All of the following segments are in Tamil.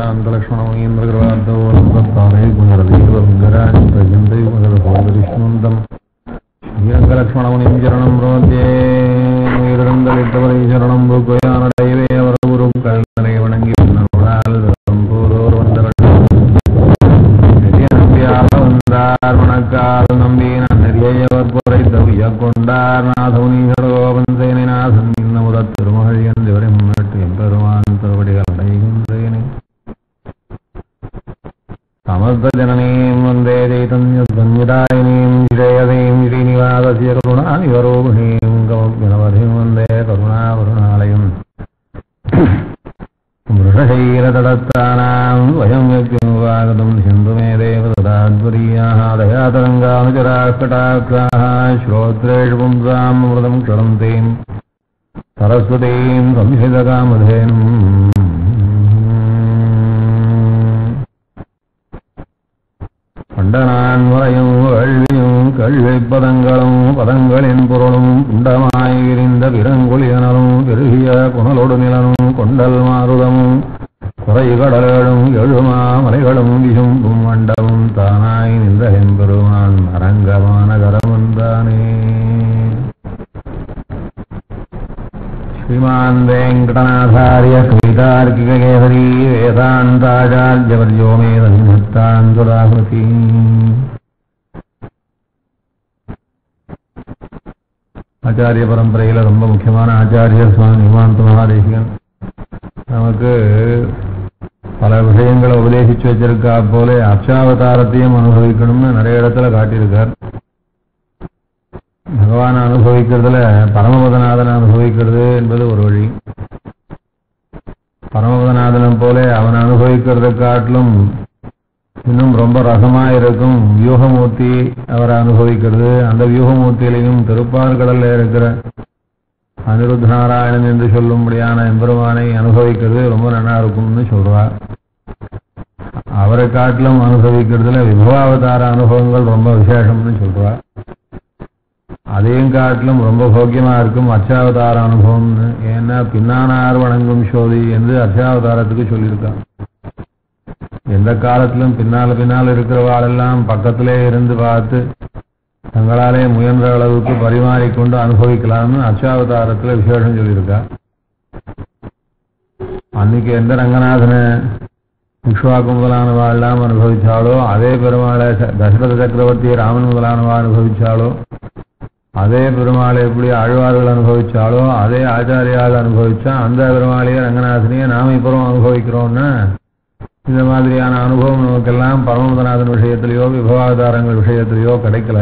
ीन्द्रकृवादोरन्दारे गुणरदीवङ्गराजन्दं श्रीरङ्गलक्ष्मणमुनिं चरणं प्रपद्ये वीररङ्गलिट्टवरीशरणं भूगयानदैवेवरगुरुं कल्पने वणङ्गि நம்பியார் நம்பின நெறியவர் புரைத்தவிய கொண்டார் நாதமுனீஸ்வரோபன்சேனாதன் இன்ன முதற் திருமகழியன் திவரை முன்னிட்டு எம்பெருமான் திருவடிகள் அடைகின்றேனே. சமஸ்த ஜனனீம் வந்தே சைதன்யதாயினீம் ஸ்ரேயசீம் ஸ்ரீனிவாசஸ்ய கருணாநிவரோபிணீம் கமவினவதிம் வந்தே கருணாவருணாலயம் वृषशैरतडत्तानां वयं यज्ञमुपागतं सिन्धुमे देवददाद्वरीयाः दयातरङ्गानुचराः कटाक्षाः श्रोत्रेषु पुंसां मृतं क्षरन्तीं सरस्वतीं संहितकामधेनुम् கண்டனான் முறையும் வேள்வியும் கல்விப்பதங்களும் பதங்களின் பொருளும் குண்டமாய் விரிந்த பிறங்குளியனரும் பெருகிய புனலொடு நிலனும் கொண்டல் மாருதமும் குறை கடலும் எழுமா மலைகளும் விசும்பும் மண்டமும் தானாய் நின்ற எம்பெருமான் அரங்கமான கரமந்தானே. श्रीमान् वेङ्कटनाथार्य कवितार्किककेसरी वेदान्ताचार्यवर्यो मे सन्निधत्तान् सुराकृती. ஆச்சாரிய பரம்பரையில் ரொம்ப முக்கியமான ஆச்சாரியர் சுவாமி நிகமாந்த மகாதேசிகன் நமக்கு பல விஷயங்களை உபதேசிச்சு வச்சிருக்கா போல அர்ச்சாவதாரத்தையும் அனுபவிக்கணும்னு நிறைய இடத்துல காட்டியிருக்கார். பகவானை அனுபவிக்கிறதுல பரமபதநாதனை அனுபவிக்கிறது என்பது ஒரு வழி. பரமபதநாதனம் போல அவனை அனுபவிக்கிறதை காட்டிலும் இன்னும் ரொம்ப ரசமாக இருக்கும் வியூகமூர்த்தி அவரை அனுபவிக்கிறது. அந்த வியூகமூர்த்தியிலையும் திருப்பார்கடலில் இருக்கிற அனிருத்த நாராயணன் என்று சொல்லும்படியான எம்பெருமானை அனுபவிக்கிறது ரொம்ப நல்லா இருக்கும்னு சொல்றார். அவரை காட்டிலும் அனுபவிக்கிறதுல விபவாவதார அனுபவங்கள் ரொம்ப விசேஷம்னு சொல்றார். அதையும் காட்டிலும் ரொம்ப போக்கியமா இருக்கும் அர்ச்சாவதார அனுபவம்னு. ஏன்னா பின்னானார் வணங்கும் சோதி என்று அர்ச்சாவதாரத்துக்கு சொல்லியிருக்கான். எந்த காலத்திலும் பின்னால் இருக்கிறவாளெல்லாம் பக்கத்திலே இருந்து பார்த்து தங்களாலே முயன்ற அளவுக்கு பரிமாறிக்கொண்டு அனுபவிக்கலாம்னு அர்ச்சாவதாரத்துல விசேஷம் சொல்லியிருக்கா. அன்னைக்கு எந்த ரங்கநாதனை இக்ஷ்வாக்கு முதலானவா எல்லாம் அனுபவிச்சாலோ அதே பெருமாளை தசரத சக்கரவர்த்தி ராமன் முதலானவா அனுபவிச்சாலோ அதே பெருமாளை எப்படி ஆழ்வார்கள் அனுபவிச்சாலோ அதே ஆச்சாரியால் அனுபவிச்சா அந்த பெருமாளையே ரங்கநாதனையே நாம இப்பறம் அனுபவிக்கிறோம்னா இந்த மாதிரியான அனுபவம் நமக்கெல்லாம் பரமபதநாதன் விஷயத்திலேயோ விபவாதாரங்கள் விஷயத்திலேயோ கிடைக்கல.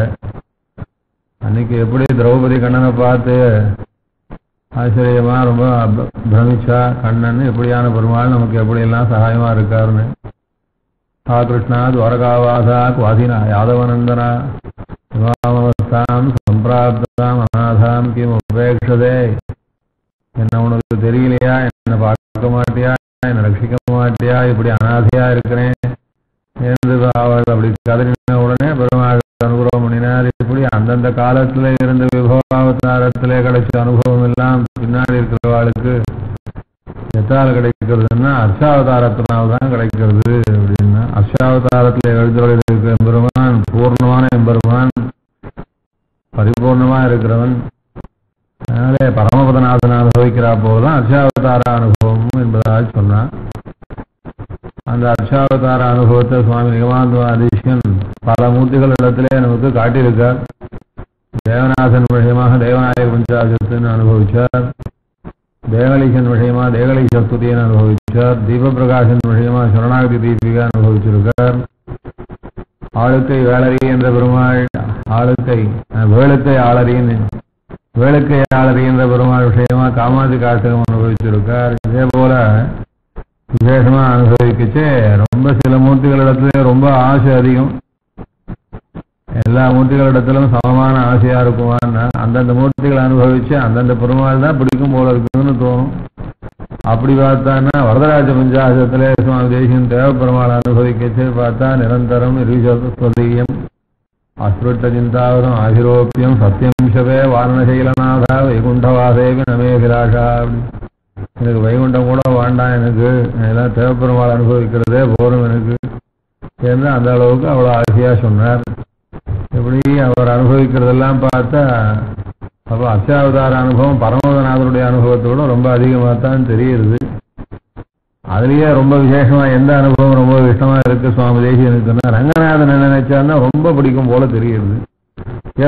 அன்னைக்கு எப்படி திரௌபதி கண்ணனை பார்த்து ஆச்சரியமா ரொம்ப பிரமிச்சா கண்ணன் எப்படியான பெருமாள் நமக்கு எப்படியெல்லாம் சகாயமா இருக்காருன்னு. ஆ கிருஷ்ணா துவாரகாவாசா குவாதினா யாதவநந்தனா சம்பிராப்தாம் அநாதாம் கிம் உபேக்ஷதே. என்ன உனக்கு தெரியலையா, என்ன பார்க்க மாட்டியா, என்ன ரட்சிக்க மாட்டியா, இப்படி அநாதையா இருக்கிறேன் என்று அவள் அப்படி கதறின உடனே பெருமாள் அனுகிரகம் பண்ணினார். இப்படி அந்தந்த காலத்துல இருந்த விபவாவதாரத்திலே கிடைச்ச அனுபவம் எல்லாம் பின்னாடி இருக்கிறவாளுக்கு எத்தால் கிடைக்கிறதுன்னா அர்ச்சாவதாரத்தினால்தான் கிடைக்கிறது அப்படின்னா. அர்ச்சாவதாரத்துல எழுதுறவர்கள் இருக்கிற எம்பெருமான் பூர்ணமான எம்பெருமான், பரிபூர்ணமா இருக்கிறவன். அதனாலே பரமபதநாதனை அனுபவிக்கிறா போதுதான் அர்ச்சாவதார அனுபவம் என்பதாக சொன்னார். அந்த அர்ச்சாவதார அனுபவத்தை சுவாமி நிகமாந்த மகாதேசிகன் பல மூர்த்திகளிடத்திலே நமக்கு காட்டியிருக்கார். தேவநாதன் விஷயமாக தேவநாயக பஞ்சாசத்தின் அனுபவிச்சார். தேவலீசன் விஷயமா தேவலீச ஸ்துதியை அனுபவிச்சார். தீபபிரகாசன் விஷயமா சரணாகதி தீபிகா அனுபவிச்சிருக்கார். ஆளுக்கை வேளரி என்ற பெருமாள் ஆளுக்கை வேளுக்கை ஆளரின்னு வேளுக்கை ஆளரி என்ற பெருமாள் விஷயமா காமாதி காட்டகம் அனுபவிச்சிருக்கார். இதே போல விசேஷமா அனுபவிக்கச்சே ரொம்ப சில மூர்த்திகளிடத்துல ரொம்ப ஆசை அதிகம். எல்லா மூர்த்திகளிடத்திலும் சமமான ஆசையா இருக்குமான்னா அந்தந்த மூர்த்திகளை அனுபவிச்சு அந்தந்த பெருமாள் தான் பிடிக்கும் போல இருக்குதுன்னு தோணும். அப்படி பார்த்தான்னா வரதராஜ பஞ்சாசத்திலே சுவாமி தேசிகன் தேவ பெருமாளை அனுபவிக்கச்சே பார்த்தா நிரந்தரம் இருவிசதீயம் அஸ்ருட்ட சிந்தாவரம் ஆசிரோப்பியம் சத்தியம் சவே வாரணசைலநாதா வைகுண்டவாசேவி நமேபிலாஷா. எனக்கு வைகுண்டம் கூட வேண்டாம், எனக்கு எல்லாம் தேவப்பெருமாள் அனுபவிக்கிறதே போரும் எனக்கு என்று அந்த அளவுக்கு அவ்வளோ ஆசையாக சொன்னார். எப்படி அவர் அனுபவிக்கிறதெல்லாம் பார்த்தா அப்போ அர்ச்சாவதார அனுபவம் பரமபதநாதருடைய அனுபவத்தோட ரொம்ப அதிகமாக தான் தெரியுது. அதுலேயே ரொம்ப விசேஷமாக எந்த அனுபவம் ரொம்ப இஷ்டமாக இருக்கு சுவாமி தேசிகனுக்குன்னா ரங்கநாதன் என்ன நினைச்சாருன்னா ரொம்ப பிடிக்கும் போல தெரியுது.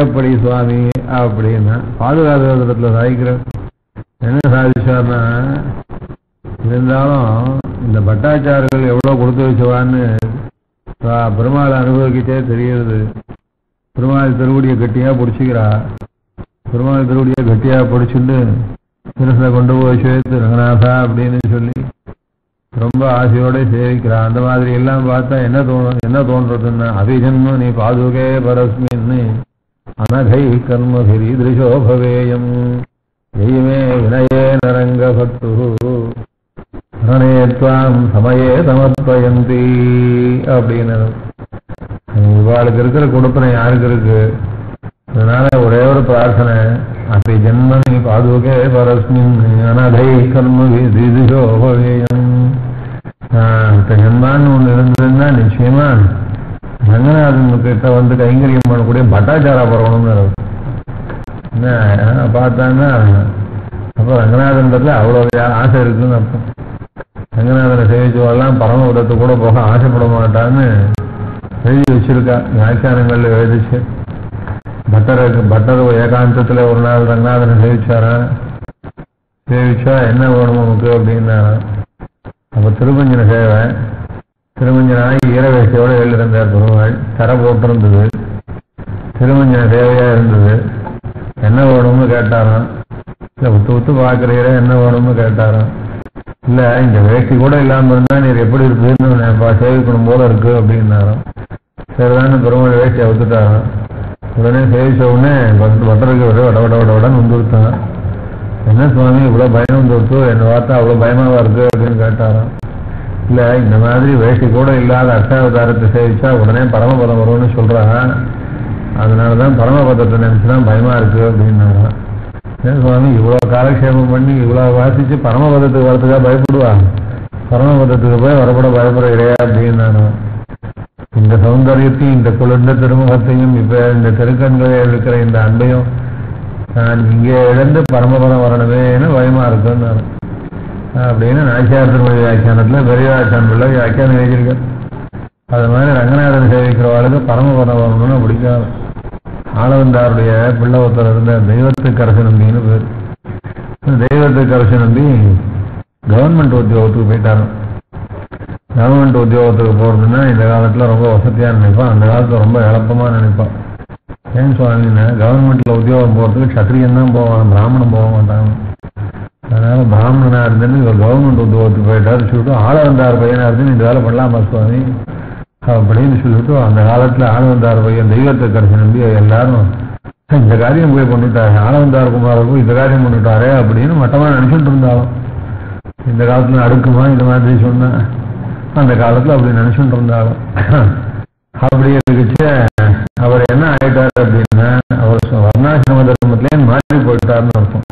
எப்படி சுவாமி அப்படின்னா பாதுகாதத்தில் சாதிக்கிற என்ன சாதிச்சார்னா, இருந்தாலும் இந்த பட்டாச்சாரர்கள் எவ்வளோ கொடுத்து வச்சுவான்னு பெருமாளை அனுபவிக்கிட்டே தெரியுது. பெருமாள் திருவடியை கட்டியாக பிடிச்சிக்கிறா. பெருமாள் திருவடியை கட்டியாக பிடிச்சிட்டு திருசனை கொண்டு போய் சேர்த்து ரங்கநாதா அப்படின்னு சொல்லி ரொம்ப ஆசையோட சேவிக்கிறா. அந்த மாதிரி எல்லாம் பார்த்தா என்ன தோன்றதுன்னா, அபிஜன்ம நீ பாதுகே பரஸ்மின்னு அனகை கர்மகிரி திருஷோபவேயம் தெய்வமே வினயே நரங்க பத்து ரணேத்வாம் சமயே சமர்ப்பயந்தி அப்படின்னு. இவாளுக்கு இருக்கிற கொடுப்பனை யாருக்கு இருக்கு? அதனால ஒரே ஒரு பிரார்த்தனை, அப்படி ஜென்மனி பாதுகே பரஸ்மின் அனதை கர்மகிரி திருஷோபவேயம். இப்ப ஜென்மான்னு ஒண்ணு இருந்ததுன்னா நிச்சயமா ரங்கநாதன் கிட்ட வந்து கைங்கரியம் பண்ணக்கூடிய பட்டாச்சாரா பரவணும்னு என்ன பார்த்தாங்கன்னா அப்போ ரங்கநாதன்றதுல அவ்வளோ ஆசை இருக்குன்னு அர்த்தம். ரங்கநாதனை சேவிச்சவெல்லாம் பரமபதத்து கூட போக ஆசைப்பட மாட்டான்னு எழுதி வச்சிருக்கா, வியாக்கியானங்கள்ல எழுதிச்சு. பட்டர் ஏகாந்தத்துல ஒரு நாள் ரங்கநாதனை சேவிச்சாரா, சேவிச்சா என்ன வேணும் நமக்கு அப்படின்னா, அப்ப திருமஞ்சன சேவை, திருமஞ்சனாகி ஈரவேஷ்டியோட எழுதிருந்தார் பெருமாள். தர போட்டிருந்தது, திருமஞ்சன சேவையா இருந்தது. என்ன வேணும்னு கேட்டாராம். இல்ல உத்து பார்க்கிறீர என்ன வேணும்னு கேட்டாராம். இல்ல இந்த வேஷ்டி கூட இல்லாம இருந்தா நீர் எப்படி இருக்குன்னு சேவிக்கணும் போல இருக்கு அப்படின்னாராம். சரிதான்னு பெருமாள் வேஷ்டி அவுத்துட்டாராம். உடனே சேவிச்ச உடனே பட்டருக்கு வடன்னு வந்துருத்தான். என்ன சுவாமி இவ்வளவு பயம் வந்துருத்து, என்ன பார்த்தா அவ்வளவு பயமாவா இருக்கு அப்படின்னு கேட்டாராம். இல்ல இந்த மாதிரி வேஷ்டி கூட இல்லாத அஷ்டாவதாரத்தை சேவிச்சா உடனே பரமபதம் வரும்னு சொல்றான். அதனாலதான் பரமபதத்தை நினைச்சுதான் பயமா இருக்கு அப்படின்னாராம். சுவாமி இவ்வளவு காலக்ஷேபம் பண்ணி இவ்வளவு வாசிச்சு பரமபதத்துக்கு வரதுக்காக பயப்படுவா, பரமபதத்துக்கு போய் வரப்பட பயப்படுறா அப்படின்னாரு. இந்த சௌந்தரியத்தையும் இந்த குளிர்ந்த திருமுகத்தையும் இப்ப இந்த திருக்கண்களில் இருக்கிற இந்த அன்பையும் நான் இங்கே இழந்து பரமபதம் வரணுமேன்னு பயமா இருக்குன்னு அப்படின்னு நாச்சியார் திருமொழி வியாக்கியானத்துல பெரியவாச்சான் பிள்ளை வியாக்கியானம் எழுதியிருக்க. அது மாதிரி ரங்கநாதன் சேவிக்கிறவாளுக்கு பரமபதம் வரணும்னு பிடிக்காது. ஆளவந்தாருடைய பிள்ளை ஒருத்தர் இருந்த தெய்வத்துக்கு அரசு நம்பின்னு பேர். தெய்வத்துக்கு அரசு நம்பி கவர்மெண்ட் உத்தியோகத்துக்கு போயிட்டாரு. கவர்மெண்ட் உத்தியோகத்துக்கு போறதுன்னா இந்த காலத்துல ரொம்ப வசதியா நினைப்பான், அந்த காலத்துல ரொம்ப எளப்பமா நினைப்பான். ஏன் சுவாமின்னா கவர்மெண்ட்ல உத்தியோகம் போறதுக்கு சத்திரியன் தான் போவான், பிராமணன் போக மாட்டாங்க. அதனால பிராமணனா இருந்துன்னு இவர் கவர்மெண்ட் உத்தியோகத்துக்கு போயிட்டாரு. சொல்லிட்டு ஆளவந்தார் பையனா இருந்து இந்த வேலை பண்ணலாமா சுவாமி அப்படின்னு சொல்லிட்டு அந்த காலத்துல ஆளவந்தார் பையன் தெய்வத்தை கரைசி நம்பி எல்லாரும் இந்த காரியம் போய் பண்ணிட்டாரு, ஆளவந்தார் குமாரருக்கும் இந்த காரியம் பண்ணிட்டாரே அப்படின்னு மட்டமா நினைச்சுட்டு இருந்தாலும். இந்த காலத்துல அடுக்குமா இந்த மாதிரி சொன்ன, அந்த காலத்துல அப்படி நினைச்சுட்டு இருந்தாலும். அப்படி இருக்குச்சு அவர் என்ன ஆயிட்டாரு அப்படின்னா, அவர் வர்ணாசிரம தர்மத்திலே மாறி போயிட்டாருன்னு அர்த்தம்.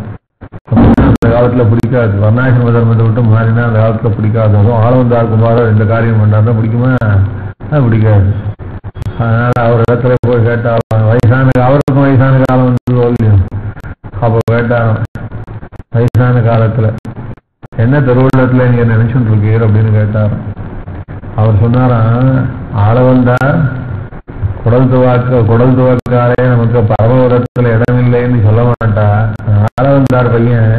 அந்த காலத்துல பிடிக்காது, வர்ணாசிரம தர்மத்தை விட்டு மாறினா அந்த காலத்துல பிடிக்காது. அதுவும் ஆளவந்தார் குமாரர் இந்த காரியம் பண்ணாருன்னா பிடிக்குமா? பிடிக்காது. அதனால அவர் இடத்துல போய் கேட்டாலும் வயசான, அவருக்கும் வயசான காலம் வந்து இல்லையும். அப்போ கேட்டாலும் வயசான காலத்துல என்ன திருவுள்ளத்துல நீங்க நினைச்சுட்டு இருக்கீர் அப்படின்னு கேட்டாராம். அவர் சொன்னாராம், ஆளவந்தார் குடல் துவாக்காரே நமக்கு பரமபுரத்துல இடமில்லைன்னு சொல்ல மாட்டா, ஆளவந்தார் பையன்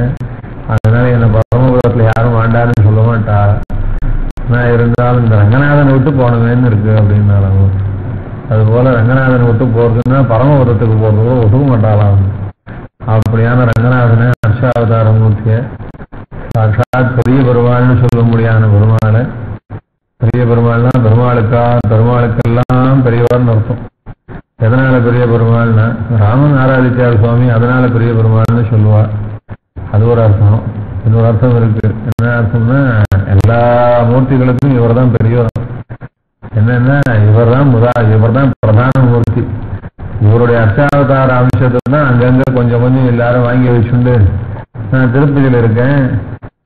அதனால என்ன பரமபுரத்துல யாரும் வேண்டான்னு சொல்ல மாட்டா. நான் இருந்தாலும் இந்த ரங்கநாதனை விட்டு போனவேன்னு இருக்கு அப்படின்னாலும். அதுபோல ரங்கநாதனை விட்டு போறதுன்னா பரமபுரத்துக்கு போறது கூட ஒதுக்க மாட்டாளாம். அப்படியான ரங்கநாதனை அர்ச்சாவதார மூர்த்திய சாட்சாத் பெரிய பெருமாள்னு சொல்ல முடியாத பெருமாளை, பெரிய பெருமாள்னா பெருமாளுக்கெல்லாம் பெரியவார்னு அர்த்தம். எதனால பெரிய பெருமாள்னா ராமன் ஆராதிச்சார் சுவாமி, அதனால பெரிய பெருமாள்னு சொல்லுவார். அது ஒரு அர்த்தம். இன்னொரு அர்த்தம் இருக்கு. என்ன அர்த்தம்னா எல்லா மூர்த்திகளுக்கும் இவர் தான் பெரியவர். என்னன்னா இவர் தான் பிரதான மூர்த்தி. இவருடைய அர்ச்சாவதார அம்சத்தை தான் அங்கங்க கொஞ்சம் எல்லாரும் வாங்கி வச்சுண்டு நான் திருப்பதியில் இருக்கேன்,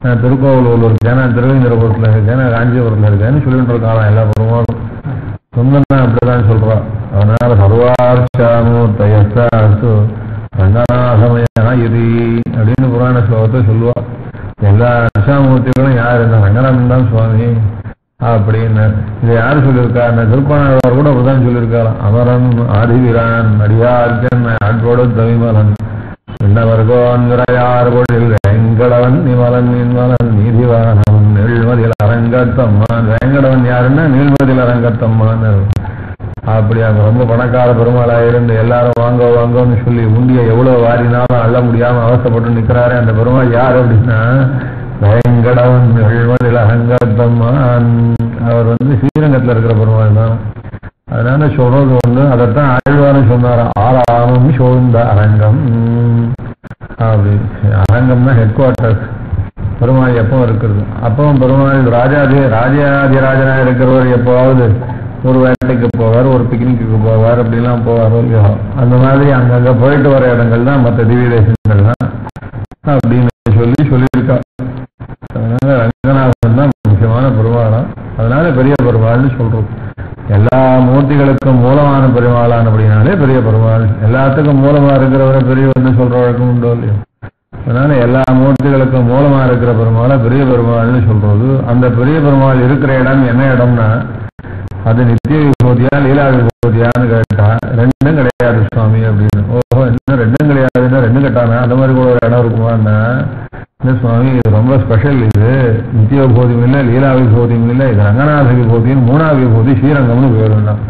திருக்கோவிலூர் இருக்கேன், நான் திருவேந்திரபுரத்தில் இருக்கேன், நான் காஞ்சிபுரத்தில் இருக்கேன்னு சொல்லிட்டு இருக்காளாம் எல்லா பெருமாளும். சொன்னா அப்படிதான் சொல்றான். அதனால சர்வார்ச்சாமூர்த்தயஸ்து ரங்கநாதமயா இதி அப்படின்னு புராண ஸ்லோகத்தை சொல்லுவா. எல்லா அர்ச்சாமூர்த்திகளும் யார்? இந்த ரங்கநாதன் தான் சுவாமி அப்படின்னு. இதை யாரு சொல்லியிருக்கா? இந்த திருப்பாணர் கூட அப்படிதான் சொல்லியிருக்காளாம். அமரன் ஆதிவீரான் அடியார்கன் ஆட்கோடு தவிமலன் விண்ணவர்கோன்கிறார் பொழில் வேங்கடவன் நிமலன் நின்மலன் நீதிவானவன் நீழ்மதில் அரங்கத்தம்மான். வேங்கடவன் யாருன்னா நீழ்மதில் அரங்கத்தம்மான். அப்படி அங்க ரொம்ப பணக்கார பெருமாளாக இருந்து எல்லாரும் வாங்க வாங்கன்னு சொல்லி உண்டிய எவ்வளவு வாரினாலும் அள்ள முடியாம அவசப்பட்டு நிற்கிறாரு அந்த பெருமாள் யார் அப்படின்னா வேங்கடவன் நீழ்மதில் அரங்கத்தம்மான். அவர் ஸ்ரீரங்கத்தில் இருக்கிற பெருமாள் தான். அதனால சொல்றது ஒன்று, அதைத்தான் ஆழ்வாரும் சொன்னார், ஆறாமும் சோழ்ந்த அரங்கம் அப்படி. அரங்கம்னா ஹெட் குவார்டர்ஸ், பெருமாள் எப்பவும் இருக்கிறது. அப்பவும் பெருமாள் ராஜாதிராஜனா இருக்கிறவர் எப்போவாவது ஒரு வேட்டைக்கு போவார், ஒரு பிக்னிக்கு போவார், அப்படிலாம் போவார் இல்லையோ. அந்த மாதிரி அங்கங்க போயிட்டு வர இடங்கள் தான் மற்ற திவ்ய தேசங்கள் தான் அப்படின்னு சொல்லியிருக்கா. அதனால ரங்கநாதன் தான் முக்கியமான பெருமாளா. அதனால பெரிய பெருமாள்னு சொல்றோம். எல்லா மூர்த்திகளுக்கும் மூலமான பெருமாளான் அப்படின்னாலே பெரிய பெருமாள். எல்லாத்துக்கும் மூலமா இருக்கிறவரை பெரியவர்னு சொல்ற வழக்கம் உண்டோ இல்லையோ. அதனால எல்லா மூர்த்திகளுக்கும் மூலமா இருக்கிற பெருமாளை பெரிய பெருமாள்னு சொல்றது. அந்த பெரிய பெருமாள் இருக்கிற இடம் என்ன இடம்னா அது நித்திய விபூதியா லீலா விபூதியான்னு கேட்டா ரெண்டும் கிடையாது சுவாமி அப்படின்னு. ஓஹோ, இன்னும் ரெண்டும் கிடையாதுன்னா ரெண்டும் கேட்டானா அந்த மாதிரி கூட ஒரு இடம் இருக்குமான்னா இந்த சுவாமி இது ரொம்ப ஸ்பெஷல். இது நித்திய விபூதியும் இல்லை, லீலா விபூதியும் இல்லை, இது ரங்கநாத விபூதியும் மூணாவது விபூதி ஸ்ரீரங்கம்னு பேருந்தான்.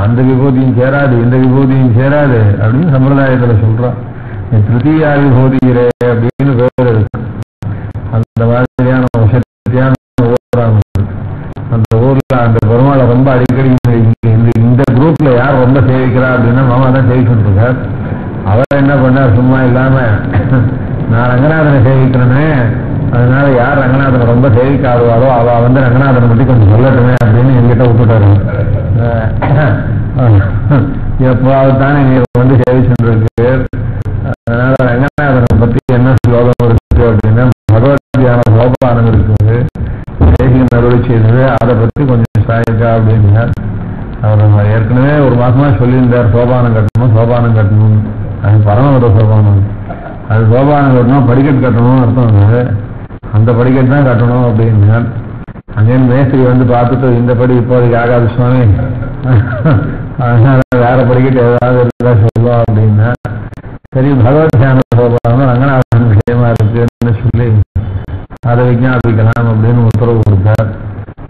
அந்த விபூதியும் சேராது, இந்த விபூதியும் சேராது அப்படின்னு சம்பிரதாயத்துல சொல்றான். திருத்தீயா விபூதியிலே அப்படின்னு பேர் இருக்கு. அந்த மாதிரியான சக்தியான ஊராங்க. அந்த ஊர்ல அந்த பெருமாளை ரொம்ப அடிக்கடி இந்த குரூப்ல யார் ரொம்ப சேவிக்கிறா அப்படின்னா மாமா தான் சேவிச்சுட்டு இருக்கார். அவர் என்ன பண்ணார், சும்மா இல்லாம நான் ரங்கநாதனை சேவிக்கிறேன்னு, அதனால யார் ரங்கநாதனை ரொம்ப சேவிக்காதுவாளோ அவ ரங்கநாதனை பற்றி கொஞ்சம் சொல்லட்டுமே அப்படின்னு என்கிட்ட விட்டுட்டாரு. எப்போது தானே நீர் சேவிச்சுட்டு இருக்கு. அதனால ரங்கநாதனை பத்தி என்ன ஸ்லோகம் இருக்கு அப்படின்னா பகவத்யான சோபானம் இருக்குது, தேசிகன் அருளி செய்தது, அதை பத்தி கொஞ்சம் சாயிருக்கா அப்படின்னா அவர் ஏற்கனவே ஒரு மாசமா சொல்லியிருந்தார் சோபானம் கட்டணும். அது பரமபத சோபானம். அது சோபானம் கட்டணும், படிக்கட்டு கட்டணும்னு அர்த்தம். அது அந்த படிக்கட்டு தான் கட்டணும் அப்படின்னா அங்கேருந்து மேஸ்திரி பார்த்துட்டு இந்த படி இப்போதைக்கு ஆகாது சுவாமி, அதனால வேற படிக்கட்டு ஏதாவது இருக்கா சொல்லுவோம் அப்படின்னா சரி பகவத் தியான சோபானம் ரங்கநாதன் விஷயமா இருக்குன்னு சொல்லி அதை விஞ்ஞாபிக்கலாம் அப்படின்னு உத்தரவு கொடுத்தார்.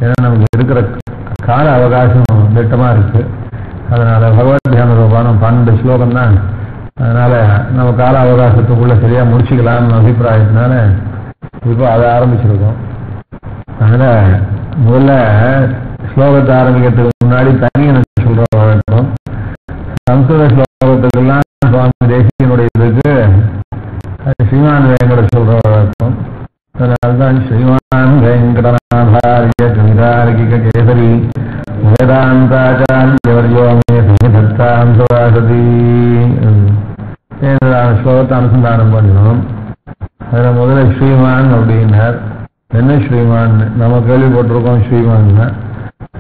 ஏன்னா நமக்கு இருக்கிற கால அவகாசம் திட்டமா இருக்கு. அதனால பகவத் தியான சோபானம் 12 ஸ்லோகம் தான். அதனால நம்ம கால அவகாசத்துக்குள்ள சரியா முடிச்சுக்கலாம்னு அபிப்பிராயத்தினால இப்போ அதை ஆரம்பிச்சிருக்கோம். அதனால முதல்ல ஸ்லோகத்தை ஆரம்பிக்கிறதுக்கு முன்னாடி தனியனை சொல்ற வழக்கம். சம்ஸ்கிருத ஸ்லோகத்துக்கெல்லாம் சுவாமி தேசிகனுடைய இதுக்கு ஸ்ரீமான் வேங்கட சொல்ற வழக்கம். அதனால்தான் ஸ்ரீமான் வேங்கடநாதாரிய கவிதார்கிக கேசரி வேதாந்தாச்சாரியவர்யோமே தத்தாம் சுவாசதி ஸ்லோகத்தை அனுசந்தானம் பண்ணணும். அதுல முதல்ல ஸ்ரீமான் அப்படின்னார். என்ன ஸ்ரீமான்? நம்ம கேள்விப்பட்டிருக்கோம் ஸ்ரீமான்.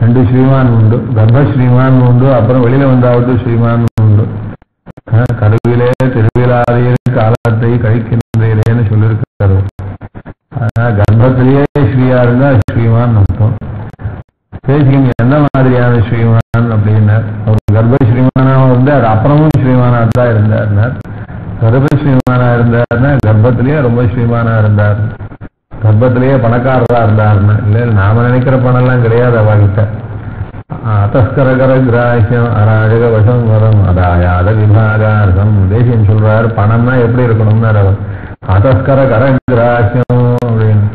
2 ஸ்ரீமான் உண்டு, கர்ப்ப ஸ்ரீமான் உண்டு, அப்புறம் வெளியில வந்தாவது ஸ்ரீமான் உண்டு. கருவிலே திருவிழாதையே காலத்தை கழிக்கின்றேன்னு சொல்லியிருக்காரு. ஆனா கர்ப்பத்திலேயே ஸ்ரீயா இருந்தா ஸ்ரீமான் அர்த்தம். பேசிக்கங்க எந்த மாதிரியான ஸ்ரீமான் அப்படின்னா ஒரு கர்ப்ப ஸ்ரீமானாவும் இருந்தார், அப்புறமும் ஸ்ரீமானா தான் இருந்தார். கர்ப்ப ஸ்ரீமானா இருந்தாருன்னா கர்ப்பத்திலேயே ரொம்ப ஸ்ரீமானா இருந்தார், கர்ப்பத்திலேயே பணக்காரரா இருந்தாருன்னு இல்லை. நாம நினைக்கிற பணம் எல்லாம் கிடையாது அவகிட்ட. அத்தஸ்கரகர கிராஹ்யம் அராஜக வசம் வரம் அதாயாத விபாகார்த்தம். தேசியம் சொல்றாரு பணம்னா எப்படி இருக்கணும்னு. அவர் அத்தஸ்கர கர கிராஹ்யம் அப்படின்னு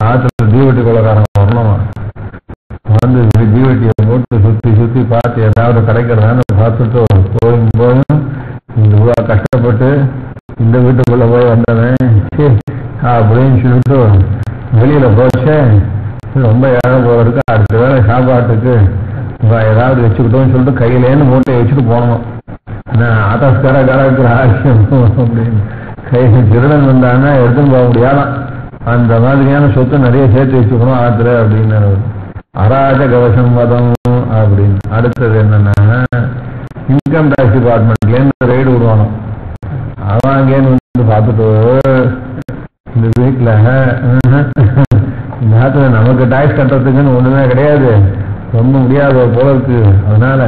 ஆத்துல தீவட்டி கொள்ளக்காரங்க வரணுமா, தீவட்டியை போட்டு சுத்தி பார்த்து ஏதாவது கிடைக்கிறதான்னு பார்த்துட்டு போயும் இவ்வளோ கஷ்டப்பட்டு இந்த வீட்டுக்குள்ள போய் வந்தவன் அப்படின்னு சொல்லிட்டு வெளியில போச்சே ரொம்ப ஏழை போறதுக்கு அடுத்த வேலை சாப்பாட்டுக்கு ஏதாவது வச்சுக்கிட்டோம்னு சொல்லிட்டு கையிலேன்னு மூட்டையை வச்சுட்டு போனோம். ஆத்தஸ்கர கரக்கு ஆசியம் அப்படின்னு திருடன் வந்தான்னா எடுத்துன்னு போக முடியாதான். அந்த மாதிரியான சொத்து நிறைய சேர்த்து வச்சுக்கணும் ஆத்துல அப்படின்னு. அராஜ கவசம் மதம் அப்படின்னு. அடுத்தது என்னன்னா, இன்கம் டாக்ஸ் டிபார்ட்மெண்ட்ல இருந்து ரைடு விடுவானோ, அவன் அங்கேன்னு வந்து பார்த்துட்டு இந்த வீட்டுல இந்த நேரத்துல நமக்கு டாக்ஸ் கட்டுறதுக்குன்னு ஒண்ணுமே கிடையாது, ரொம்ப முடியாத போல இருக்கு. அதனால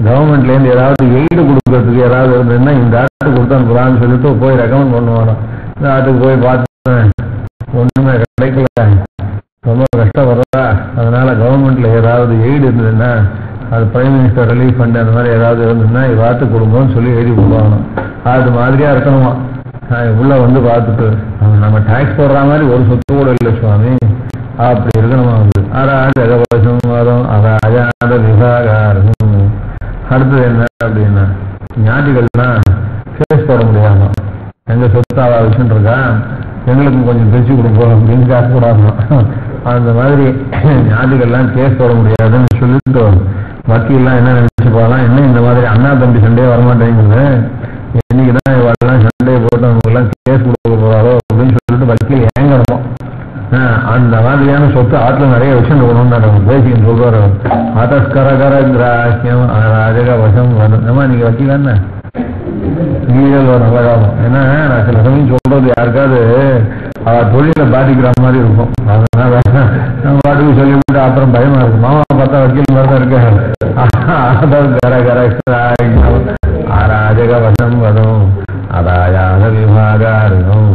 கவர்மெண்ட்ல இருந்து ஏதாவது எய்டு கொடுக்கறதுக்கு ஏதாவது இருந்ததுன்னா இந்த ஆட்டுக்கு கொடுத்தான்னு சொல்லிட்டு போய் ரெக்கமெண்ட் பண்ணுவானோ. இந்த ஆட்டுக்கு போய் பார்த்தேன் ஒண்ணுமே கிடைக்கல, ரொம்ப கஷ்டப்படுறதா. அதனால கவர்மெண்ட்ல ஏதாவது எய்டு இருந்ததுன்னா, அது பிரைம் மினிஸ்டர் ரிலீஃப் ஃபண்ட் அந்த மாதிரி ஏதாவது இருந்ததுன்னா இவாட்டு கொடுங்கன்னு சொல்லி எழுதி கொடுப்பாங்க. அது மாதிரியா இருக்கணுமா. உள்ள வந்து பார்த்துட்டு நம்ம டாக்ஸ் போடுற மாதிரி ஒரு சொத்து கூட இல்லை சுவாமி, அப்படி இருக்கணுமா. வந்து அராஜகவசம் வரும் அராஜாத விசாகாரம். அடுத்தது என்ன அப்படின்னா, ஞாதிகள்லாம் கேஸ் போட முடியாமா. எங்க சொத்து அவ விஷயம் இருக்கா, எங்களுக்கும் கொஞ்சம் பிரிச்சு கொடுப்போம் அப்படின்னு காசு போடாமா. அந்த மாதிரி ஞாதிகள்லாம் கேஸ் போட முடியாதுன்னு சொல்லிட்டு வக்கீல்லாம் என்ன நினைச்சு போகலாம், என்ன இந்த மாதிரி அண்ணா தம்பி சண்டையே வரமாட்டேங்குது, இன்னைக்குதான் இவெல்லாம் சண்டையை போட்டு அவங்களுக்கெல்லாம் கேஸ் கொடுக்க போறாரோ அப்படின்னு சொல்லிட்டு வக்கீல் ஏங்கணுமோ. அந்த மாதிரியான சொத்து ஆற்றுல நிறைய விஷயம் இருக்கணும்னு தேசியம் சொல்றாரு. ஆதஸ்கரகர கிராஹ்யம் ராஜக வசம் வரும். நீங்க வக்கீலான்னு நீங்க ஒரு நல்ல காலம். ஏன்னா நான் சில சமயம் சொல்றது யாருக்காவது அவ தொழில பாதிக்கிற மாதிரி இருக்கும். அதனால நம்ம பாட்டுக்கு சொல்லிவிட்டு அப்புறம் பயமா இருக்கும். மாமா பார்த்தா வக்கீல் மாதிரி தான் இருக்காரு. அராஜக வசம் வரும் அராஜக விவாகம்.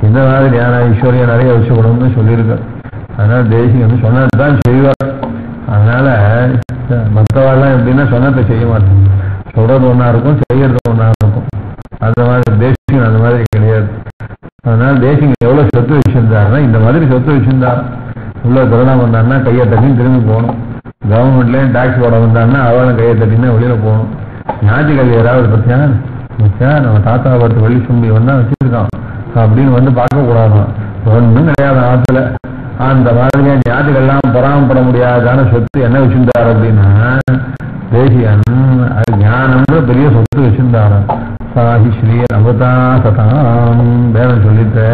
இந்த மாதிரியான ஐஸ்வர்யா நிறைய வச்சுக்கணும்னு சொல்லியிருக்கு. அதனால தேசியம் வந்து சொன்னதுதான் செய்வார். அதனால மற்றவாள்லாம் எப்படின்னா சொன்னதை செய்ய மாட்டாங்க. சொல்றது ஒன்னா இருக்கும், செய்யறது ஒன்னா இருக்கும். அந்த மாதிரி தேசியம் அந்த மாதிரி கிடையாது. அதனால தேசியம் எவ்வளவு சொத்து வச்சிருந்தாருன்னா இந்த மாதிரி சொத்து வச்சிருந்தார். உள்ள கொரோனா வந்தாருன்னா கையை தட்டின்னு திரும்பி போகணும். கவர்மெண்ட்லயும் டாக்ஸ் போட வந்தாருன்னா அவளும் கையை தட்டின்னு வெளியில போகணும். ஞாயிற்றுக்கிழமை யாராவது பத்தியா நம்ம தாத்தா பார்த்து வெள்ளி சும்பி வந்தா வச்சிருக்கான் அப்படின்னு வந்து பார்க்க கூடாது. ஒன்றும் கிடையாது ஆத்துல. அந்த மாதிரி ஞாதிகள்லாம் பராமப்பட முடியாதான சொத்து என்ன வச்சிருந்தாரு அப்படின்னா, தேசியன் அது ஞானம்ன்ற பெரிய சொத்து வச்சிருந்தாரு. சாஹி ஸ்ரீ அமிர்தா சதாம் வேதம் சொல்லிட்டு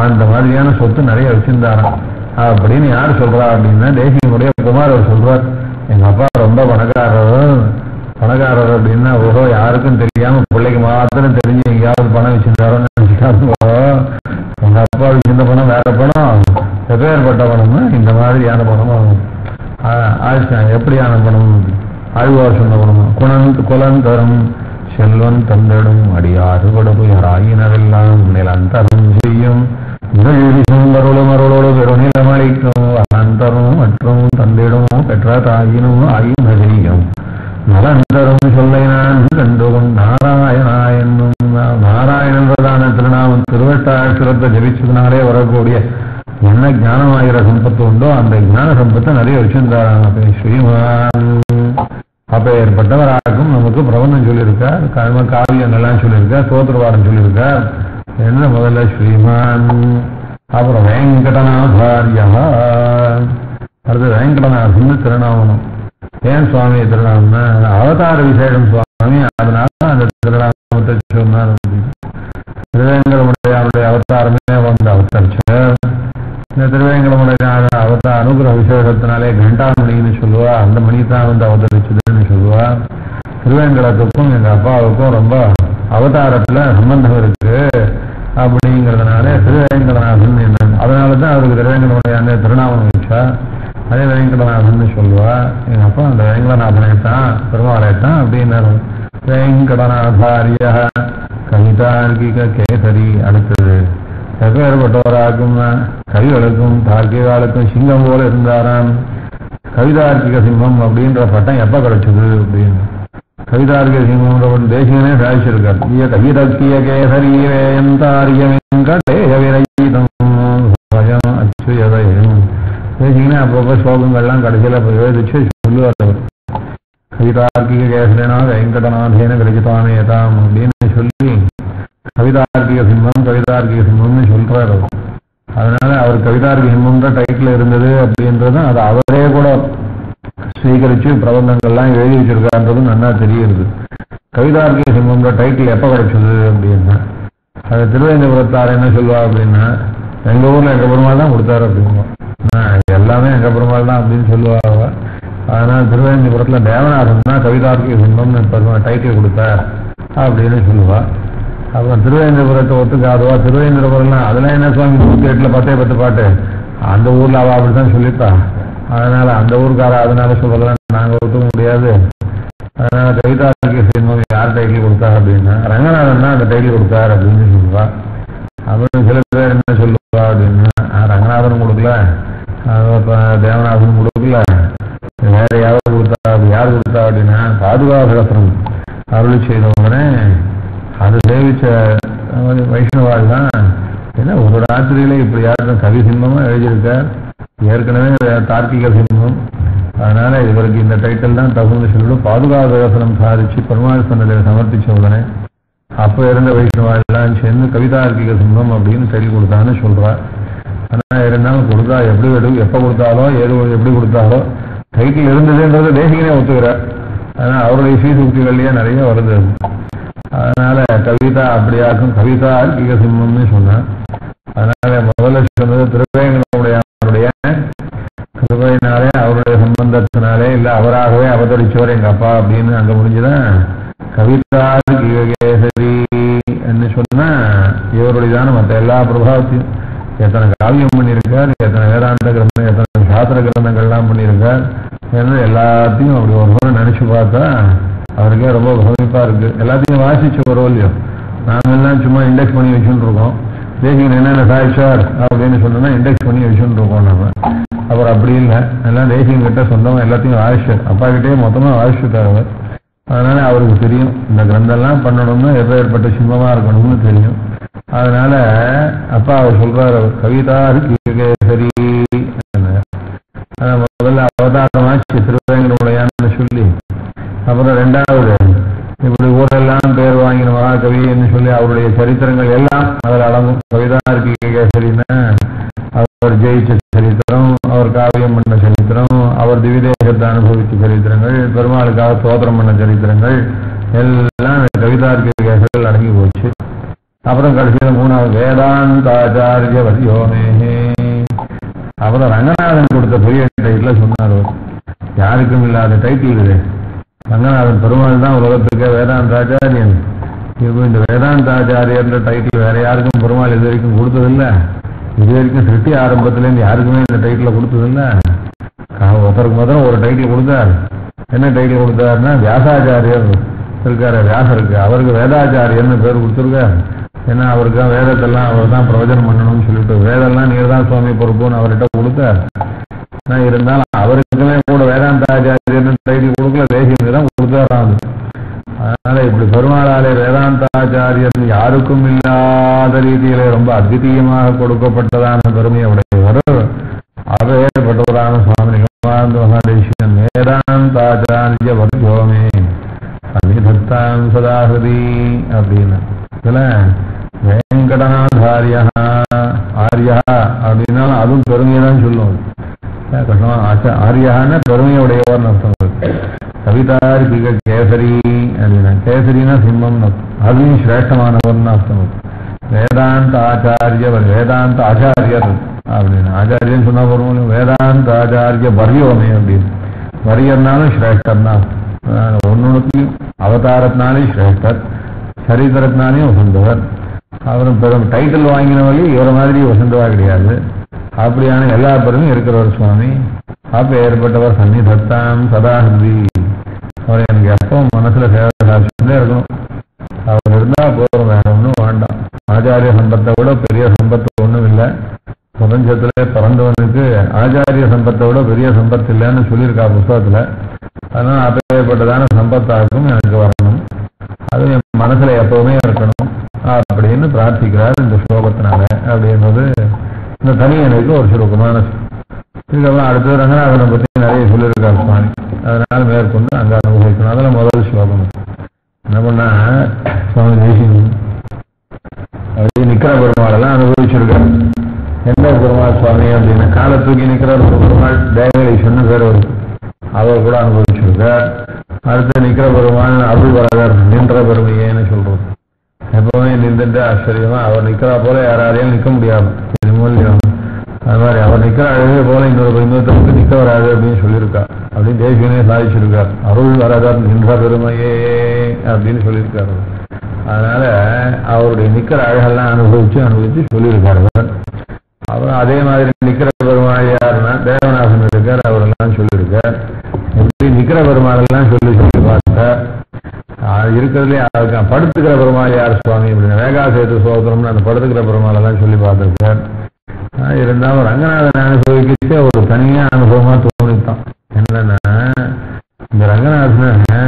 அந்த மாதிரியான சொத்து நிறைய வச்சிருந்தாராம். அப்படின்னு யார் சொல்றா அப்படின்னா, தேசியனுடைய குமாரர் சொல்றார். எங்க அப்பா ரொம்ப பணக்காரர் அப்படின்னா, ஓஹோ யாருக்கும் தெரியாம பிள்ளைக்கு மாத்திரம் தெரிஞ்சு எங்கேயாவது பணம் வச்சிருந்தாரோன்னு நினைச்சுக்காருங்கோ. உங்க அப்பா வச்சிருந்த பணம் வேற பணம், எப்பேற்பட்ட பணம்னா இந்த மாதிரியான பணம். எப்படியான பணம்? ஆழ்வார் சொன்ன பணம். குலந்தரும் செல்வன் தந்திடும் அடியாறு கொடுயாயினவெல்லாம் நிலந்தரும் செய்யும் வருளும் அருளோடு பெருநிலம் அளிக்கும் அனந்தரும் மற்றும் தந்திடும் பெற்ற தாயினும் ஆயுன செய்யும் நலந்தரும் சொல்லை நான் கண்டுகும் நாராயணா என்னும் நாராயணன்றதான திருநாமம் திருவட்டாட்சிரத்தை ஜபிச்சதுனாலே வரக்கூடிய என்ன ஞானமாகிற சம்பத்து உண்டோ அந்த ஞான சம்பத்தை நிறைய வச்சிருந்தாராங்க ஸ்ரீமான். அப்ப ஏற்பட்டவராகும் நமக்கு பிரபந்தம் சொல்லியிருக்கார், காவியம் எல்லாம் சொல்லியிருக்கார், சோத்திரவாரம் சொல்லியிருக்கார். என்ன முதல்ல ஸ்ரீமான், அப்புறம் வெங்கடநாதாரியா, அடுத்து வெங்கடநாதன் திருநாமம். ஏன் சுவாமி திருநாமம்னா அவதார விசேஷம் சுவாமி, அதனால அந்த திருநாமத்தை சொன்னார். திருவேங்கடமுடையாருடைய அவதாரமே வந்து அவதரிச்சு. இந்த திருவேங்கடமுடைய அவதார அனுகிரக விசேஷத்தினாலே கண்டாமணின்னு சொல்லுவா. அந்த மணி தான் வந்து அவதரிச்சதுன்னு சொல்லுவா. திருவேங்கடத்துக்கும் எங்க அப்பாவுக்கும் ரொம்ப அவதாரத்துல சம்பந்தம் இருக்கு அப்படிங்கிறதுனால திருவேங்கடநாதன் என்ன, அதனாலதான் அவருக்கு திருவேங்கடமுடைய அந்த திருநாமம் வச்சா. அதே வெங்கடநாதன் சொல்லுவா. எங்க அப்பா அந்த வெங்கடநாதனைத்தான் பெருமாளைத்தான் அப்படின்னாரு. வெங்கடநாதாரிய கவிதார்கிக கேசரி. அடுத்தது எப்பேற்பட்டவராகும் கவிகளுக்கும் தார்கிகாலுக்கும் சிங்கம் போல இருந்தாராம். கவிதார்க்கிக சிம்மம் அப்படின்ற பட்டம் எப்ப கிடைச்சது அப்படின்னு, கவிதார்க்கிக சிம்மம் தேசியனே சாதிச்சிருக்கார். கவிதக்கிய கேசரி வேயந்தாரிய வெங்கடேய விரகிதம் அச்சுயதயம். தேசியனே அப்பப்போ ஸ்லோகங்கள்லாம் கடைசியில் எழுதிச்சு சொல்லுவார் அவர். கவிதார்க்கிக கேசரினா வெங்கடநாதேன கிரகிதானேதாம் அப்படின்னு சொல்லி கவிதார்க்கிக சிம்மம்னு சொல்றாரு அவர். அதனால அவர் கவிதார்க்கிக சிம்மம்ன்ற டைட்டில் இருந்தது அப்படின்றது அது அவரே கூட ஸ்வீகரிச்சு பிரபந்தங்கள்லாம் எழுதி வச்சிருக்காருன்றது நல்லா தெரியுது. கவிதார்க்கிக சிம்மம்ன்ற டைட்டில் எப்ப கிடைச்சது அப்படின்னா அது திருவேந்திரபுரத்தார் என்ன சொல்லுவா அப்படின்னா, எங்க ஊர்ல எங்க பெருமாள் தான் கொடுத்தாரு அப்படிங்குவோம். எல்லாமே எங்க பெருமாள் தான் அப்படின்னு சொல்லுவாங்க. அதனால திருவேந்திரபுரத்துல தேவநாதன் தான் கவிதார்க்கிக சிம்மம்னு டைட்டில் கொடுத்தார் அப்படின்னு சொல்லுவா. அப்புறம் திருவேந்திரபுரத்தை ஒத்துக்காதுவா. திருவேந்திரபுரம்லாம் அதெல்லாம் என்ன சுவாமி 108ல் 10 பாட்டு அந்த ஊர்ல அவ அப்படித்தான் சொல்லிப்பா. அதனால அந்த ஊருக்கார அதனால சொல்லலாம், நாங்க ஒத்துக்க முடியாது. அதனால கவிதார்க்கிக சிம்மம் யார் டைட்டில் கொடுத்தார் அப்படின்னா ரங்கநாதன் தான் அந்த டைட்டில் கொடுத்தார் அப்படின்னு சொல்லுவா. அப்புறம் சில பேர் என்ன சொல்லுவா அப்படின்னா, ரங்கநாதனும் கொடுக்கல, தேவநாதனும் கொடுக்கல, வேற யாரும் கொடுத்தா. அது யார் கொடுத்தா அப்படின்னா பாதுகாசகத்திரம் அருளி செய்தவங்கனே அது சேவிச்ச வைஷ்ணவாள் தான். ஏன்னா ஒரு ராத்திரியில இப்படி யாரும் கவி சிம்மமா எழுதியிருக்கார், ஏற்கனவே தார்க்கிக சிம்மம். அதனால இவருக்கு இந்த டைட்டில் தான் தகுந்த சொல்லிவிடும். பாதுகாசகத்திரம் சாதிச்சு பெருமாள் சன்னதியில் சமர்ப்பிச்ச உடனே அப்ப இருந்த வைஷ்ணவாள்லாம் சேர்ந்து கவிதார்க்கிக சிம்மம் அப்படின்னு டைட்டில் கொடுத்தான்னு சொல்றா. ஆனா இருந்தாலும் கொடுத்தா எப்படி எப்ப கொடுத்தாலோ எப்படி கொடுத்தாலோ டைட்டில் இருந்ததுன்றது தேசிகனே ஒத்துக்கிறார். ஆனா அவருடைய சீசுக்திகள்லயே நிறைய வருது. அதனால கவிதா அப்படியாக்கும் கவிதார்க்கிக சிம்மம்னு சொன்னார். அதனால முதல்ல சொன்னது திருவேங்கடமுடைய கிருபையினாலே அவருடைய சம்பந்தத்தினாலே இல்ல அவராகவே அவதரிச்சவர் எங்க அப்பா அப்படின்னு அங்க முடிஞ்சுதான் கவிதார்க்கிக கேசரி என்று சொன்னா இவருடையதான மற்ற எல்லா பிரபாவத்தையும் எத்தனை காவியம் பண்ணியிருக்கார், எத்தனை வேதாந்த கிரந்தம், எத்தனை சாஸ்திர கிரந்தங்கள்லாம் பண்ணியிருக்கார் என்று எல்லாத்தையும் அப்படி ஒரு முறை நினைச்சு பார்த்தா அவருக்கே ரொம்ப பிரமிப்பா இருக்கு. எல்லாத்தையும் வாசிச்சு வரும் இல்லையோ, நாம எல்லாம் சும்மா இண்டெக்ஸ் பண்ணி வச்சுட்டு இருக்கோம். தேசிகன் என்னென்ன சாய்ச்சார் அப்படின்னு சொன்னோம்னா இண்டெக்ஸ் பண்ணி வச்சுட்டு இருக்கோம் நம்ம. அப்புறம் அப்படி இல்லை, எல்லாம் தேசிகன் கிட்ட சொந்தம் எல்லாத்தையும் வாசிச்சார். அப்பா கிட்டே மொத்தமா வாசிச்சுட்டார் அவர். அதனால அவருக்கு தெரியும் இந்த கிரந்தெல்லாம் பண்ணணும்னா எப்பேற்பட்ட சிம்மமா இருக்கணும்னு தெரியும். அதனால அப்பா அவர் சொல்றாரு கவிதார்க்கிக சரி. முதல்ல அவதாரமாச்சு திருவேங்கடமுடையான்னு சொல்லி, அப்புறம் ரெண்டாவது இப்படி ஊரெல்லாம் பேர் வாங்கின மகாகவின்னு சொல்லி அவருடைய சரித்திரங்கள் எல்லாம் அதில் அடங்கும். கவிதார்க்கிக கேசரின்னா அவர் ஜெயிச்ச சரித்திரம், அவர் காவியம் பண்ண சரித்திரம், அவர் திவிதேசத்தை அனுபவித்த சரித்திரங்கள், பெருமாளுக்காக சோதனம் பண்ண சரித்திரங்கள் எல்லாம் கவிதார்க்கிக கேசரிகள் அடங்கி போச்சு. அப்புறம் கடைசியில் 3வது வேதாந்தாச்சாரிய வரியோமேஹே. அப்புறம் ரங்கநாதன் கொடுத்த பெரிய டைட்டில சொன்னார். யாருக்கும் இல்லாத டைட்டில் இது. ரங்கநாதன் பெருமாள் தான் உலகத்துக்கு வேதாந்தாச்சாரியன். இப்போ இந்த வேதாந்தாச்சாரியன்ற டைட்டில் வேற யாருக்கும் பெருமாள் இது வரைக்கும் கொடுத்ததில்லை. இது வரைக்கும் சிருஷ்டி ஆரம்பத்திலேருந்து யாருக்குமே இந்த டைட்டில கொடுத்ததில்லை. ஒருத்தருக்கு முதல்ல ஒரு டைட்டில் கொடுத்தார். என்ன டைட்டில் கொடுத்தாருன்னா வியாசாச்சாரியர் இருக்காரு, வியாசருக்கு அவருக்கு வேதாச்சாரியர்னு பேர் கொடுத்துருக்கார். ஏன்னா அவருக்கு தான் வேதத்தெல்லாம் அவர் தான் பிரவச்சனம் பண்ணணும்னு சொல்லிட்டு வேதெல்லாம் நீர் தான் சுவாமி பொறுப்புன்னு அவர்கிட்ட கொடுத்தார். ஆனால் இருந்தாலும் அவருக்குமே கூட வேதாந்தாச்சாரியர்னு டைட்டில் கொடுக்கல, தேசியனுக்கு தான் கொடுத்தாராம். அதனால இப்படி பெருமாளாலே வேதாந்தாச்சாரியர் யாருக்கும் இல்லாத ரீதியிலே ரொம்ப அத்விதீயமாக கொடுக்கப்பட்டதான பெருமையை உடையவர் அவையப்பட்டவரான சுவாமி நிகமானந்த மகாதேசிகன். வேதாந்தாச்சாரிய வர்யோமே சன்னிதத்தாம் சதாஹதி அப்படின்னு இதுல வேங்கடநாதாரியா ஆரியா அப்படின்னாலும் அதுவும் பெருமையை தான் சொல்லும். கஷ்டமா ஆரியான்னா பெருமையுடையவர்னு அர்த்தம். கவிதார்க்கிக கேசரி அப்படின்னா கேசரினா சிம்மம், அதுவும் சிரேஷ்டமானவர்னு அர்த்தம். வேதாந்த ஆச்சாரியர், வேதாந்த ஆச்சாரியர் அப்படின்னு ஆச்சாரியன்னு சொன்னா போறோம். வேதாந்த ஆச்சாரிய வரியோமே அப்படின்னு வரியர்னாலும் சிரேஷ்டர்னா ஒன்னொன்னுக்கும் அவதாரத்தினாலே சிரேஷ்டர், சரித்திரத்தினாலையும் வசந்தவர். அப்புறம் பெரும் டைட்டில் வாங்கினவர்கள் இவர மாதிரி வசந்தவா கிடையாது. அப்படியான எல்லா பேருமே இருக்கிறவர் சுவாமி. அப்ப ஏற்பட்டவர் சன்னிதத்தாம் சதாஹி. அவர் எனக்கு எப்பவும் மனசுல சேவை சாட்சியே இருக்கணும். அவர் இருந்தா போறோம், வேற ஒன்றும் வேண்டாம். ஆச்சாரிய சம்பத்தை விட பெரிய சம்பத்து ஒன்றும் இல்லை. பிரபஞ்சத்துல பிறந்தவனுக்கு ஆச்சாரிய சம்பத்தை விட பெரிய சம்பத்து இல்லைன்னு சொல்லியிருக்கா புஸ்தகத்துல. அதனால அப்பேற்பட்டதான சம்பத்தாக்கும் எனக்கு வரணும், அது என் மனசுல எப்பவுமே இருக்கணும் அப்படின்னு பிரார்த்திக்கிறார் இந்த ஸ்லோகத்தினால. அப்படின்றது இந்த தனியனுக்கு ஒரு சுருக்கமான. இதுக்கெல்லாம் அடுத்தது ரங்கநாதனை பற்றி நிறைய சொல்லியிருக்கார் சுவாமி. அதனால மேற்கொண்டு அங்க அனுபவிக்கணும். அதில் முதல் ஸ்லோகம் என்ன பண்ணா சுவாமி தேசிகன் அப்படி நிக்கிற பெருமாளெல்லாம் அனுபவிச்சிருக்காரு. எந்த பெருமாள் சுவாமி அப்படின்னு காலை தூக்கி நிக்கிற ஒரு பெருமாள் தேவகேசன் பேர் வருது, அவர் கூட அனுபவிச்சிருக்கார். அடுத்து நிக்கிற பெருமாள் அருள் வரகர் நின்ற பெருமையேன்னு சொல்றது. எப்பவுமே நின்று கேட்டு ஆச்சரியமா அவர் நிக்கிறா போல யாராலையும் நிக்க முடியாது இது மூலியம் அது மாதிரி அவர் நிக்கிற அழகே போல இன்னொருத்தருக்கு நிக்க வராது அப்படின்னு சொல்லியிருக்கா அப்படின்னு தேசியனே சாதிச்சிருக்கார் அருள் வரதர் நின்ற பெருமையே அப்படின்னு சொல்லியிருக்காரு அதனால அவருடைய நிக்கிற அழகெல்லாம் அனுபவிச்சு சொல்லியிருக்காரு அப்புறம் அதே மாதிரி நிக்கிற பெருமாள் யாருன்னா தேவநாசன் இருக்கார் அவரெல்லாம் சொல்லியிருக்கார் எப்படி நிக்கிற பெருமாளெல்லாம் சொல்லி பார்த்தார் இருக்கிறதுலே படுத்துக்கிற பெருமாள் யார் சுவாமி அப்படின்னு வேகாசேது சோதரம்னு அந்த படுத்துக்கிற பெருமாளெல்லாம் சொல்லி பார்த்திருக்கார் இருந்தாலும் ரங்கநாதன் அனுபவிக்கிட்டு ஒரு தனியா அனுபவமா தோணித்தான் என்னன்னா இந்த ரங்கநாதனை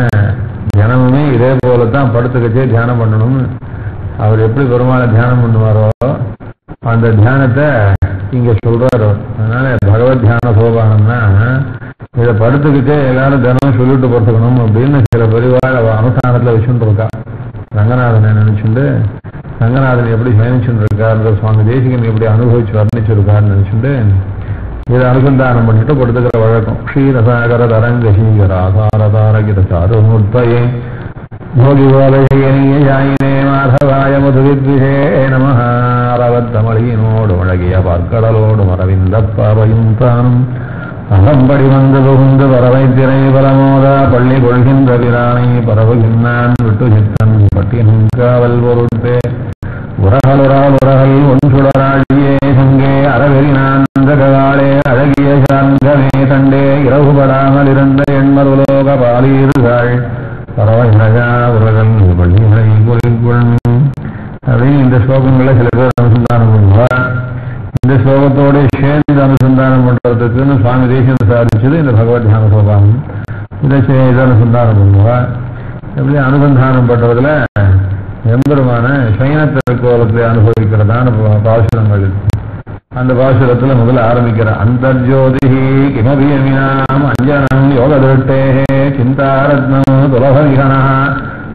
தினமுமே இதே போலத்தான் படுத்துக்கச்சே தியானம் பண்ணணும்னு அவர் எப்படி பெருமாளை தியானம் பண்ணுவாரோ அந்த தியானத்தை இங்க சொல்றாரு அதனால பகவத் தியான சோபானம்னா இதை படுத்துக்கிட்டே எல்லாரும் தினமும் சொல்லிட்டு படுத்துக்கணும் அப்படின்னு சில பெரியவாள் அனுஷ்டானத்துல வச்சுட்டு இருக்கா ரங்கநாதனை நினைச்சுட்டு ரங்கநாதன் எப்படி பயணிச்சுட்டு இருக்கார் சுவாமி தேசிகன் எப்படி அனுபவிச்சு வர்ணிச்சிருக்காருன்னு நினைச்சுட்டு இதை அனுசந்தானம் பண்ணிட்டு படுத்துக்கிற வழக்கம் க்ஷீரசாகர தரங்க சீகர ஆசாரதாரகித சாருமூர்த்தயே யோகிவாலயனே மாதவாய மதுவித்விஷே நம அரவத்தமளியினோடு அழகிய பார்க்கடலோடு மரவிந்த பாவையும் தானும் அகம்படி வந்து புகுந்து வரவை திரை பரமோத பள்ளி கொள்கின்ற பிரானை பரவுகின்றான் விட்டு சித்தன் பட்டியன் காவல் பொருட்டே உரகல் ஒன்சுடராழியே சங்கே அறவெறினான் காலே அழகிய சாங்கமே தண்டே இரவுபடாமல் இருந்த எண்மருலோக பாலீர்கள் பரவகா உரகல் பள்ளிகளை குறிக்கொள் அப்படின்னு இந்த ஸ்லோகங்களை சில பேர் அனுசந்தானம் பண்ணுவார் இந்த ஸ்லோகத்தோட சேர்ந்து அனுசந்தானம் பண்றதுக்குன்னு சுவாமி தேசிகன் சாதிச்சது இந்த பகவத் தியான சோபானம் இதை அனுசந்தானம் பண்ணுவார் எப்படி அனுசந்தானம் பண்றதுல எம்பெருமான சைன திருக்கோலத்தை அனுபவிக்கிறதான பாசுரங்கள் அந்த பாசுரத்துல முதல்ல ஆரம்பிக்கிற அந்தர்ஜோதிஹி கிமபியமினாம் அஞ்சனம் யோகதிருட்டே சிந்தாரத்னம் துலபவிகணா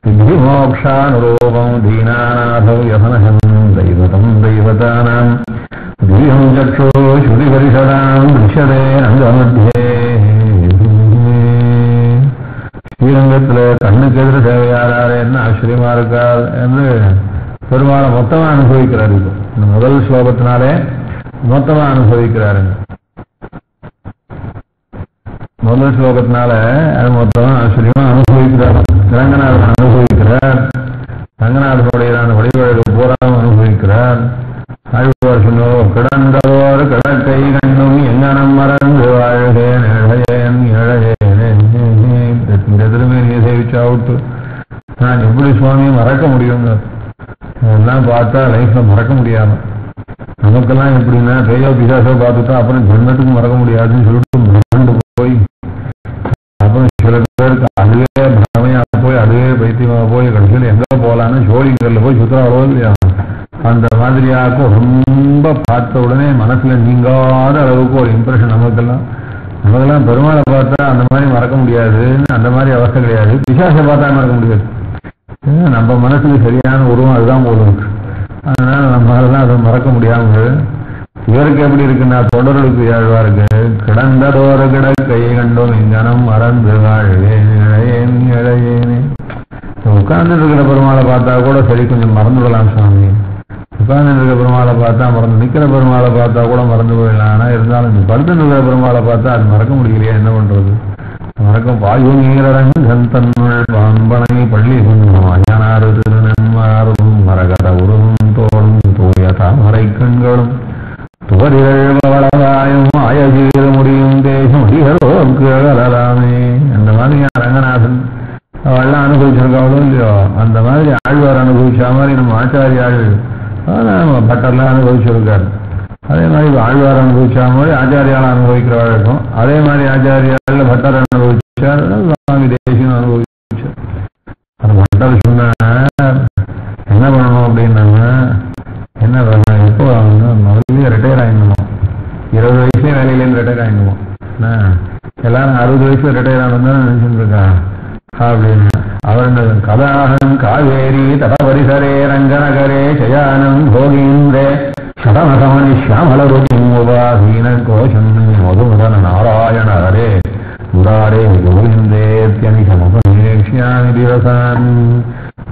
சித்தி மோக்ஷானுரூபம் தீனாநாதோ யசனஹம் தெய்வதம் தெய்வதானாம் தீயம் சக்ஷோ ஸ்ருதி பரிஷதாம் திருஷ்யதே அங்கமத்தியே ஸ்ரீரங்கத்துல கண்ணுக்கு எதிர தேவையாராரு என்ன ஆச்சரியமா இருக்கார் என்று பெருமாளை மொத்தமா அனுபவிக்கிறார் இப்போ இந்த முதல் ஸ்லோகத்தினாலே மொத்தமா அனுபவிக்கிறாருங்க முதல் ஸ்லோகத்தினால அது மொத்தமா ஆச்சரியமா அனுபவிக்கிறார் ரங்கநாதன் அனுபவிக்கிறார் ரங்கநாதனுடையதான வழிபாடுகள் பூராவும் அனுபவிக்கிறார் ஆழ்வார் சொன்னோம் கிடந்தவோர் கிடக்கை கண்ணும் எங்கனம் மறந்து வாழ்கேன் இழையேன் இழையேன் இந்த எதிலுமே நீ சேவிச்சாவிட்டு நான் எப்படி சுவாமியை மறக்க முடியுங்க அதெல்லாம் பார்த்தா லைஃப்ல மறக்க முடியாம நமக்கெல்லாம் எப்படின்னா பேயோ பிசாசோ பார்த்துட்டா அப்புறம் ஜென்மத்துக்கு மறக்க முடியாதுன்னு சொல்லிட்டு மறந்து போய் அப்புறம் சில பேருக்கு அதுவே பிரமையா போய் அதுவே பைத்தியமா போய் கடைசியில் எங்க போகலான்னு ஜோலிங்கர்ல போய் சுத்தராவோ இல்லையா அந்த மாதிரியாக்கும் ரொம்ப பார்த்த உடனே மனசுல நீங்காத அளவுக்கு ஒரு இம்ப்ரெஷன் நமக்கெல்லாம் பெருமாளை பார்த்தா அந்த மாதிரி மறக்க முடியாதுன்னு அந்த மாதிரி அவஸ்தை கிடையாது பிசாசை பார்த்தா மறக்க முடியாது நம்ம மனசுக்கு சரியான உருவம் அதுதான் போதும் அதனால நம்மளாலதான் அதை மறக்க முடியாமல் இவருக்கு எப்படி இருக்குன்னா தொடர்களுக்கு ஆழ்வாருக்கு கிடந்ததோர கிட கை கண்டோம் இங்கனம் மறந்து வாழ்வேன் இழையேன் இழையேனே உட்கார்ந்து இருக்கிற பெருமாளை பார்த்தா கூட சரி கொஞ்சம் மறந்துவிடலாம் சுவாமி உட்கார்ந்து இருக்கிற பெருமாளை பார்த்தா மறந்து நிற்கிற பெருமாளை பார்த்தா கூட மறந்து போயிடலாம் ஆனா இருந்தாலும் இந்த படுத்து இருக்கிற பெருமாளை பார்த்தா அது மறக்க முடியலையா என்ன பண்றது மறக்கும் பாயு நீரரங்கன் தன்னுள் வான்பனை பள்ளி மாயனாறு திருநன்மாரும் மரகத உருவும் தோளும் தூய தாமரை கண்களும் துவரிழவளவாயும் ஆயசீர முடியும் தேசம் அடிகளோக்கு அகலாமே அந்த மாதிரி ரங்கநாதன் அவெல்லாம் அனுபவிச்சிருக்காவளோ இல்லையோ அந்த மாதிரி ஆழ்வார் அனுபவிச்சா மாதிரி நம்ம ஆச்சாரியாள் பட்டர்லாம் அனுபவிச்சிருக்காரு அதே மாதிரி ஆழ்வார் அனுபவிச்சா மாதிரி ஆச்சாரியால் அனுபவிக்கிற வழக்கம் அதே மாதிரி ஆச்சாரியால் பட்டர் அனுபவிச்சார் சுவாமி தேசிகன் அனுபவிச்சார் அந்த பட்டர் சொன்ன என்ன பண்ணணும் அப்படின்னாங்க என்ன பண்ணணும் இப்போ முதல்ல ரிட்டையர் ஆயிடணுமா 20 வயசுலேயே வேலையிலேருந்து ரிட்டையர் ஆயிடணுமா எல்லாரும் 60 வயசுல ரிட்டையர் ஆகணும் தான் நினைச்சுட்டு இருக்கா அப்படின்னு அவர் கதாகம் காவேரி தடபரிசரே ரங்கநகரே சயானம் போகீந்திரே சடமகமணி ஷியாமலருதிமுபாசீன கோஷம் மதுமதன நாராயண ஹரே முராரே கோவிந்தேத்யனிகமுபேக்ஷ்யாமி திவசான்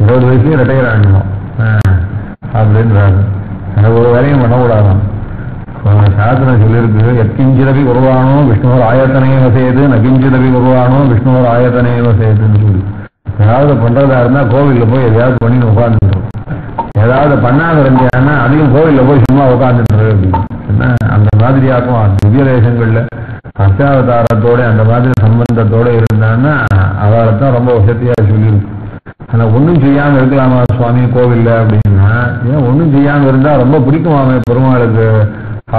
20 வயசுலேயே ரிட்டையர் ஆகணும் அப்படின்றாரு. ஒரு வேலையும் பண்ணக்கூடாதான். சாஸ்திரம் சொல்லியிருக்கு, எக்கிஞ்சிரவி குருவானோ விஷ்ணுவர் ஆயத்தனையும் வசையது, நகிஞ்சிரவி குருவானோ விஷ்ணுவர் ஆயத்தனையும் வசையதுன்னு சொல்லி. ஏதாவது பண்றதா இருந்தா கோவில்ல போய் எதையாவது பண்ணி உட்காந்துருக்கும். ஏதாவது பண்ணாத இருந்தாங்கன்னா அதையும் கோவில்ல போய் சும்மா உட்காந்துட்டு அப்படின்னு என்ன அந்த மாதிரியாக்கும். திவ்ய தேசங்கள்ல அர்ச்சாவதாரத்தோட அந்த மாதிரி சம்பந்தத்தோட இருந்தான்னா அவளைத்தான் ரொம்ப வசதியா சொல்லியிருக்கு. ஆனா ஒன்றும் செய்யாம இருக்கலாமா சுவாமி கோவில்ல அப்படின்னா, ஏன் ஒன்றும் செய்யாம இருந்தா ரொம்ப பிடிக்குமாமே பெருமாளுக்கு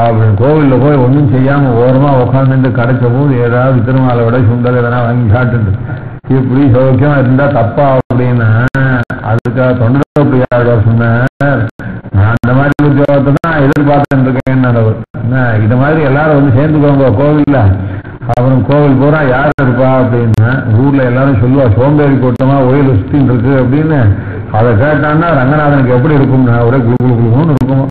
அப்படின்னு. கோவில்ல போய் ஒன்றும் செய்யாம ஓரமா உட்காந்துட்டு கிடைச்ச போது ஏதாவது திருமாலை விட சுண்டல் எதனா வாங்கி சாப்பிட்டு இப்படி சௌக்கியமா இருந்தா தப்பா அப்படின்னா, அதுக்காக தொண்டர் சொன்னார், நான் அந்த மாதிரி உத்தியோகத்தை தான் எதிர்பார்த்துட்டு இருக்கேன். இத மாதிரி எல்லாரும் வந்து சேர்ந்துக்கோங்க கோவில்ல. அப்புறம் கோவில் பூரா யார் இருப்பா அப்படின்னா ஊர்ல எல்லாரும் சொல்லுவா, சோம்பேறி கூட்டமா கோயில் சுத்தின்னு இருக்கு அப்படின்னு. அதை கேட்டான்னா ரங்கநாதனுக்கு எப்படி இருக்கும்னா ஒரே குழு குழு குழுன்னு இருக்குமா.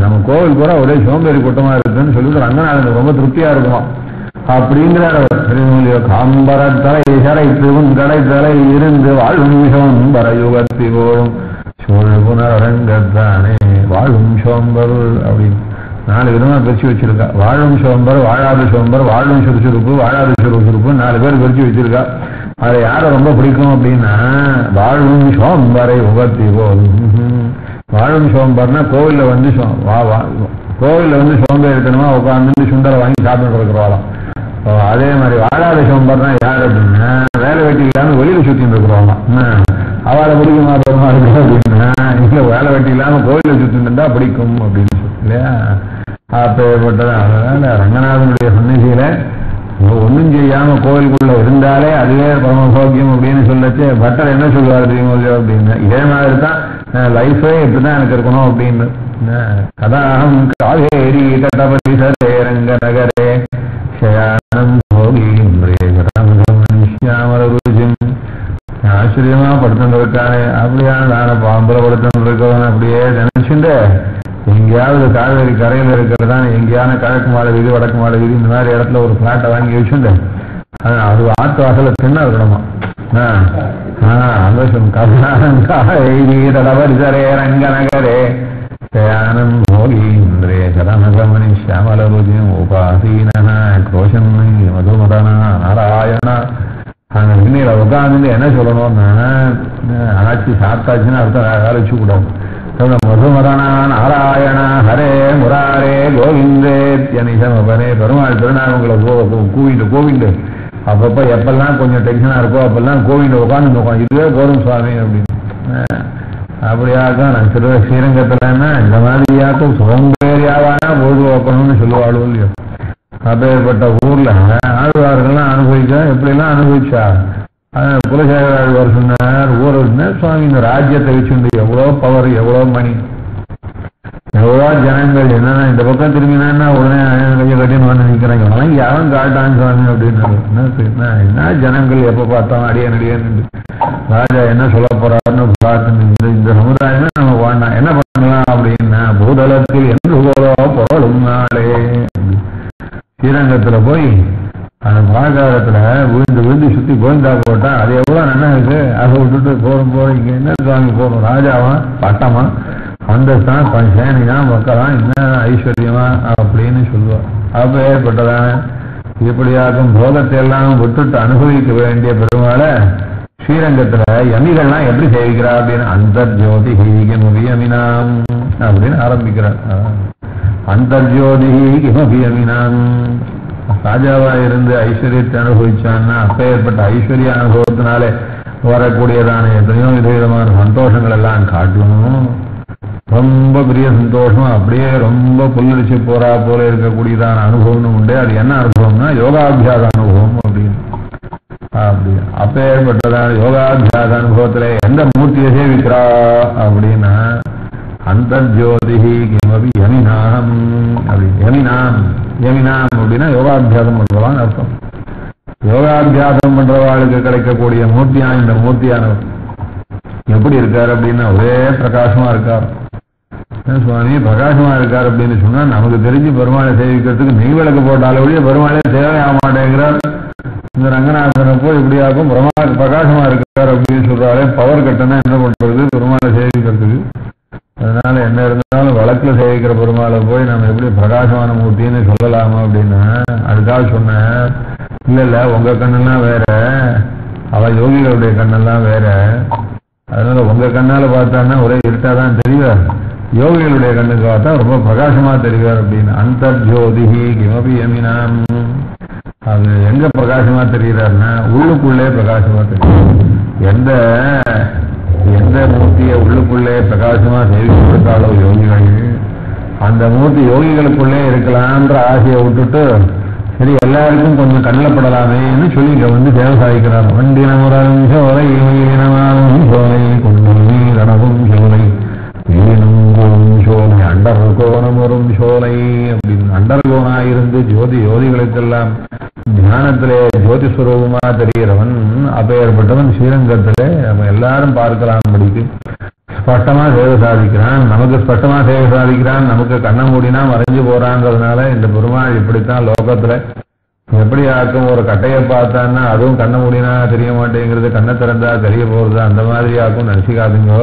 நம்ம கோவில் பூரா ஒரே சோம்பேறி கூட்டமா இருக்குன்னு சொல்லிட்டு ரங்கநாதனுக்கு ரொம்ப திருப்தியா இருக்குமா அப்படிங்கிறார். காம்பரத்தலை சரை திருவங்கடை தலை இருந்து வாழும் விஷம் பரயுகத்தி போடும் சோழ் புனரங்கத்தானே வாழும் சோம்பர் அப்படின்னு 4 விதமா பிரிச்சு வச்சிருக்கா. வாழும் சோம்பர், வாழாது சோம்பர், வாழும் சுறுசுறுப்பு, வாழாது சுறுசுறுப்பு 4 பேர் பிரிச்சு வச்சிருக்கா. அதை யாரை ரொம்ப பிடிக்கும் அப்படின்னா வாழும் சோம்பரை உகத்தி போடும். வாழும் சோம்பர்னா கோவில்ல வந்து கோவில்ல வந்து சோம்பேறித்தனமா உட்காந்து சுண்டரை வாங்கி சாப்பிட்டு இருக்கிறவாளாம். அதே மாதிரி வாழாத சோம்பர்னா யார் அப்படின்னா வேலை வெட்டி இல்லாம வெளியில சுத்தின்னு இருக்கிறவாளாம். அவளை பிடிக்குமா பெருமாளுக்கு அப்படின்னா இல்ல வேலை வெட்டி இல்லாம கோவில சுத்தின்னு இருந்தா பிடிக்கும் அப்படின்னு சொல்லி இல்லையா. அப்பேற்பட்டது. அதனால ரங்கநாதனுடைய சந்நிதியில ஒன்றும் செய்யாம கோவிலுக்குள்ள இருந்தாலே அதுவே பரமசோக்கியம் அப்படின்னு சொல்லச்சு பட்டர் என்ன சொல்லுவார் தெரியுமோ அப்படின்னு. இதே மாதிரி தான் லைஃபே இப்படிதான் எனக்கு இருக்கணும் அப்படின்னு. கதாகம் காவேரி கட்டபதி சரே ரங்க நகரே சயானம் மனுஷியாமருஜின் ஆச்சரியமா படுத்துட்டு இருக்கானே அப்படியான நான பாம்பலப்படுத்த இருக்கவன் அப்படியே நினைச்சுட்டு எங்கேயாவது காவேரி கரையில இருக்கிறதான எங்கேயான கிழக்கு மாலை வீதி வடக்கு மாலை வீதி இந்த மாதிரி இடத்துல ஒரு பிளாட்டை வாங்கி வச்சுட்டு அது ஆட்டு வாசல தின்னா இருக்கணுமா. தடவரிசரே ரங்க நகரே சயானம் மோகீந்திரே சரணகமணி சியாமலருஜிம் உபாசீனா கோஷம் மதுமதனா நாராயணா. அந்த இன்னையில உட்காந்து என்ன சொல்லணும்னா ஆட்சி சாப்பிட்டாச்சுன்னா அர்த்தம் வேலை வச்சு கூடாது. மதுமதனா நாராயணா ஹரே முராரே கோவிந்தே தியனிசமபனே. பெருமாள் திருநாமங்களை கோவிண்டு அப்பப்ப எப்பெல்லாம் கொஞ்சம் டென்ஷனா இருக்கோ அப்பெல்லாம் கோவிண்ட உட்காந்து இதுவே போதும் சுவாமி அப்படின்னு. அப்படியாக நான் ஸ்ரீரங்கத்துலன்னா இந்த மாதிரியாக்கும் சோம்பேறியாவானா பொழுது வைக்கணும்னு சொல்லுவாள் இல்லையோ. அப்பேற்பட்ட ஊர்ல ஆழ்வார்கள்லாம் அனுபவிச்சா எப்படிலாம் அனுபவிச்சா. குலசேகர ஆழ்வார் சொன்னார், ஊர் சுவாமி இந்த ராஜ்யத்தை வச்சுண்டு எவ்வளோ பவர், எவ்வளோ மணி, எவ்வளோ ஜனங்கள் என்னன்னா இந்த பக்கம் திரும்பினா உடனே கையை கட்டின்னு வந்து நிற்கிறாங்க. ஆனால் யாரும் காட்டான்னு சுவாமி அப்படின்னு. என்ன ஜனங்கள் எப்ப பார்த்தாலும் அடியேன்னு ராஜா என்ன சொல்ல போறாருன்னு பார்த்து இந்த சமுதாயமே நம்ம வாழலாம் என்ன பண்ணலாம் அப்படின்னா பூதளத்தில் என்று பொருளும் நாளே. ஸ்ரீரங்கத்துல போய் அந்த பிராகாரத்துல விழுந்து சுத்தி கோவிந்தா போட்டா அது எவ்வளவு நல்லா இருக்கு. அதை விட்டுட்டு போறோம் இங்க என்ன சுவாமி போறோம் ராஜாவா பட்டமா அந்தஸ்தான் சேனியா மக்களா என்ன ஐஸ்வர்யமா அப்படின்னு சொல்லுவார். அப்ப ஏற்பட்டதான இப்படியாக்கும் போகத்தை எல்லாம் விட்டுட்டு அனுபவிக்க வேண்டிய பெருமாளை ஸ்ரீரங்கத்துல யமிகள்லாம் எப்படி சேவிக்கிறா அப்படின்னு அந்தர்ஜோதி கிமபி யமினாம் அப்படின்னு ஆரம்பிக்கிறார். அந்தர்ஜோதி கிமபி யமினாம். ராஜாவா இருந்து ஐஸ்வர்யத்தை அனுபவிச்சான்னா அப்ப ஏற்பட்ட ஐஸ்வர்ய அனுபவத்தினாலே வரக்கூடியதான எத்தனையோ விதவிதமான சந்தோஷங்கள் எல்லாம் காட்டணும். ரொம்ப பெரிய சந்தோஷம் அப்படியே ரொம்ப புல்லரிச்சு போறா போல இருக்கக்கூடியதான அனுபவம் உண்டு. அது என்ன அனுபவம்னா யோகாபியாச அனுபவம் அப்படின்னு. அப்படி அப்ப ஏற்பட்டதான யோகாபியாச அனுபவத்துல எந்த மூர்த்தியை சேவிக்கிறா அப்படின்னா அந்தர்ஜோதி கிமபி யமினாம் அப்படி. யமினாம் அப்படின்னா யோகாபியாசம் பண்றவான்னு அர்த்தம். யோகாபியாசம் பண்றவாளுக்கு கிடைக்கக்கூடிய மூர்த்தியா இந்த மூர்த்தியானவர் எப்படி இருக்காரு அப்படின்னா ஒரே பிரகாசமா இருக்கார். சுவாமி பிரகாசமா இருக்கார் அப்படின்னு சொன்னா நமக்கு தெரிஞ்சு பெருமாளை சேவிக்கிறதுக்கு நெய் விளக்கு போட்டாலும் ஒழிய பெருமாளே தேவையாக மாட்டேங்கிறார். இந்த ரங்கநாதனை போய் இப்படியாக்கும் பிரகாசமா இருக்கார் அப்படின்னு சொல்றாரு. பவர் கட்டணா என்ன பண்றது பெருமாளை சேவிக்கிறதுக்கு. அதனால என்ன இருந்தாலும் வழக்குல சேவிக்கிற பெருமாளை போய் நம்ம எப்படி பிரகாசமான மூர்த்தின்னு சொல்லலாமா அப்படின்னா அதுக்காக சொன்னேன். இல்ல உங்க கண்ணெல்லாம் வேற, அவ யோகிகளுடைய கண்ணெல்லாம் வேற. அதனால உங்க கண்ணால பார்த்தான்னா ஒரே இருட்டாதான் தெரிவார், யோகிகளுடைய கண்ணுக்கு பார்த்தா ரொம்ப பிரகாசமா தெரிவார் அப்படின்னு. அந்தர்ஜோதிஹி கிமபி யமினாம். அது எங்க பிரகாசமா தெரிகிறாருன்னா உள்ளுக்குள்ளே பிரகாசமா தெரியும். எந்த மூர்த்தியை உள்ளுக்குள்ளே பிரகாசமா சேவிக்கப்பட்டாலோ யோகிகள், அந்த மூர்த்தி யோகிகளுக்குள்ளே இருக்கலாம்ன்ற ஆசையை விட்டுட்டு சரி எல்லாருக்கும் கொஞ்சம் கண்ணப்படலாமேன்னு சொல்லி இங்க வந்து சேவை சாதிக்கிறார். வண்டினமுறம் சோலை வீணமாகும் சோலை கொண்டும் நீரணமும் சோலை வீணும் சோலை அண்டர் கோணம் வரும் சோலை அப்படின்னு. அண்டர்கோணாயிருந்து யோதிகளுக்கெல்லாம் ஞானத்திலே ஜோதி ஸ்வரூபமா தெரிகிறவன் அப்பேற்பட்டவன் ஸ்ரீரங்கத்திலே நம்ம எல்லாரும் பார்க்கலாம்படிக்கு ஸ்பஷ்டமா சேவை சாதிக்கிறான். நமக்கு ஸ்பஷ்டமா சேவை சாதிக்கிறான், நமக்கு கண்ண மூடினா மறைஞ்சு போறாங்கிறதுனால இந்த பெருமாள் இப்படித்தான் லோகத்துல எப்படி ஆக்கும். ஒரு கட்டையை பார்த்தான்னா அதுவும் கண்ண மூடினா தெரிய மாட்டேங்கிறது, கண்ணை திறந்தா தெரிய போறது, அந்த மாதிரி ஆக்கும் நினைச்சுக்காதுங்கோ.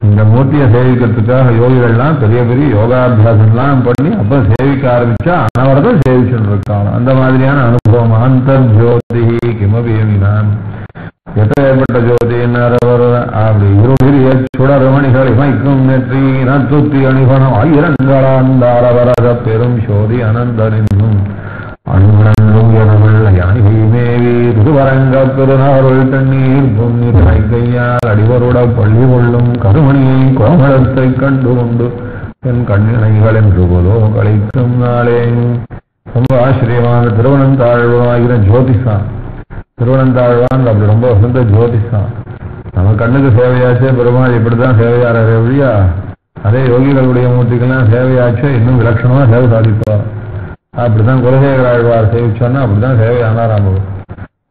இந்த மூர்த்தியை சேவிக்கிறதுக்காக யோகிகள்லாம் பெரிய பெரிய யோகாபியாசம்லாம் பண்ணி அப்ப சேவிக்க ஆரம்பிச்சா அனவரதம் சேவிச்சுட்டு இருக்காங்க. அந்த மாதிரியான அனுபவம். அந்தர்ஜோதி கிமபி யமினாம். எப்பேற்பட்ட ஜோதி அப்படி இருளிய சுடர்மணிகள் இமைக்கும் நெற்றி நத்துத்தி அணிபணம் ஆயிரங்களாந்தாரவரத பெரும் சோதி அனந்தனின்னும் அன்புடனும் எனவள் யானை மேவி திருவரங்க பெருநாருள் தண்ணீர் பொன்னீர் கையால் அடிவருட பள்ளி கொள்ளும் கருமணியை கோமளத்தை கண்டு கொண்டு என் கண்ணிணைகள் என்று போதோ கழிக்கும் நாளே. ரொம்ப ஆச்சரியமான திருவனந்தாழ்வாகிற ஜோதிஷான். திருவனந்தாழ்வான் அப்படி ரொம்ப வசந்த ஜோதிஷான். நம்ம கண்ணுக்கு சேவையாச்சே பெருமாள் இப்படிதான் சேவையாரே வழியா, அதே யோகிகளுடைய மூர்த்திகள்லாம் சேவையாச்சே இன்னும் விலட்சணமா சேவை சாதிப்பார். அப்படிதான் குலசேகர ஆழ்வார் சேவிச்சோன்னா அப்படிதான் சேவை ஆனாராம்.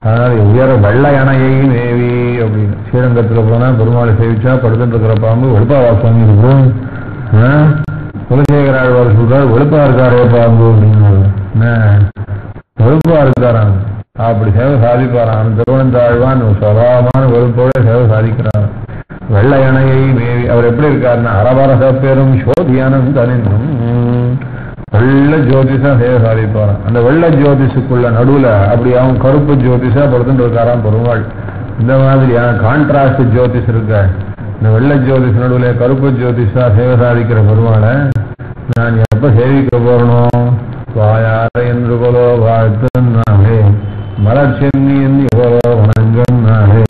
அதனால உயர வெள்ள யானையை மேவி அப்படின்னு ஸ்ரீரங்கத்துல போனா பெருமாளை சேவிச்சா படுத்துட்டு இருக்கிற பாம்பு வெளுப்பாவா சுவாமி இருக்கும். குலசேகர ஆழ்வார் சொல்றாரு வெளுப்பா இருக்காரே பாம்பு அப்படின்னு. வெளுப்பா இருக்காராம், அப்படி சேவை சாதிப்பாரான். திருவனந்தாழ்வான் சுவாவமான வெளுப்போட சேவை சாதிக்கிறார். வெள்ள யானையை மேவி அவர் எப்படி இருக்காருன்னா அரபரச பெரும் சோதியானந்தனின்னும் வெள்ள ஜோதிஷா சேவை சாதிப்பாராம். அந்த வெள்ள ஜோதிஷுக்குள்ள நடுவுல அப்படி அவன் கருப்பு ஜோதிஷா படுத்துட்டு இருக்காராம் பெருமாள். இந்த மாதிரியான கான்ட்ராஸ்ட் ஜோதிஷ் இருக்க இந்த வெள்ள ஜோதிஷ் நடுவுல கருப்பு ஜோதிஷா சேவை சாதிக்கிற பெருமாளை நான் எப்ப சேவிக்க போறணும்? வாயார என்று போலோ வாழ்த்துனாலே மலர் சென்னி என்று எவ்வளோ வணங்கன்னாலே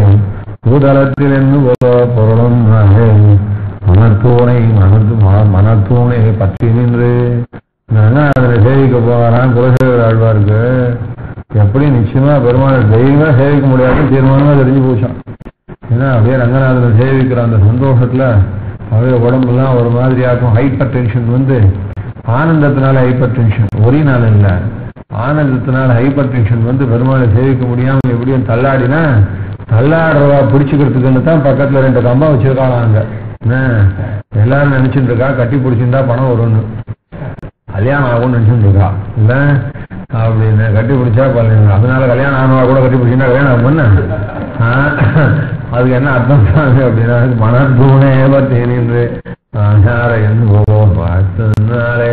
பூதளத்தில் என்று போலோ பொருளும் நாளே மனத்தூணை பற்றி நின்று அதுல சேவிக்க போகிறான். குலசேகர ஆழ்வாருக்கு எப்படி நிச்சயமா பெருமாள் தெய்வமா சேவிக்க முடியாதுன்னு தீர்மானமா தெரிஞ்சு போச்சான். ஏன்னா அப்படியே ரங்கநாதனை சேவிக்கிற அந்த சந்தோஷத்துல அப்படியே உடம்புலாம் ஒரு மாதிரியாக்கும். ஹைப்பர் டென்ஷன் வந்து ஆனந்தத்தினால ஹைப்பர் டென்ஷன், ஒரே நாள் இல்லை ஆனந்தத்தினால ஹைப்பர் டென்ஷன் வந்து பெருமாளை சேவிக்க முடியாம எப்படியும் தள்ளாடினா தள்ளாடுறவா பிடிச்சுக்கிறதுக்குன்னு தான் பக்கத்துல 2 கம்பா வச்சிருக்காங்க. எல்லாரும் நினைச்சுட்டு இருக்கா கட்டி பிடிச்சிருந்தா பணம் வரும்னு, கல்யாணம் ஆகும்னு நினைச்சுட்டு இருக்கா இல்ல அப்படின்னு. கட்டி பிடிச்சா பல்ல, அதனால கல்யாணம் ஆனவா கூட கட்டி பிடிச்சிருந்தா கல்யாணம் ஆகும்னு அதுக்கு என்ன அர்த்தம் அப்படின்னா மனத்தூணே பத்தேனின்று பார்த்ததுனாலே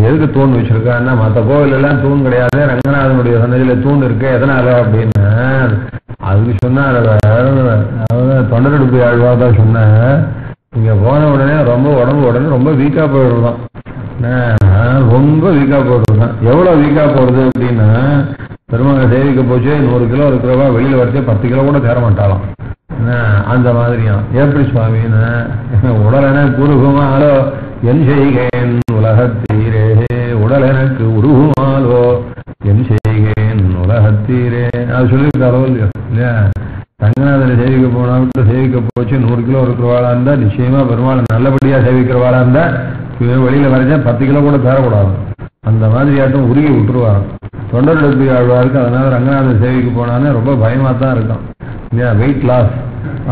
எதுக்கு தூண் வச்சிருக்கான்னா மற்ற கோவில் எல்லாம் தூண் கிடையாது, ரங்கநாதனுடைய சன்னதியில தூண் இருக்கு. எதனால அப்படின்னு அதுக்கு சொன்னார். தொண்டரெடுப்பு ஆழ்வார் தான் சொன்ன, இங்க போன உடனே ரொம்ப உடனே ரொம்ப வீக்கா போயிடுதான், ரொம்ப வீக்கா போயிடுதான். எவ்வளவு வீக்கா போடுது அப்படின்னா பெருமாள் சேவிக்க போச்சு 100 கிலோ இருக்கிறவா வெளியில வரைச்சே 10 கிலோ கூட தேர மாட்டாளாம். அந்த மாதிரியாம். எப்படி சுவாமின்னு உடல் என குருகுமாலோ என் செய்கேன் உலகத்தீரே, உடல் எனக்கு உருகுமாலோ என் செய்கேன் உலகத்தீரே அது சொல்லியிருக்காரோ இல்லையா. ரங்கநாதனை சேவிக்க போனா சேவிக்க போச்சு 100 கிலோ இருக்கிறவாளா இருந்தா நிச்சயமா பெருமாள் நல்லபடியா சேவிக்கிறவாளா இருந்தா வெளியில வரைச்சா 10 கிலோ கூட தேரக்கூடாது. அந்த மாதிரியாட்டும் உருகி விட்டுருவாங்க தொண்டரெடுப்பு ஆழ்வாருக்கு. அதனால ரங்கநாதன் சேவிக்க போனான்னு ரொம்ப பயமா தான் இருக்கும் இல்லையா. வெயிட் லாஸ்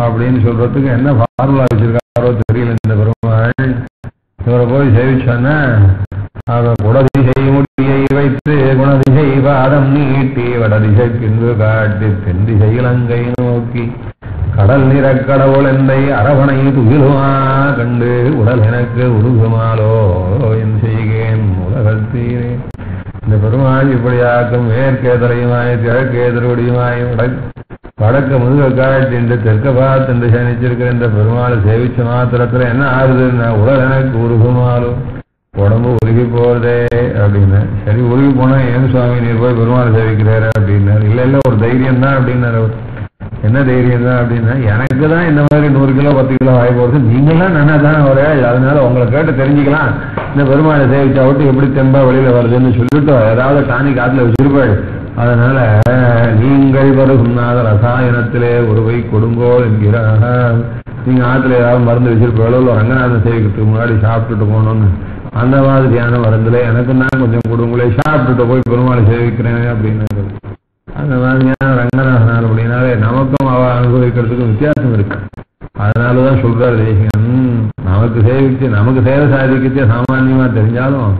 அப்படின்னு சொல்றதுக்கு என்ன ஃபார்முலா வச்சிருக்காரோ தெரியல இந்த பெருமாள். இவரை போய் சேவிச்சான்னா குடதிசை முடியை வைத்து குணதிசை பாதம் நீட்டி வடதிசை பின்பு காட்டி தென்திசை இலங்கை நோக்கி கடல் நிறக்கடவுள் என்னை அரவணை துயிலுமா கண்டு உடல் எனக்கு உருகுமாலோ என் செய்கேன் உலகத்தீரே. இந்த பெருமாள் இப்படியாக்கும் மேற்கேதலையுமாய் கிழக்கேதருடையுமாய் வடக்கு முதுக காட்டின்று தெற்க பார்த்து சனிச்சிருக்கிற இந்த பெருமாளை சேவிச்ச மாத்திரத்துல என்ன ஆறுதுன்னா உடல் எனக்கு உருகுமாலோ, உடம்பு உருகி போறதே அப்படின்னு. சரி, உருகி போனா ஏன் சுவாமி நீர் போய் பெருமாளை சேவிக்கிறாரு அப்படின்னாரு. இல்ல ஒரு தைரியம் தான் அப்படின்னாரு. என்ன தைரியம் தான் அப்படின்னா, எனக்கு தான் இந்த மாதிரி 100 கிலோ 10 கிலோ ஆகி போறது, நீங்களாம் நல்லா தான் ஒரு, அதனால உங்களை கேட்டு தெரிஞ்சுக்கலாம் இந்த பெருமாளை சேவிச்சா விட்டு எப்படி தெம்பா வெளியில வருதுன்னு சொல்லிட்டு ஏதாவது டானி காட்டுல வச்சிருப்பாள். அதனால நீங்கள் வருகுன்னாத ரசாயனத்திலே ஒருவை கொடுங்கோ என்கிறார். நீங்க ஆத்துல ஏதாவது மருந்து வச்சிருப்பாளோ, ரங்கநாதன் சேவிக்கிறதுக்கு முன்னாடி சாப்பிட்டுட்டு போகணும்னு, அந்த மாதிரியான மருந்துல எனக்கு தான் கொஞ்சம் கொடுங்களே, சாப்பிட்டுட்டு போய் பெருமாளை சேவிக்கிறேன் அப்படின்னு. அந்த மாதிரியான ரங்கநாதனார் அப்படின்னாலே நமக்கும் அவ அனுபவிக்கிறதுக்கும் வித்தியாசம் இருக்கு. அதனாலதான் சொல்றாரு தேசிகன், நமக்கு சேவிச்சு நமக்கு சேவை சாதிக்கச்சே சாமான்யமா தெரிஞ்சாலும்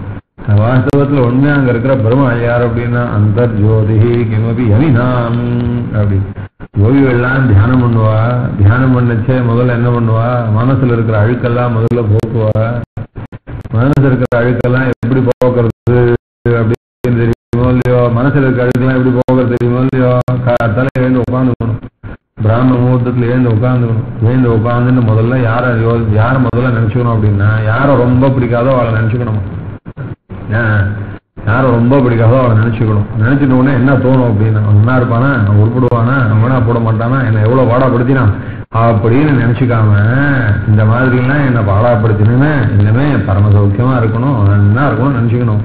வாஸ்தவத்துல உண்மையா அங்க இருக்கிற பெருமாள் யார் அப்படின்னா அந்தர் ஜோதிஹி கிமபி யமினாம் அப்படி. யோகிகள்லாம் தியானம் பண்ணுவா, தியானம் பண்ணச்சே முதல்ல என்ன பண்ணுவா, மனசுல இருக்கிற அழுக்கெல்லாம் முதல்ல போக்குவா. மனசுல இருக்கிற அழுக்கெல்லாம் எப்படி போக்குறது அப்படின்னு தெரியுமோ இல்லையோ, மனசுல இருக்கிற அழுக்கெல்லாம் எப்படி போக்குறது தெரியுமோ இல்லையோ, தலை எழுந்து உட்காந்துக்கணும், பிராமண முகூர்த்தத்துல எழுந்து உட்காந்துக்கணும். எழுந்து உட்காந்துன்னு முதல்ல யார முதல்ல நினைச்சுக்கணும் அப்படின்னா, யாரை ரொம்ப பிடிக்காதோ அவளை நினைச்சுக்கணும். யாரை ரொம்ப பிடிக்காதோ அவளை நினைச்சுக்கணும். நினைச்சுட்டு உடனே என்ன தோணும் அப்படின்னா, அவன் என்ன இருப்பானா, அவன் உருப்பிடுவானா, அவனா போட மாட்டானா, என்னை எவ்வளவு பாடாப்படுத்தினான் அப்படின்னு நினைச்சுக்காம, இந்த மாதிரிலாம் என்னை பாடாப்படுத்தினேன்னு இனிமே பரம சௌக்கியமா இருக்கணும், என்ன இருக்கணும் நினைச்சுக்கணும்.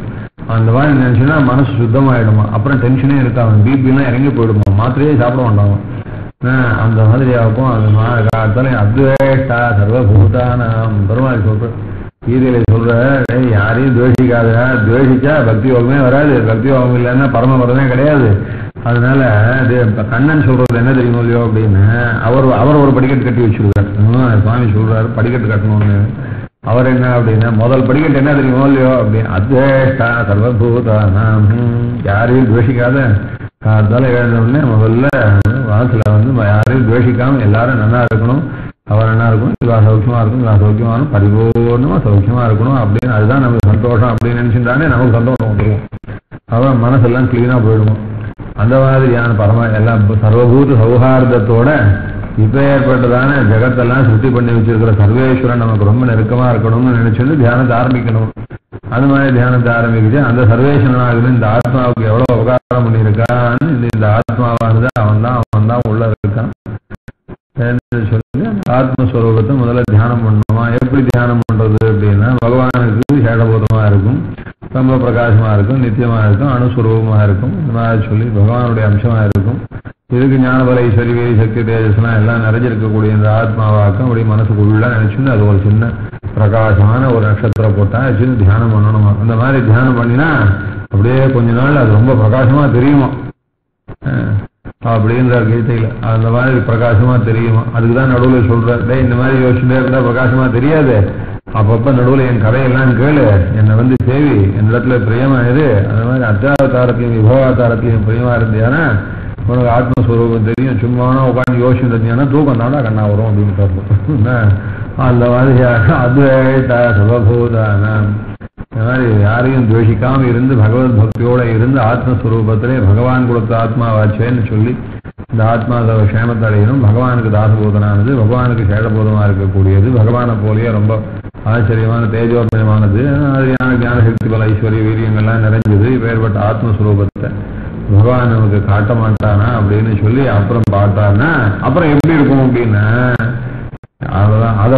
அந்த மாதிரி நினைச்சுன்னா மனசு சுத்தமாயிடுமா, அப்புறம் டென்ஷனே இருக்காது, பிபி எல்லாம் இறங்கி போயிடுமா, மாத்திரையே சாப்பிட மாட்டாங்க. அந்த மாதிரி ஆகும். அந்த காலத்தால அத்வேஷ்டா சர்வபூதானாம் பெருமாள் சொல்ற, கீதையில சொல்ற, யாரையும் துவேஷிக்காத, துவேஷிச்சா பக்தி யோகமே வராது, பக்தி யோகம் இல்லைன்னா பரமபதமே கிடையாது. அதனால கண்ணன் சொல்றது என்ன தெரியுமோ இல்லையோ அப்படின்னு, அவர் ஒரு படிக்கட்டு கட்டி வச்சிருக்காரு. சுவாமி சொல்றாரு படிக்கட்டு கட்டணும்னு. அவர் என்ன அப்படின்னா, முதல் படிக்கட்டு என்ன தெரியுமோ இல்லையோ அப்படி, அத்வேஷ்டா சர்வபூதானாம், யாரையும் துவேஷிக்காத. காலத்தால எழுந்தவுடனே முதல்ல வாசல யாரையும் துவேஷிக்காம எல்லாரும் நல்லா இருக்கணும், அவர் என்ன இருக்கணும், இவா சௌக்கியமா இருக்கும், இவா சௌக்கியமா இருக்கும், பரிபூர்ணமா சௌக்கியமா இருக்கணும் அப்படின்னு. அதுதான் நமக்கு சந்தோஷம் அப்படின்னு நினைச்சுட்டானே நமக்கு சந்தோஷம் வந்துடும். அவன் மனசெல்லாம் கிளீனா போயிடுவோம். அந்த மாதிரியான பரம எல்லாம் சர்வபூத சௌஹார்தத்தோட இப்ப ஏற்பட்டதான ஜெகத்தெல்லாம் சுத்தி பண்ணி வச்சிருக்கிற சர்வேஸ்வரன் நமக்கு ரொம்ப நெருக்கமா இருக்கணும்னு நினைச்சுட்டு தியானத்தை ஆரம்பிக்கணும். அது மாதிரி தியானத்தை ஆரம்பிக்கிட்டு அந்த சர்வேஸ்வரனாக இந்த ஆத்மாவுக்கு எவ்வளவு உபகாரம் பண்ணியிருக்கான்னு, இந்த ஆத்மாவானது அவன் தான் உள்ள இருக்கான் சொல்லி ஆத்மஸ்வரூபத்தை முதல்ல தியானம் பண்ணணுமா. எப்படி தியானம் பண்றது அப்படின்னா, பகவானுக்கு சேடபோதமா இருக்கும், ரொம்ப பிரகாசமா இருக்கும், நித்தியமா இருக்கும், அணுஸ்வரூபமா இருக்கும், இந்த மாதிரி சொல்லி பகவானுடைய அம்சமா இருக்கும். இதுக்கு ஞானபல ஈஸ்வரி வேதி சக்தி தேஜஸ்லாம் எல்லாம் நிறைஞ்சிருக்கக்கூடிய இந்த ஆத்மாவாக்கம் அப்படி மனசுக்குள்ள நினைச்சுன்னு அது ஒரு சின்ன பிரகாசமான ஒரு நட்சத்திரம் போட்டா வச்சு தியானம் பண்ணணுமா. அந்த மாதிரி தியானம் பண்ணினா அப்படியே கொஞ்ச நாள் அது ரொம்ப பிரகாசமா தெரியுமா அப்படின்ற கீதையில. அந்த மாதிரி பிரகாசமா தெரியுமா. அதுக்குதான் நடுவில் சொல்ற, இந்த மாதிரி யோசிச்சுட்டே இருந்தா பிரகாசமா தெரியாது, அப்பப்ப நடுவில் என் கதையெல்லாம் கேளு, என்னை சேவி, என் இடத்துல பிரியமா இரு. அந்த மாதிரி அத்தியாவதாரத்தையும் விபவாதாரத்தையும் பிரியமா இருந்தியானா உனக்கு ஆத்மஸ்வரூபம் தெரியும். சும்மானா உட்காந்து யோசிச்சுட்டு இருந்தீங்கன்னா தூக்கம் தாண்டா கண்ணா வரும் அப்படின்னு சொல்றோம். அந்த மாதிரி அத்வைத சர்வபூதான இந்த மாதிரி யாரையும் துவேஷிக்காம இருந்து பகவத் பக்தியோட இருந்து ஆத்மஸ்வரூபத்திலே பகவான் கொடுத்த ஆத்மாவாச்சேன்னு சொல்லி இந்த ஆத்மா க்ஷேமத்தை அடையணும். பகவானுக்கு தாசபோதனானது, பகவானுக்கு சேடபோதமா இருக்கக்கூடியது, பகவானை போலேயே ரொம்ப ஆச்சரியமான தேஜோமயமானது, மாதிரியான ஞானசக்தி பல ஐஸ்வர்ய வீரியங்கள்லாம் நிறைஞ்சது. இப்பேற்பட்ட ஆத்மஸ்வரூபத்தை பகவான் நமக்கு காட்ட மாட்டானா அப்படின்னு சொல்லி அப்புறம் பார்த்தான்னா அப்புறம் எப்படி இருக்கும் அப்படின்னா, அதை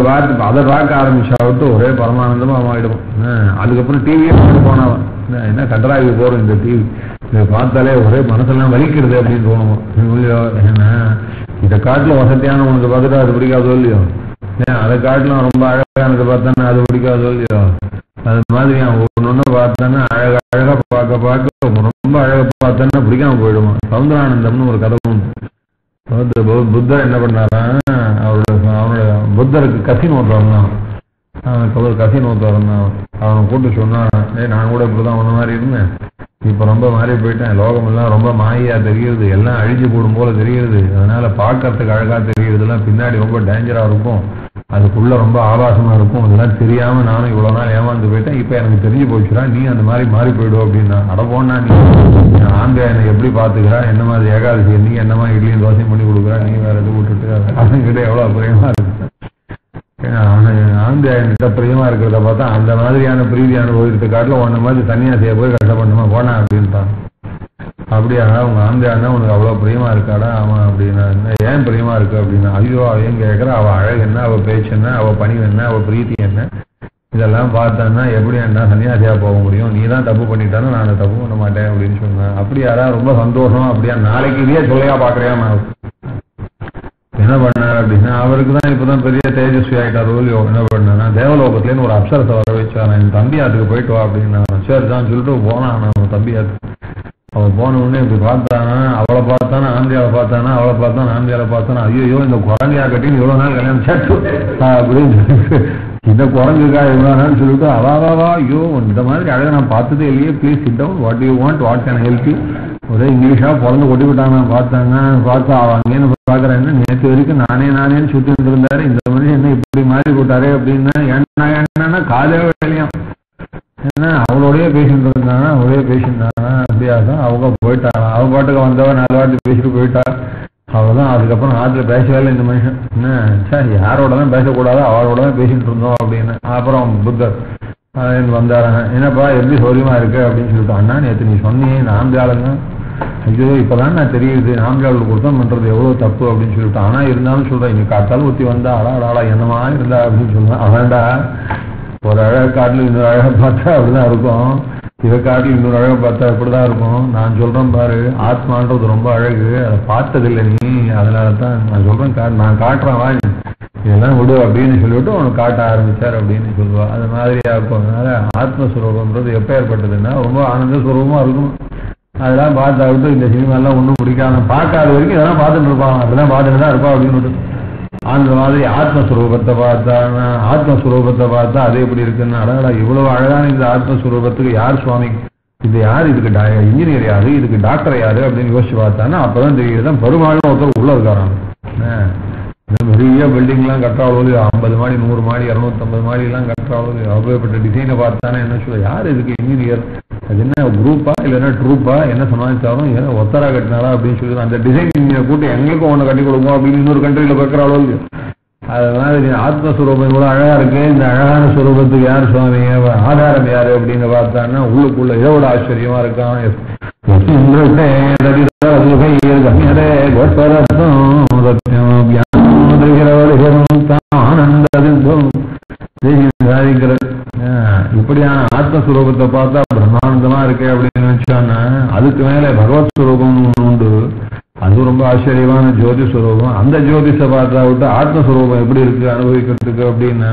பார்க்க ஆரம்பிச்சாவிட்டு ஒரே பரமானந்தமா ஆயிடும். அதுக்கப்புறம் டிவியே போனவன் என்ன கண்டராகி போறோம், இந்த டிவி இதை பார்த்தாலே ஒரே மனசெல்லாம் வலிக்கிறது அப்படின்னு தோணுவோம். ஏன்னா இதை காட்டில வசதியான உனக்கு பார்த்துட்டா அது பிடிக்காதோ இல்லையோ, அதை காட்டிலும் ரொம்ப அழகானது பார்த்தானே அது பிடிக்காதோ இல்லையோ. அது மாதிரி ஒன்னொன்னு பார்த்தானே அழகா பார்க்க ரொம்ப அழகா பார்த்தானே பிடிக்காம போயிடுமா. சவுந்தரானந்தம்னு ஒரு கதை உண்டு. புத்தர் என்ன பண்ணாரா, அவனோட புத்தருக்கு கசின் ஒருத்தவன் தான், ஒரு கசின் ஒருத்தவன் தான். அவனை கூட்டு சொன்னான், நான் கூட இப்படிதான் ஒன்ன மாதிரி இருந்தேன், இப்ப ரொம்ப மாறி போயிட்டேன், லோகம் எல்லாம் ரொம்ப மாயா தெரியுது, எல்லாம் அழிஞ்சு போடும் போல தெரியுது. அதனால பார்க்கறதுக்கு அழகா தெரியுதுலாம் பின்னாடி ரொம்ப டேஞ்சரா இருக்கும், அதுக்குள்ள ரொம்ப ஆபாசமா இருக்கும். இதெல்லாம் தெரியாம நானும் இவ்வளவு நாள் ஏமாந்து போயிட்டேன், இப்ப எனக்கு தெரிஞ்சு போச்சுடா, நீ அந்த மாதிரி மாறி போயிடுவோம் அப்படின்னா. அடப்போனா நீ ஆங்க என்னை எப்படி பாத்துக்கிறா, என்ன மாதிரி ஏகாதசி நீ என்னமா இட்லியும் தோசையும் பண்ணி கொடுக்குறா, நீ வேற எது விட்டுட்டு அதுங்கிட்ட எவ்வளவு பிரியமா இருக்கு. ஆந்து என்கிட்ட பிரியமா இருக்கிறத பார்த்தா அந்த மாதிரியான பிரீதி அனுபவித்த காட்டில் ஒன்ன மாதிரி சன்னியாசியை போய் கஷ்டப்படணுமா போனா அப்படின்ட்டான். அப்படியா உங்க ஆந்தியானா உனக்கு அவ்வளவு பிரியமா இருக்காடா? ஆமா அப்படின்னா. ஏன் பிரியமா இருக்கு அப்படின்னா, ஐயோ அவன் கேட்கற அவ அழகு என்ன, அவ பேச்சு என்ன, அவ பணிவு என்ன, அவ பிரீத்தி என்ன, இதெல்லாம் பார்த்தான்னா எப்படி என்ன சன்னியாசியா போக முடியும், நீ தான் தப்பு பண்ணிட்டாலும் நான் தப்பு பண்ண மாட்டேன் அப்படின்னு சொன்னேன். அப்படியாரா ரொம்ப சந்தோஷம். அப்படியா நாளைக்கு இதே சொல்லையா பாக்குறியா? என்ன பண்ணார் அப்படின்னா, அவருக்கு தான் இப்பதான் பெரிய தேஜஸ்வி ஆயிட்டார். ரோலியோ என்ன பண்ணா, தேவலோகத்துலேருந்து ஒரு அப்சரத்தை வர வச்சார். என் தம்பியாத்துக்கு போயிட்டு வா அப்படின்னா. சரி தான் சொல்லிட்டு போனான் அவன் தம்பியாத்து. அவன் போன உடனே இப்படி பார்த்தானா, அவளை பார்த்தானா, ஆந்தியாவை பார்த்தானா, அவளை பார்த்தானா, ஆந்தியாவை பார்த்தானா, ஐயோ இந்த குரங்கையா கட்டின்னு இவ்வளவு நாள் கல்யாணம் சேர்த்து அப்படின்னு சொல்லிட்டு, இந்த குரங்குக்கா இவ்வளவு நாள் சொல்லிட்டு அவாவா ஐயோ இந்த மாதிரி அழகை நான் பார்த்ததே இல்லையே, please sit down, what you want, what can help you. ஒரே இங்கிலீஷா பிறந்து கொட்டி விட்டாங்க. பார்த்தாங்க, பார்த்தா அங்கேன்னு பார்க்குறேன், நேற்று வரைக்கும் நானேன்னு சுத்திட்டு இருந்தாரு, இந்த மாதிரி என்ன இப்படி மாறி போட்டாரே அப்படின்னா. என்னன்னா காதே வேலையாம், ஏன்னா அவளோடய பேசிட்டு இருந்தாங்க, அவளே பேசியிருந்தாங்க. அப்படியாதான் அவங்க போயிட்டாங்க, அவங்க பாட்டுக்கு வந்தவ 4 வாட்டி பேசிட்டு போயிட்டா. அவதான் அதுக்கப்புறம் ஆற்றுல பேசவே இந்த மனுஷன். என்ன சார் யாரோட தான் பேசக்கூடாதோ அவளோட தான் பேசிட்டு இருந்தோம் அப்படின்னு. அப்புறம் புத்தர் வந்தாராங்க. என்னப்பா எப்படி சௌரியமா இருக்கு அப்படின்னு சொல்லிட்டு. அண்ணா நேற்று நீ சொன்னீங்க நாம்காலுங்க, ஐயோ இப்பதான் நான் தெரியுது நாம்காலுக்கு குற்றம் பண்றது எவ்வளவு தப்பு அப்படின்னு சொல்லிட்டு. ஆனா இருந்தாலும் சொல்றேன், இன்னைக்கு காட்டாலும் ஊற்றி வந்தா அடாடா என்னமா இருந்தா அப்படின்னு சொல்லுவேன். அவன்டா ஒரு அழகை காட்டில் இன்னொரு அழகை பார்த்தா அப்படிதான் இருக்கும், இதை காட்டில் இன்னொரு அழகை பார்த்தா அப்படிதான் இருக்கும். நான் சொல்றேன் பாரு, ஆத்மான்றது ரொம்ப அழகு, அதை பார்த்ததில்லை நீ, அதனாலதான் நான் சொல்றேன், நான் காட்டுறேன் வா இதெல்லாம் விடு அப்படின்னு சொல்லிவிட்டு அவனுக்கு காட்ட ஆரம்பிச்சார் அப்படின்னு சொல்லுவா. அது மாதிரியா இருக்கும். அதனால ஆத்மஸ்வரூபம்ன்றது எப்ப ஏற்பட்டதுன்னா ரொம்ப ஆனந்த ஸ்வரூபமா இருக்கும். அதெல்லாம் பார்த்தா விட்டு இந்த சினிமாலாம் ஒன்றும் பிடிக்காம பார்க்காத வரைக்கும் இதெல்லாம் பார்த்துட்டு இருப்பாங்க, அப்படிதான் பார்த்துட்டு தான் இருப்பா அப்படின்னு. அந்த மாதிரி ஆத்மஸ்வரூபத்தை பார்த்தா அது எப்படி இருக்குன்னு, அழகா இவ்வளவு அழகான இந்த ஆத்மஸ்வரூபத்துக்கு யார் சுவாமி, இது யார், இதுக்கு இன்ஜினியர் யாரு, இதுக்கு டாக்டர் யாரு அப்படின்னு யோசிச்சு பார்த்தான்னா அப்பதான் தெரியுதுதான் பெருமாளும் ஒருத்தர் உள்ள இருக்காராம். பெரிய பில்டிங்லாம் கட்டுறாவது 50 மாடி 100 மாடி 250 மாடி எல்லாம் கட்டுறாவது. அவ்வளவுப்பட்ட டிசைனை பார்த்தானே என்ன சொல்ல, யார் இதுக்கு இன்ஜினியர், அது என்ன குரூப்பா இல்லைன்னா ட்ரூப்பா, என்ன சமாளிச்சாலும் ஏன்னா ஒத்தரா கட்டினாரா அப்படின்னு சொல்லி அந்த டிசைன் இன்ஜினியர் கூட்டி எங்களுக்கும் ஒன்று கட்டி கொடுக்கும் அப்படின்னு இன்னொரு கண்ட்ரியில பார்க்குறாளோ இல்லையோ. அதனால ஆத்மஸ்வரூபம் கூட அழகா இருக்கு. இந்த அழகான ஸ்வரூபத்துக்கு யார் சுவாமி, ஆதாரம் யாரு அப்படின்னு பார்த்தான்னா உள்ளுக்குள்ள இதோட ஆச்சரியமா இருக்கான். இப்படியான ஆத்மஸ்வரூபத்தை பார்த்தா பிரம்மாண்டமா இருக்கு அப்படின்னு நினைச்சான்னா, அதுக்கு மேல பகவத் ஸ்வரூபம் உண்டு, அது ரொம்ப ஆச்சரியமான ஜோதி ஸ்வரூபம். அந்த ஜோதிஷை பார்த்தா விட்டு ஆத்மஸ்வரூபம் எப்படி இருக்கு அனுபவிக்கிறதுக்கு அப்படின்னா,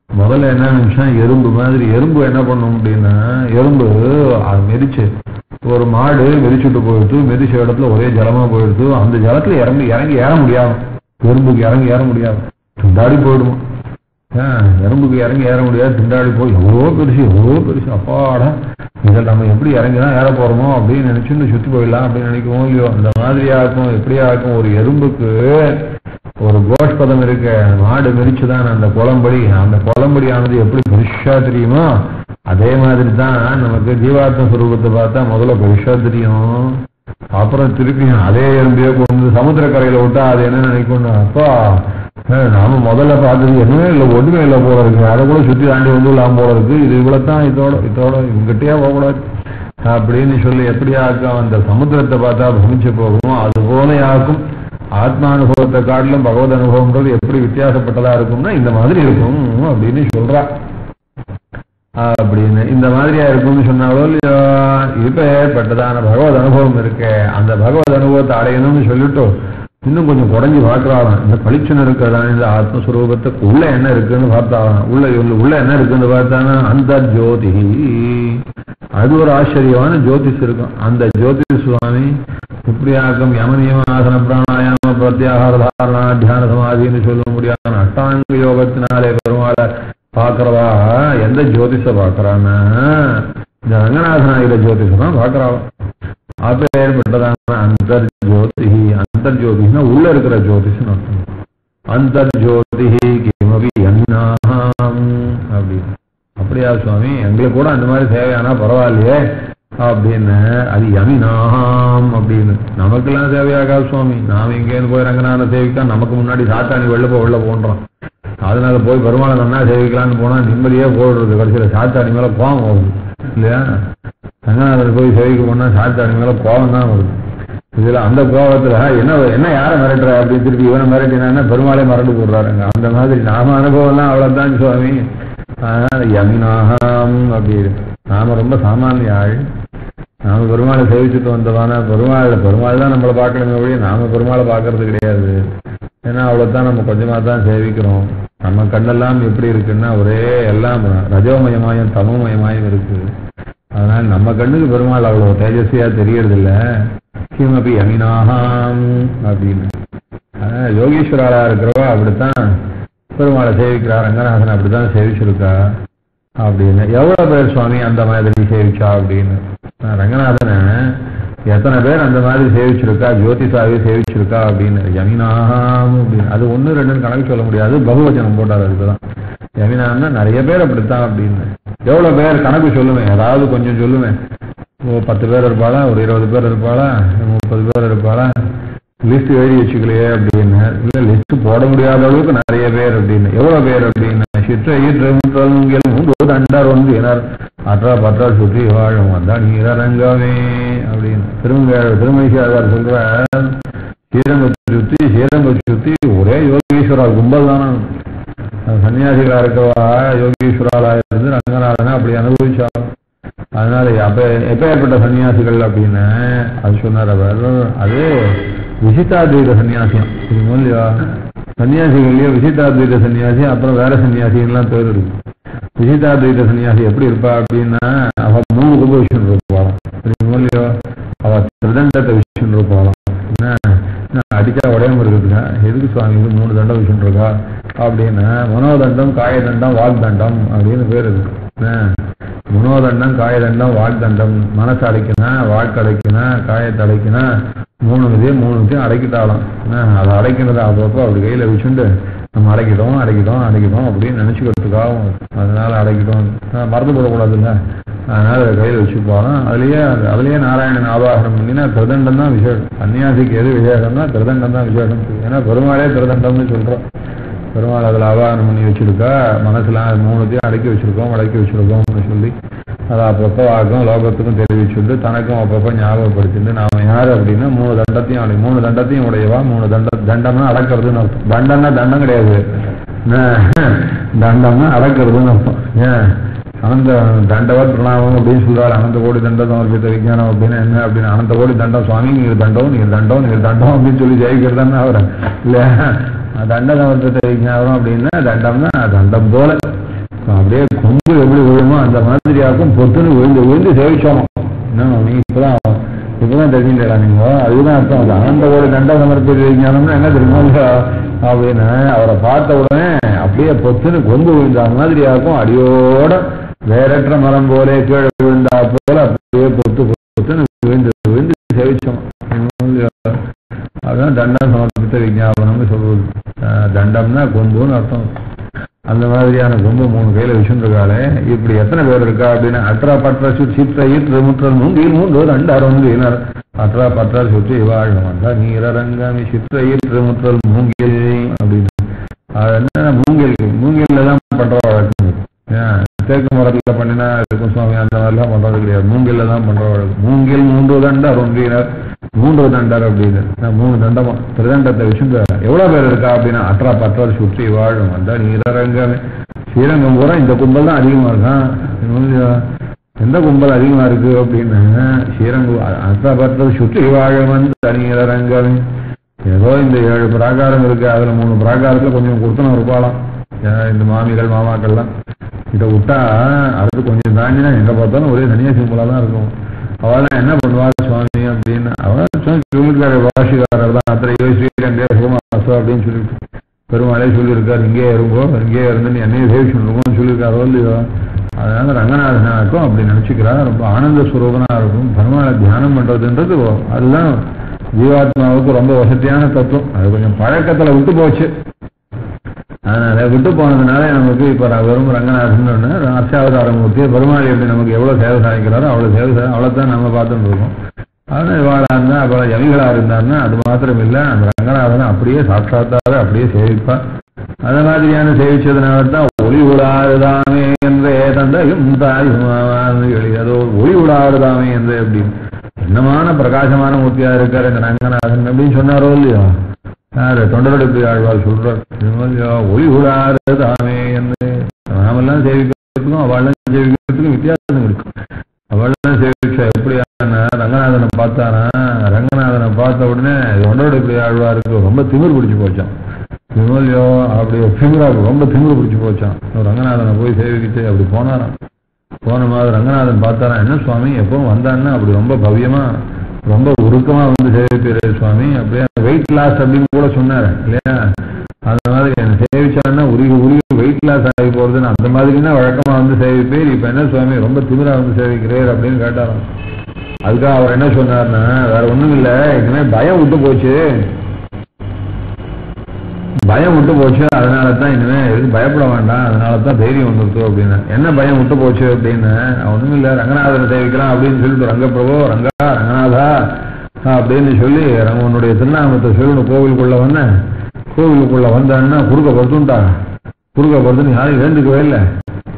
முதல்ல என்ன நினைச்சா எறும்பு மாதிரி. எறும்பு என்ன பண்ணும் அப்படின்னா, எறும்பு அது மெதிச்சு ஒரு மாடு மெதிச்சுட்டு போயிடுது, மெதிச்ச இடத்துல ஒரே ஜலமா போயிடுது, அந்த ஜலத்துல இறங்கி ஏற முடியாது, எறும்புக்கு இறங்கி ஏற முடியாது, திண்டாடி போயிடுவோம். எறும்புக்கு இறங்கி ஏற முடியாது, திண்டாடி போய் எவ்வளோ பெருசு அப்பாடா இதில் நம்ம எப்படி இறங்கிதான் ஏற போறோமோ அப்படின்னு நினைச்சுன்னு சுத்தி போயிடலாம் அப்படின்னு நினைக்கவும் இல்லையோ. அந்த மாதிரியா இருக்கும். எப்படியா இருக்கும், ஒரு எறும்புக்கு ஒரு கோஷ்பதம் இருக்க, மாடு மெரிச்சுதான் அந்த குளம்படி, அந்த குளம்படியானது எப்படி பெருசா தெரியுமோ அதே மாதிரி தான் நமக்கு ஜீவாத்ம சுரூபத்தை பார்த்தா முதல்ல பெருசா தெரியும். அப்புறம் திருப்பியும் அதே எறும்பியோ கொண்டு சமுத்திரக்கரையில விட்டா அது என்ன நினைக்கும், அப்பா நாம முதல்ல பார்த்தது என்னவே இல்லை, ஒண்ணுமே இல்லை போல இருக்கு, அதை கூட சுத்தி தாண்டி வந்து இல்லாம போல இருக்கு, இது இவ்வளவுதான், இதோட இவங்கிட்டே போகக்கூடாது அப்படின்னு சொல்லி எப்படியா இருக்கும். அந்த சமுத்திரத்தை பார்த்தா பிரமிச்சு போகும். அது போல யாருக்கும் ஆத்மானுபவத்தை காட்டிலும் பகவத் அனுபவம்ன்றது எப்படி வித்தியாசப்பட்டதா இருக்கும்னா இந்த மாதிரி இருக்கும் அப்படின்னு சொல்றா. அப்படின்னு இந்த மாதிரியா இருக்கும்னு சொன்னாலும் இப்ப ஏற்பட்டதான பகவத் அனுபவம் இருக்கு. அந்த பகவத் அனுபவத்தை அடையணும்னு சொல்லிட்டு இன்னும் கொஞ்சம் குறைஞ்சி பார்க்கறான். இந்த பளிச்சுன்னு இருக்கிறதான இந்த ஆத்மஸ்வரூபத்துக்கு உள்ள என்ன இருக்குன்னு பார்த்தாலாம். உள்ள என்ன இருக்குன்னு பார்த்தானா அந்த ஜோதி, அது ஒரு ஆச்சரியமான ஜோதிஷ் இருக்கும். அந்த ஜோதிஷ் சுவாமி இப்படியாக்கும் யமனியம ஆசன பிராணாயாம பிரத்யாகார தாரணா தியான சமாதின்னு சொல்ல முடியாத அஷ்டாங்க யோகத்தினாலே பெருமாளை பார்க்கிறவா எந்த ஜோதிஷ பார்க்கறான்னா இந்த ரங்கநாதனாகிற ஜோதிஷம் தான் பார்க்கிறாள். அப்ப ஏற்பட்டதான அந்தர்ஜோதி. அந்தர்ஜோதினா உள்ள இருக்கிற ஜோதிஷம் அர்த்தம். அந்தர்ஜோதி கிமபி யமினாஹம் அப்படின்னு. அப்படியா சுவாமி, எங்களுக்கு கூட அந்த மாதிரி தேவையானா பரவாயில்லையே அப்படின்னு. அது யமினாஹம் அப்படின்னு. நமக்கெல்லாம் தேவையாகாது சுவாமி. நாம இங்கேருந்து போய் ரங்கநாதனை சேவிக்கா நமக்கு முன்னாடி சாத்தாணி வெளில போன்றோம். அதனால போய் பெருமாளை நன்னா சேவிக்கலான்னு போனா நிம்மதியே போடுறது. கடைசியில் சாத்தாணி மேல கோபம் வருது இல்லையா? ரங்கநாதனை போய் சேவிக்க போனா சாத்தாணி மேல கோபம் தான் வருது. இதுல அந்த கோபத்துல என்ன யாரை மிரட்டுற அப்படின்னு திருப்பி இவனை மிரட்டினா பெருமாளே மறந்து போடுறாருங்க. அந்த மாதிரி நாம அனுபவம்லாம் அவ்வளவுதான் சுவாமி. அதனால யமினாஹம் அப்படின்னு. நாம ரொம்ப சாமானிய ஆள். நாம பெருமாளை சேவிச்சுட்டு வந்தவானா பெருமாள் தான் நம்மளை பார்க்கணுமே ஒழிய நாம பெருமாளை பார்க்கறது கிடையாது. ஏன்னா அவ்வளவுதான் நம்ம கொஞ்சமா தான் சேவிக்கிறோம். நம்ம கண்ணெல்லாம் எப்படி இருக்குன்னா ஒரே எல்லாம் ரஜோமயமாயும் தமோமயமாயும் இருக்கு. அதனால நம்ம கண்ணுக்கு பெருமாள் அவ்வளவு தேஜஸ்வியா தெரியறது இல்ல. கிமபி யமினாஹம் அப்படின்னு. யோகீஸ்வராளா இருக்கிறவா அப்படித்தான் பெருமாளை சேவிக்கிறா. ரங்கநாதன் அப்படித்தான் சேவிச்சிருக்கா அப்படின்னு. எவ்வளவு பேர் சுவாமி அந்த மாதிரி சேவிச்சா அப்படின்னு. ரங்கநாதனை எத்தனை பேர் அந்த மாதிரி சேவிச்சிருக்கா, ஜோதிஷாவே சேவிச்சிருக்கா அப்படின்னு. யமினாஹம் அப்படின்னு. அது 1 2 கணக்கு சொல்ல முடியாது. பகுவச்சனம் போட்டார். அதுக்குதான் யமினான்னா நிறைய பேர் அப்படித்தான் அப்படின்னு. எவ்வளவு பேர் கணக்கு சொல்லுவேன், ஏதாவது கொஞ்சம் சொல்லுவேன். 10 பேர் இருப்பாளா, ஒரு 20 பேர் இருப்பாளா, 30 பேர் இருப்பாளா, லிஸ்ட் எழுதி வச்சுக்கலையே அப்படின்னு. இல்ல லிஸ்ட் போட முடியாத அளவுக்கு நிறைய பேர் அப்படின்னு. எவ்வளவு பேர் அப்படின்னு. அண்டார் வந்து ஏனார் அற்றா பற்றா சுற்றி வாழும் வந்தான் நீரங்கமே அப்படின்னு. திருமணிசாதார் சொல்ற ஸ்ரீரங்க சுத்தி ஒரே யோகீஸ்வரா கும்பல் தானே. சன்னியாசிகளா இருக்கவா யோகீஸ்வராலா இருந்து ரங்கநாதனை அப்படி அனுபவிச்சா. அதனால எப்ப ஏற்பட்ட சன்னியாசிகள் அப்படின்னு அது சொன்னார் அவர். அது விசிதாத்வைத சன்னியாசியம். இது இல்லையா? சன்னியாசிகள்லயே விசிதாத்வைத சன்னியாசி, அப்புறம் வேற சன்னியாசிகள்லாம் பேர் இருக்கு. விசிதாத்வைத சன்னியாசி எப்படி இருப்பா அப்படின்னா அவ 3 கும்ப விஷயம் இருப்பாளாம். இல்லையோ? அவ திருதண்டத்தை விஷயம் இருப்பாளாம். அடிச்சா உடையாம இருக்குதுங்க. எதுக்கு சுவாமி 3 தண்டம் விஷயம் இருக்கா அப்படின்னா மனோதண்டம், காயதண்டம், வாக்தண்டம் அப்படின்னு பேர் இருக்கு. மனோதண்டம், காயதண்டம், வாக்தண்டம். மனசு அடைக்கினா, வாழ்க்கை அடைக்கினா, காயத்தை அடைக்கினா 3 விஷயம் அடைக்கிட்டாலும் அதை அடைக்கிறது அப்பப்போ அப்படி கையில வச்சுட்டு நம்ம அடைக்கிட்டோம் அப்படின்னு நினைச்சுக்கிறதுக்காகவும். அதனால அடைக்கிட்டோம் மறந்து போடக்கூடாதுங்க. அதனால கையில் வச்சுப்பாலும் அதுலயே நாராயணன் ஆவாகனம் பண்ணினா திருதண்டம் தான் விசேஷம். சன்னியாசிக்கு எது விசேஷம்னா திருதண்டம் தான் விசேஷம். ஏன்னா பெருமாளே திருதண்டம்னு சொல்றோம். பெருமாள் அதில் ஆவாகனம் பண்ணி வச்சிருக்கா. மனசுல 3 அடக்கி வச்சிருக்கோம்னு சொல்லி அதை அப்பப்போ ஆகும் லோகத்துக்கும் தெரிவிச்சுட்டு தனக்கும் அப்பப்போ ஞாபகப்படுத்திட்டு நாம யாரு அப்படின்னா 3 தண்டத்தையும் உடையவா. 3 தண்டம்னா அடக்கிறதுன்னு அர்த்தம். தண்டம்னா தண்டம் கிடையாது. தண்டம்னா அடக்கிறதுன்னு அர்த்தம். ஏன் அனந்த தண்டவத் பிரணாமம் அப்படின்னு சொல்றாரு. அனந்த கோடி தண்டம் சமர்ப்பித்த விஞ்ஞானம் அப்படின்னு என்ன அப்படின்னு. அனந்த கோடி தண்டம் சுவாமி நீங்க தண்டம் அப்படின்னு சொல்லி ஜெயிக்கிறதான்னு அவரை இல்ல. தண்ட சமர்ப்பித்த விஞ்ஞானம் அப்படின்னா தண்டம்னா தண்டம் போல அப்படியே கொம்பு எப்படி விழுமோ அந்த மாதிரியாக்கும் பொத்துன்னு விழுந்து சேவிச்சோம். நீங்க இப்பதான் தெரிஞ்சுட்டா நீங்க. அதுதான் அர்த்தம். அது அனந்தவோட தண்ட சமர்ப்பித்த விஞ்ஞானம்னா என்ன தெரியுமா அப்படின்னு. அவரை பார்த்த உடனே அப்படியே பொத்துன்னு கொம்பு விழுந்த மாதிரியாக்கும். அடியோட வேறற்ற மரம் போல கீழே விழுந்தா போல அப்படியே பொத்துன்னு விழுந்து சேவிச்சோம். அதுதான் தண்டம் சமர்ப்பித்த விஞ்ஞாபனம்னு சொல்றது. தண்டம்னா கொம்புன்னு அர்த்தம். அந்த மாதிரியான கொம்பு 3 கையில விஷயம்காலே. இப்படி எத்தனை பேர் இருக்கா அப்படின்னா அற்றா பற்றா சிற்ற முற்றல் மூங்கில் 3 2 அற்றா பற்றா சுற்றி வாழும் வந்தா நீரங்கமி சிற்ற முற்றல் மூங்கில் அப்படின்னு. அது என்ன மூங்கில்ல தான் பண்ற வழக்கம். தேக்கு மரத்துல பண்ணினா இருக்கும் சுவாமி அந்த மாதிரிலாம் பண்றது கிடையாது. மூங்கில்ல தான் பண்ற வழக்கம். மூங்கில் 3 தண்டர் 3 தண்டர் அப்படின்னு. 3 தண்டமா திருதண்டத்தை வச்சுங்க. எவ்வளவு பேர் இருக்கா அப்படின்னா அற்றா பற்றால் சுற்றி வாழும் வந்தா நீரங்கமே. ஸ்ரீரங்கம் பூரா இந்த கும்பல் தான் அதிகமா இருக்கான். எந்த கும்பல் அதிகமா இருக்கு அப்படின்னு ஸ்ரீரங்கம் அற்றா பற்றால் சுற்றி வாழும் வந்தா நீரங்கமே. ஏதோ இந்த 7 பிராகாரம் இருக்கு. அதுல 3 பிராகாரத்துல கொஞ்சம் கொடுத்தனும் இருப்பாளாம். இந்த மாமிகள் மாமாக்கள்லாம் இதை விட்டா அது கொஞ்சம் தாண்டினா எங்க பார்த்தாலும் ஒரே சன்னியாசி கும்பலா தான் இருக்கும். அவெல்லாம் என்ன பண்ணுவா சுவாமி அப்படின்னு அவன் பாஷிகாரர் தான். அத்தனை ஸ்ரீரங்கே சுகமாசம் அப்படின்னு சொல்லிட்டு பெருமாளே சொல்லியிருக்காரு. இங்கே இருந்து என்னையே சேவிச்சுருக்கோம்னு சொல்லியிருக்காரு. அதனால ரங்கநாதனாக்கும் அப்படி நினைச்சுக்கிறார். ரொம்ப ஆனந்த ஸ்வரூபனா இருக்கும். பெருமாளை தியானம் பண்றதுன்றது அதுதான் ஜீவாத்மாவுக்கு ரொம்ப வசதியான தத்துவம். அது கொஞ்சம் பழக்கத்துல விட்டு போச்சு. அதனால விட்டு போனதுனால நமக்கு இப்ப வெறும் ரங்கநாதன் அர்ச்சாவதாரமூர்த்தியை பெருமாள் எப்படி நமக்கு எவ்வளவு சேவை சாதிக்கிறாரோ அவ்வளவு சேவை அவ்வளவுதான் நம்ம பார்த்துட்டு இருக்கோம். அதனால இவாளா இருந்தா அவ்வளவு யமிகளா இருந்தாருன்னா அது மாத்திரம் இல்லை, அந்த ரங்கநாதனை அப்படியே சாட்சாத்தாக அப்படியே சேவிப்பா. அந்த மாதிரியான சேவிச்சதுனால தான் ஒளி உடாறுதாமே என்றே தந்தையும் தாயுமாவான் எழுதியதோ ஒளி உடாறுதாமே என்றே அப்படின்னு என்னமான பிரகாசமான மூர்த்தியா இருக்காரு இந்த ரங்கநாதன் அப்படின்னு சொன்னாரோ இல்லையோ. யாரு தொண்டரடி ஆழ்வார் சொல்றார், ஒளி உடாறுதாமே என்று. நாமெல்லாம் சேவிக்கிறதுக்கும் அவள்லாம் சேவிக்கிறதுக்கும் வித்தியாசம் இருக்கு. அவள்லாம் சேவிச்சா எப்படியான ரங்கநாதனை பார்த்தானா, ரங்கநாதனை பார்த்த உடனே தொண்டரடி ஆழ்வாருக்கு ரொம்ப திமிர் பிடிச்சு போச்சான். விமல்யோ அப்படி திமிரா ரொம்ப திமிர் பிடிச்சு போச்சான். ரங்கநாதனை போய் சேவிக்கிட்டு அப்படி போனாராம். போன மாதிரி ரங்கநாதன் பார்த்தாராம், என்ன சுவாமி எப்பவும் வந்தான்னா அப்படி ரொம்ப பவ்யமா ரொம்ப உருக்கமா வந்து சேவிப்பாரு சுவாமி, அப்படியே வெயிட் லாஸ் அப்படின்னு கூட சொன்னாரு இல்லையா. அந்த மாதிரி சேவிச்சாருன்னா உருகி வெயிட் லாஸ் ஆகி போறதுன்னு அந்த மாதிரின்னா வழக்கமா வந்து சேவிப்பேர். இப்ப என்ன சுவாமி ரொம்ப திமிரா வந்து சேவிக்கிறேர் அப்படின்னு கேட்டாராம். அதுக்காக அவர் என்ன சொன்னார்னா, வேற ஒண்ணும் இல்லை, இனிமே பயம் விட்டு போச்சு, பயம் விட்டு போச்சு, அதனால தான் இனிமே எதுக்கு பயப்பட வேண்டாம், அதனால தான் தைரியம் வந்துருச்சு அப்படின்னு. என்ன பயம் விட்டு போச்சு அப்படின்னு, ஒண்ணும் இல்லை ரங்கநாதனை சேவிக்கலாம் அப்படின்னு சொல்லிட்டு ரங்கப்பிரபோ ரங்கா ரங்கநாதா அப்படின்னு சொல்லி உன்னுடைய திருநாமத்தை சொல்லணும் கோவிலுக்குள்ள வந்தேன். கோவிலுக்குள்ள வந்தான்னா குறுக்க படுத்துன்னு யாரும் ஏந்துக்கவே இல்லை.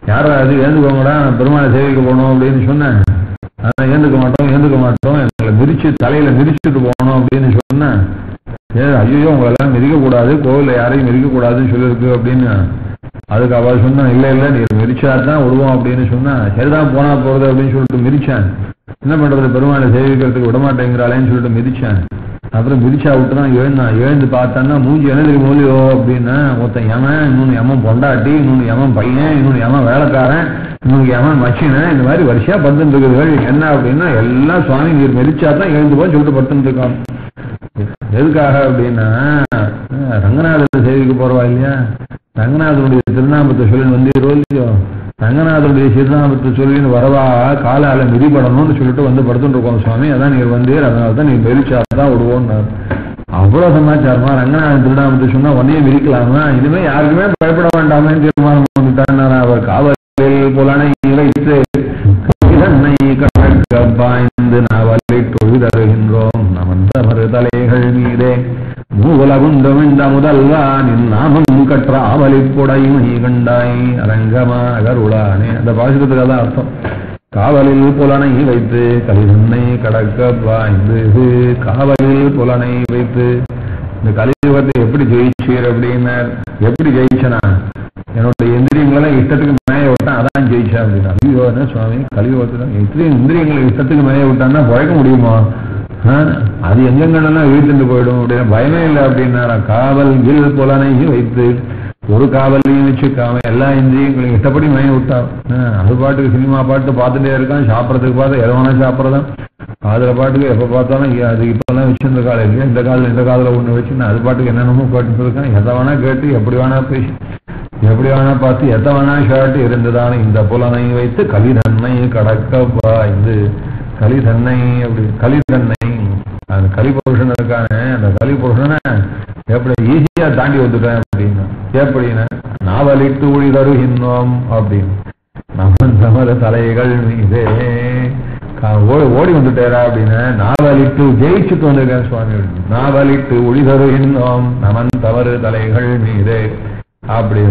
யாரா அது ஏந்துக்கோங்கடா பெருமாளை சேவிக்க போகணும் அப்படின்னு சொன்னேன். அதான் ஏந்துக்க மாட்டோம் எங்களை தலையில மிதிச்சுட்டு போகணும் அப்படின்னு சொன்னேன். ஐயோ உங்களெல்லாம் மிதிக்கக்கூடாது, கோவில யாரையும் மிதிக்கக்கூடாதுன்னு சொல்லியிருக்கு அப்படின்னு. அதுக்கு அவள் சொன்னா இல்லை நீ மிதிச்சாதான் விடுவோம் அப்படின்னு சொன்னா, சரிதான் போனா போறது அப்படின்னு சொல்லிட்டு மிதிச்சேன். என்ன பண்றது பெருமாளை சேவிக்கிறதுக்கு விட மாட்டேங்கிறாளேன்னு சொல்லிட்டு மிதிச்சேன். அப்புறம் மிதிச்சா விட்டுதான் எழுந்து பார்த்தான்னா மூஞ்சி என்ன தெரியும் மூலியோ அப்படின்னா, ஒருத்தன் எமன், இன்னொன்னு எமன் பொண்டாட்டி, இன்னொன்னு எமன் பையன், இன்னொன்னு எமன் வேலைக்காரன், இன்னொன்னு எமன் மச்சினன், இந்த மாதிரி வரிசையா படுத்துட்டு இருக்குது. என்ன அப்படின்னா எல்லாம் சுவாமி நீர் மிதிச்சாதான் எழுந்து போய் சொல்லிட்டு படுத்துட்டு இருக்கான். எதுக்காக அப்படின்னா ரங்கநாதனை சேவிக்க போறவா இல்லையா, ரங்கநாதனுடைய திருநாமத்தை சொல்லி வந்தீரோ இல்லையோ, ரங்கநாதனுடைய திருநாமத்தை சொல்லின்னு வரவா காலால மிதிப்படணும்னு சொல்லிட்டு வந்து படுத்துட்டு இருக்கோம் சுவாமி, அதான் நீர் வந்தீர், அதனாலதான் நீ மிதிச்சாதான் விடுவோம்னாரு. அவ்வளவு சமாச்சாரமா ரங்கநாதன் திருநாமத்தை சொன்னா உடனே மிதிக்கலாமா, இனிமே யாருக்குமே பயப்பட வேண்டாமேன்னு தீர்மானம் பண்ணிட்டார். அவர் காவலில் புலனை வைத்து பாய்ந்து நாவலை தொழுதருகின்றோம் நமந்தமரு தலைகள் மீதே மூலகுண்டும் இந்த முதல்வா நின் நாமம் கற்ற ஆவலிப்புடைமை கண்டாய் அரங்கமா அகருளானே. அந்த பாசுரத்துக்கு அதான் அர்த்தம். காவலில் புலனை வைத்து கலிதன்னை கடக்க பாய்ந்து, காவலில் புலனை வைத்து இந்த கலியுகத்தை எப்படி ஜெயிச்சீர் அப்படின்னா, எப்படி ஜெயிச்சனா என்னுடைய இந்திரியங்களெல்லாம் இஷ்டத்துக்கு மேய விட்டான் அதான் ஜெயிச்சா அப்படின்னா. ஐயோ என்ன சுவாமி கலியுகத்துல இந்திரியங்களை இஷ்டத்துக்கு மேய விட்டான்னா பழக்க முடியுமா, அது எங்கெங்கெல்லாம் இழுத்துட்டு போயிடும் அப்படின்னா பயமே இல்லை அப்படின்னாரா. காவல் கில் புலனை வைத்து ஒரு காவலையும் வச்சுக்காம எல்லா இந்திரியங்களையும் இஷ்டப்படி மேய விட்டா. அது பாட்டுக்கு சினிமா பாட்டு பார்த்துட்டே இருக்கான், சாப்பிட்றதுக்கு பார்த்தா எதவானா சாப்பிட்றதான், அதுல பாட்டுக்கு எப்ப பார்த்தாலும் அது இப்பெல்லாம் வச்சிருந்த காலம் இல்லையா, இந்த காலத்துல ஒண்ணு வச்சுன்னா அது பாட்டுக்கு என்னென்னமோ கேட்டு இருக்கான். எதை வேணா கேட்டு எப்படி வேணா பேசி எப்படி வேணா பார்த்து எத்த வேணா ஷாட்டு இருந்ததான இந்த புலனை வைத்து கலிதன்னை கடக்க பாய்ந்து, கலிதன்னை அப்படி கலிதன்னை அந்த கலிபுருஷன் இருக்கானே, அந்த கலிபுருஷனை எப்படி ஈஸியா தாண்டி வந்துட்டேன் அப்படின்னா, எப்படின்னா நாவலிட்டு ஒளி தருகின்றோம் அப்படின்னு நம்ம சமர தலைகள் மீதே ஓடி வந்துட்டேரா அப்படின்னு நாவலிட்டு ஜெயிச்சுட்டு வந்திருக்கேன் சுவாமி. நாவலிட்டு ஒளி தருகின்றோம் நமன் தவறு தலைகள் மீதே அப்படி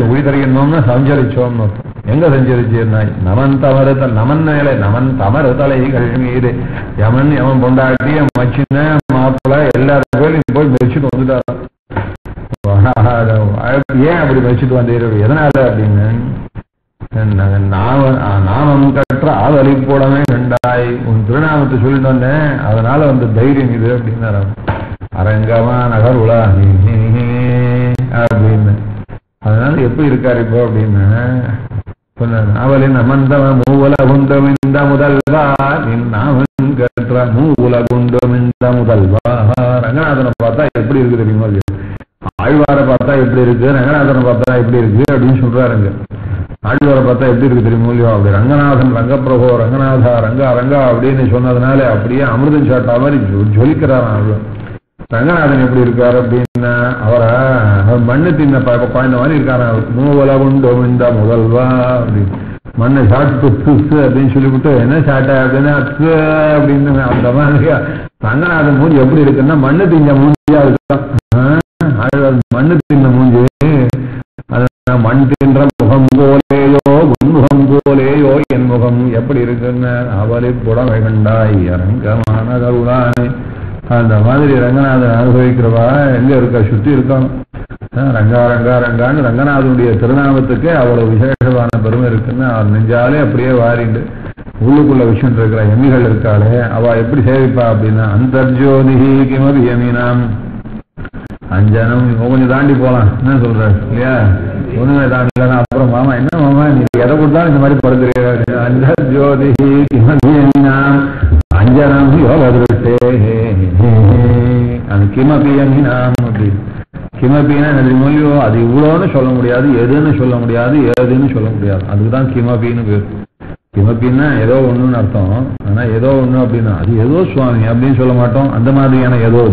ஒளி தருகின்றோம்னா சஞ்சரிச்சோம்னு எங்க சஞ்சரிச்சுன்னா நமன் தவறு நமன் மேலே நமன் தவறு தலைகள் மீது யமன் யமன் பொண்டாட்டி மச்சின மாப்பிள்ள எல்லாரும் பேரும் போய் மெரிச்சுட்டு வந்துட்டாரா. ஏன் அப்படி மெரிச்சுட்டு வந்தீர் எதனால அப்படின்னு, நாமம் கற்ற ஆவலிப்போடமே கண்டாய் உன் திருநாமத்தை சொல்லிட்டு வந்தேன் அதனால வந்து தைரியம் இது அப்படின்னாரு. அரங்கமா நகர் உலா அப்படின்னு அதனால எப்படி இருக்காரு இப்போ அப்படின்னு நாவலின் அமர்ந்தவ மூவல குண்டும் இந்த முதல்வா நின் நாமன் கற்ற மூவல குண்டும் இந்த முதல்வா. ரங்கநாதனை பார்த்தா எப்படி இருக்கு தெரியுமா, ஆழ்வாரை பார்த்தா எப்படி இருக்கு, ரங்கநாதனை பார்த்தா எப்படி இருக்கு அப்படின்னு சொல்றாருங்க. ஆழ்வாரை பார்த்தா எப்படி இருக்கு தெரியுமோ இல்லையோ, அப்படி ரங்கநாதன் ரங்கப்பிரபோ ரங்கநாதா ரங்கா ரங்கா அப்படின்னு சொன்னதுனால அப்படியே அமிர்தம் சாட்டா மாதிரி ஜொலிக்கிறாராம் ஆழ்வார். ரங்கநாதன் எப்படி இருக்காரு அப்படின்னா அவரை மண்ணு தின்ன குழந்த மாதிரி இருக்காரா. மூவல உண்டு இந்த முதல்வா அப்படின்னு மண்ணை சாப்பிட்டு அப்படின்னு சொல்லிவிட்டு என்ன சாட்டா அப்படின்னா அப்படின்னு அந்த மாதிரி ரங்கநாதன் மூஞ்சி எப்படி இருக்குன்னா மண்ணு தின்ன மூஞ்சியா இருக்கான். மண்ணு தின்ன மூஞ்சி மண் தின்ற முகம் போலேயோ உன்முகம் போலேயோ என் முகம் எப்படி இருக்குன்னு அவளை புடவை கண்டாய் அரங்கமான கருளானே. அந்த மாதிரி ரங்கநாதன் அனுபவிக்கிறவா எங்க இருக்கா, சுத்தி இருக்கான். ரங்கா ரங்கா ரங்கான்னு ரங்கநாதனுடைய திருநாமத்துக்கு அவ்வளவு விசேஷமான பெருமை இருக்குன்னு அவர் நெஞ்சாலே அப்படியே வாரிண்டு உள்ளுக்குள்ள விஷயம் இருக்கிற எமிகள் இருக்காளே அவ எப்படி சேவிப்பா அப்படின்னா அந்தர்ஜோதிஹி கிமபி யமினாம் அஞ்சனம் கொஞ்சம் தாண்டி போலாம் என்ன சொல்ற இல்லையா, ஒண்ணுமே தாண்டலன்னா அப்புறம் மாமா என்ன மாமா நீங்க எதை கொடுத்தாலும் இந்த மாதிரி படுத்துறீங்க. அந்தர்ஜோதிஹி கிமபி யமினாம் அஞ்சனம் யோகதிருஷ்டே அந்த கிமபி யமினாம் அப்படி கிமபின்னா என்னது மொழியோ அது இவ்வளோன்னு சொல்ல முடியாது, எதுன்னு சொல்ல முடியாது, ஏதுன்னு சொல்ல முடியாது. அதுக்குதான் கிமபின்னு பேர். கிமபின்னா ஏதோ ஒண்ணுன்னு அர்த்தம். ஆனா ஏதோ ஒண்ணு அப்படின்னா அது ஏதோ சுவாமி அப்படின்னு சொல்ல மாட்டோம். அந்த மாதிரியான ஏதோ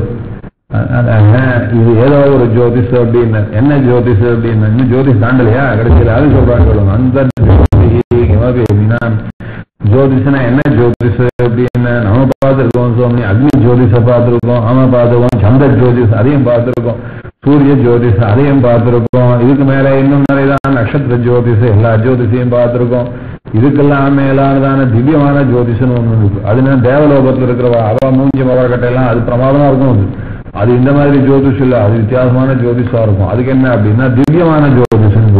இது ஏதோ ஒரு ஜோதிஷ் அப்படின்னு என்ன ஜோதிஷ் அப்படின்னு இன்னும் ஜோதிஷ் தாண்டலையா கிடைச்சல அது சொல்றாங்க. அந்த கிமபி அப்படின்னா ஜோதிஷனா என்ன ஜோதிஷ் அப்படின்னு நம்ம பார்த்துருக்கோம். சுவாமி அக்னி ஜோதிஷ பார்த்துருக்கோம், ஆமா பார்த்துருக்கோம். சந்திர ஜோதிஷ் அதையும் பார்த்துருக்கோம், சூரிய ஜோதிஷ் அதையும் பார்த்துருக்கோம். இதுக்கு மேல இன்னும் நிறையதான் நட்சத்திர ஜோதிஷ் எல்லா ஜோதிஷையும் பார்த்துருக்கோம். இதுக்கெல்லாம் மேலானதான திவ்யமான ஜோதிஷன்னு ஒண்ணு இருக்கு. அதுனா தேவலோகத்தில் இருக்கிறவா அவ மூஞ்சி மவர்கட்டையெல்லாம் அது பிரமாதமா இருக்கும். அது இந்த மாதிரி ஜோதிஷ் இல்லை, அது வித்தியாசமான ஜோதிஷா இருக்கும். அதுக்கு என்ன அப்படின்னா திவ்யமான ஜோதிஷம்.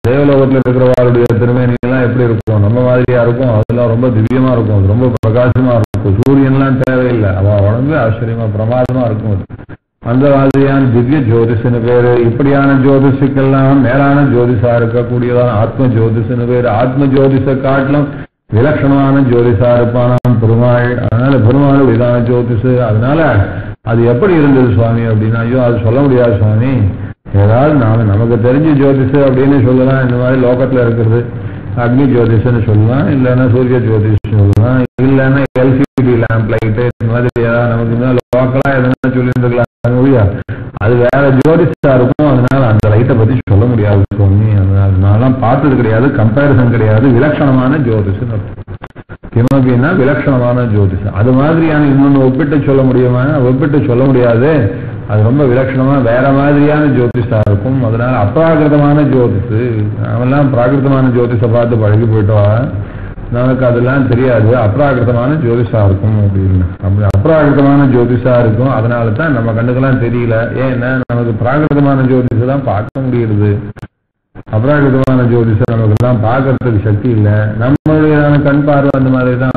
தேவலோகத்தில் இருக்கிறவாளுடைய திருமேனியெல்லாம் எப்படி இருக்கும், நம்ம மாதிரியா இருக்கும். அதெல்லாம் ரொம்ப திவ்யமா இருக்கும், அது ரொம்ப பிரகாசமா இருக்கும். சூரியன்லாம் தேவையில்லை, அவ உடம்பு ஆச்சரியமா பிரமாதமா இருக்கும். அந்த மாதிரியான திவ்ய ஜோதிஷன்னு பேரு. இப்படியான ஜோதிஷுக்கெல்லாம் மேலான ஜோதிஷா இருக்கக்கூடியதான ஆத்ம ஜோதிஷன்னு பேரு. ஆத்ம ஜோதிஷ காட்டிலும் விலட்சணமான ஜோதிஷா இருப்பானாம் பெருமாள். அதனால பெருமாள் இதான ஜோதிஷு. அதனால அது எப்படி இருந்தது சுவாமி அப்படின்னா ஐயோ அது சொல்ல முடியாது சுவாமி. ஏதாவது நமக்கு தெரிஞ்ச ஜோதிஷு அப்படின்னு சொல்லலாம். இந்த மாதிரி லோகத்துல இருக்கிறது அக்னி ஜோதிஷன்னு சொல்லலாம், இல்லைன்னா சூரிய ஜோதிஷ் சொல்லலாம், இல்லைன்னா எல்சிடி லேம்ப் லைட்டு இந்த மாதிரி ஏதாவது நமக்கு லோக்கலா எதனா சொல்லியிருந்துக்கலாம். அது வேற ஜோதிஷா இருக்கும். அதனால அந்த லைட்டை பத்தி சொல்ல முடியாது சுவாமி. அதனால பார்த்தது கிடையாது, கம்பேரிசன் கிடையாது, விலட்சணமான ஜோதிஷம். கிமபின்னா விலட்சணமான ஜோதிஷம். அது மாதிரியான இன்னொன்னு ஒப்பிட்டு சொல்ல முடியுமா? ஒப்பிட்டு சொல்ல முடியாது. அது ரொம்ப விலட்சணமா வேற மாதிரியான ஜோதிஷா இருக்கும். அதனால அப்ராகிருதமான ஜோதிஷு. அவெல்லாம் பிராகிருதமான ஜோதிஷ பார்த்து பழகி போயிட்டோம், நமக்கு அதெல்லாம் தெரியாது. அப்ராகிருதமான ஜோதிஷா இருக்கும் அப்படின்னு. அப்படி அப்ராகிருதமான ஜோதிஷா இருக்கும். அதனால தான் நம்ம கண்ணுக்கெல்லாம் தெரியல. ஏன்னா நமக்கு பிராகிருதமான ஜோதிஷ தான் பார்க்க முடியுது. அப்ராகிருதமான ஜோதிஷ நமக்கு எல்லாம் பார்க்கறதுக்கு சக்தி இல்லை. நம்மளுடைய கண் பார்வை அந்த மாதிரி தான்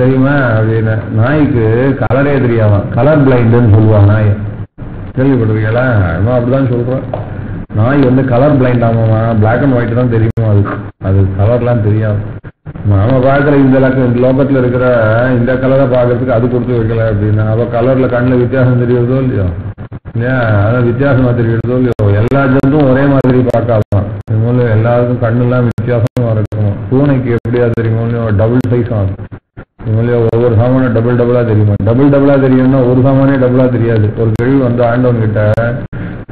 தெரியுமா அப்படின்னு. நாய்க்கு கலரே தெரியாம கலர் பிளைண்டுன்னு சொல்லுவாங்க. நாய் கேள்விப்பட்டிருக்கீங்களா? நம்ம அப்படிதான் சொல்றோம். நாய் கலர் பிளைண்ட் ஆமாமா, பிளாக் அண்ட் ஒயிட் தான் தெரியுமா, அது கலர்லாம் தெரியாது. நாம பார்க்குற இந்த லோகத்தில் இருக்கிற இந்த கலரை பார்க்கறதுக்கு அது கொடுத்து வைக்கல அப்படின்னா அவ கலர்ல கண்ணில் வித்தியாசம் தெரியுறதோ இல்லையோ, இல்லையா? அதான் வித்தியாசமா தெரியுறதோ இல்லையோ. எல்லா ஜந்தும் ஒரே மாதிரி பார்க்காதான். இதுமூலம் எல்லாருக்கும் கண்ணெல்லாம் வித்தியாசமா இருக்கணும். பூனைக்கு எப்படியா தெரியுமோ இல்லையோ டபுள் சைஸ் ஆகும். இதுமூலம் ஒவ்வொரு சாமானும் டபுள் டபுளா தெரியுமா? டபுளா தெரியும்னா ஒரு சாமானே டபுளா தெரியாது. ஒரு கேள்வி ஆண்டவன் கிட்ட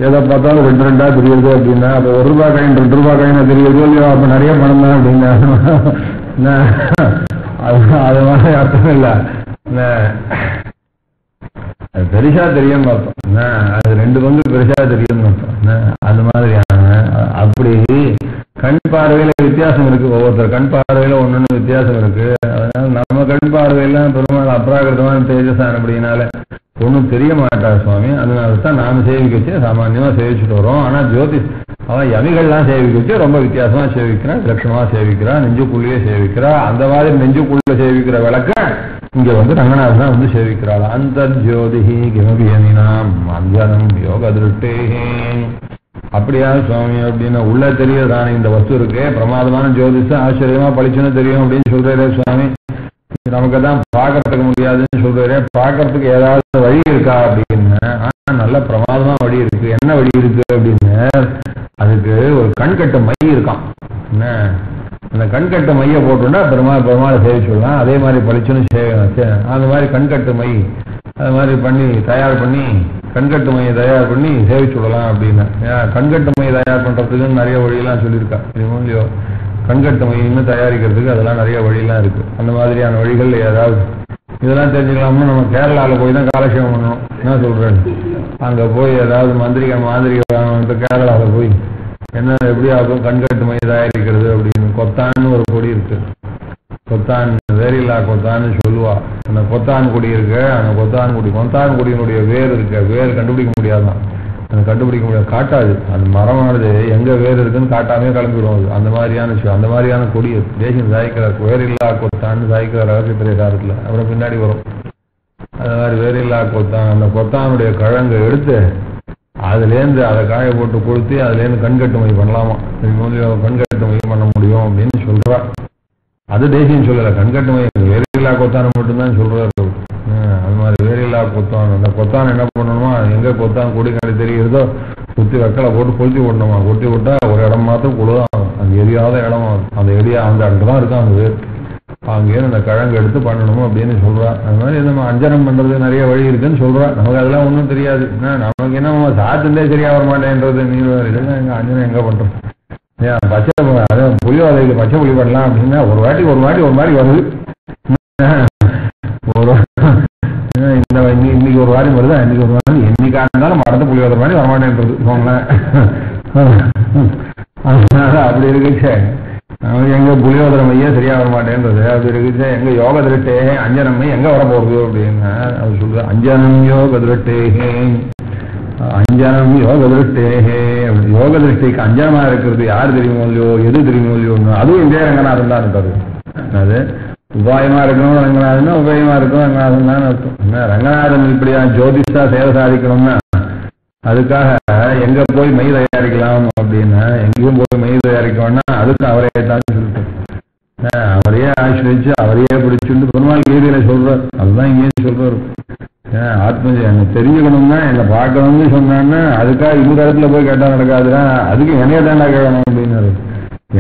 எதை பார்த்தாலும் ரெண்டு ரெண்டா தெரியுது அப்படின்னா அப்ப ₹1 காயின் ₹2 காயினா தெரியுதோ இல்லையோ, அப்ப நிறைய பணம் தான் அப்படின்னா அது மாதிரி அர்த்தம் இல்லை. அது பெருசா தெரியும் பார்த்தோம், அது 2 பங்கு பெருசா தெரியும் பார்த்தோம். அது மாதிரியான அப்படி கண் பார்வையில வித்தியாசம் இருக்கு. ஒவ்வொருத்தர் கண் பார்வையில ஒன்னொன்னு வித்தியாசம் இருக்கு. அதனால நம்ம கண் பார்வையில பெருமாள் அப்ராகிருதமான தேஜஸான அப்படின்னால ஒன்றும் தெரிய மாட்டார் சுவாமி. அதனால தான் நாம சேவிக்க வச்சு சாமான்யமா சேவிச்சுட்டு வரோம். ஆனா ஜோதிஷ் அவன் யமிகள்லாம் சேவிக்க வச்சு ரொம்ப வித்தியாசமா சேவிக்கிறான், லட்சணமா சேவிக்கிறான், நெஞ்சுக்குள்ளேயே சேவிக்கிறா. அந்த மாதிரி நெஞ்சுக்குள்ள சேவிக்கிற விளக்க இங்க ரங்கநாதன் சேவிக்கிறாள். அந்த ஜோதிஹி கிமபியமினாம் அஞ்சனம் யோக திருஷ்டே. அப்படியா சுவாமி அப்படின்னா உள்ள தெரியதானே இந்த வஸ்து இருக்கே பிரமாதமான ஜோதிஷ ஆச்சரியமா பளிச்சுன்னு தெரியும் அப்படின்னு சொல்றே சுவாமி. நமக்கு தான் பார்க்கறதுக்கு முடியாதுன்னு சொல்றே, பார்க்கறதுக்கு ஏதாவது வழி இருக்கா அப்படின்னு. நல்ல பிரமாதமா வழி இருக்கு. என்ன வழி இருக்கு அப்படின்னு, அதுக்கு ஒரு கண்கட்ட மை இருக்கான். என்ன அந்த கண்கட்ட மைய போட்டுன்னா பெருமாளை சேவிச்சுடலாம். அதே மாதிரி பளிச்சுன்னு அந்த மாதிரி கண்கட்டு மை அது மாதிரி பண்ணி தயார் பண்ணி கண்கட்டு மையை தயார் பண்ணி சேவிச்சுடலாம் அப்படின்னு. கண்கட்டு மையை தயார் பண்றதுக்கு நிறைய வழியெல்லாம் சொல்லியிருக்கா இல்லையோ. கண்கட்டு மையின்னு தயாரிக்கிறதுக்கு அதெல்லாம் நிறைய வழியெல்லாம் இருக்கு. அந்த மாதிரியான வழிகள் ஏதாவது இதெல்லாம் தெரிஞ்சுக்கலாம்னு நம்ம கேரளாவில் போய் தான் காலட்சேபம் பண்ணணும். என்ன சொல்றேன், அங்க போய் ஏதாவது மாந்திரிக கேரளாவில் போய் என்ன எப்படி ஆகும் கண்கட்டு மை தயாரிக்கிறது அப்படின்னு. கொத்தான்னு ஒரு கொடி இருக்கு, கொத்தான் வேரில்லா கொத்தான்னு சொல்லுவா. அந்த கொத்தான் கொடி இருக்கு, அந்த கொத்தான் கொடியினுடைய வேர் இருக்கு, வேர் கண்டுபிடிக்க முடியாதான். அது கண்டுபிடிக்க முடியாது, காட்டாது. அந்த மரமானது எங்க வேர் இருக்குன்னு காட்டாமே கிளம்பிடும். அது அந்த மாதிரியான கொடி தேசியம் சாய்க்கிறார். வேரில்லா கொத்தான்னு சாய்க்கிறார் ரகசியத்திரை சாரத்துல. அப்புறம் பின்னாடி வரும் அது மாதிரி வேரில்லா கொத்தான். அந்த கொத்தானுடைய கிழங்கு எடுத்து அதுலேருந்து அதை காய போட்டு கொளுத்தி அதுலேருந்து கண்கட்டு மை பண்ணலாமா. கண்கட்டு மை பண்ண முடியும் அப்படின்னு சொல்றா. அது தேசியம் சொல்லலை, கண்கட்டு மை வேரில்லா கொத்தான மட்டும்தான் சொல்றாரு. அது மாதிரி வேரில்லா கொத்தான். அந்த கொத்தான் என்ன பண்ணணுமா, எங்க கொத்தான் கொடி கடை தெரிகிறதோ சுத்தி வெக்கலை போட்டு கொளுத்தி விடணுமா. கொளுத்தி விட்டா ஒரு இடம் மாத்திரம் குழுதான், அந்த எரியாத இடம், அந்த எரியா அந்த இடத்துல தான் இருக்கும் அந்த வேர். அங்கேயும் அந்த கிழங்கு எடுத்து பண்ணணுமோ அப்படின்னு சொல்றா. அது மாதிரி நம்ம அஞ்சனம் பண்றது நிறைய வழி இருக்குன்னு சொல்றா. நமக்கு அதெல்லாம் ஒன்றும் தெரியாது. நமக்கு என்ன சாத்துந்தே சரியா வர மாட்டேன்றது. இதெல்லாம் எங்க அஞ்சனம் எங்க பண்றோம். ஏன் பச்சை புளியோதைக்கு பச்சை புளி பண்ணலாம் அப்படின்னா ஒரு வாட்டி ஒரு மாதிரி வருது. இன்னைக்கு ஒரு வாரி வருதா, இன்னைக்கு ஒரு வாரி என்னைக்கா இருந்தாலும் மரத்தை புளியோதை மாதிரி வரமாட்டேன்றது போங்களேன். அதனால அப்படி இருக்குச்சு. எங்க புளியோதர மையே சரியா வர மாட்டேன்றது. அப்படி இருக்குச்சு. எங்க யோக திருட்டே அஞ்சனம் மை எங்க வர போகுது அப்படின்னு அது சொல்ற. அஞ்சனம் யோக திருட்டேகே, அஞ்சனம் யோக திருட்டேகே. யோக திருஷ்டிக்கு அஞ்சனமா இருக்கிறது யாரு தெரியுமோ இல்லையோ, எது தெரியுமோ இல்லையோ, அதுவும் இதே ரங்கநாதன் தான் இருக்காது. அது உபாயமா இருக்கணும் ரங்கநாதன், உபாயமா இருக்கும் ரங்கநாதன் தான் அர்த்தம். என்ன ரங்கநாதன் இப்படியா ஜோதிஷா சேவை சாதிக்கணும்னா அதுக்காக எங்க போய் மை தயாரிக்கலாம் அப்படின்னா எங்கேயும் போய் மை தயாரிக்க வேணா, அதுக்கு அவரே தான் சொல்லிட்டு அவரையே ஆசிரிச்சு அவரையே பிடிச்சுட்டு பெருமாள் கீதையில சொல்றார். அதுதான் இங்கேயும் சொல்றாரு. ஆத்ம என்ன தெரிஞ்சுக்கணும்னா என்ன பார்க்கணும்னு சொன்னான்னா அதுக்காக இந்த இடத்துல போய் கேட்டா நடக்காதுன்னா அதுக்கு என்னைய தாண்டா கேட்கணும் அப்படின்னாரு.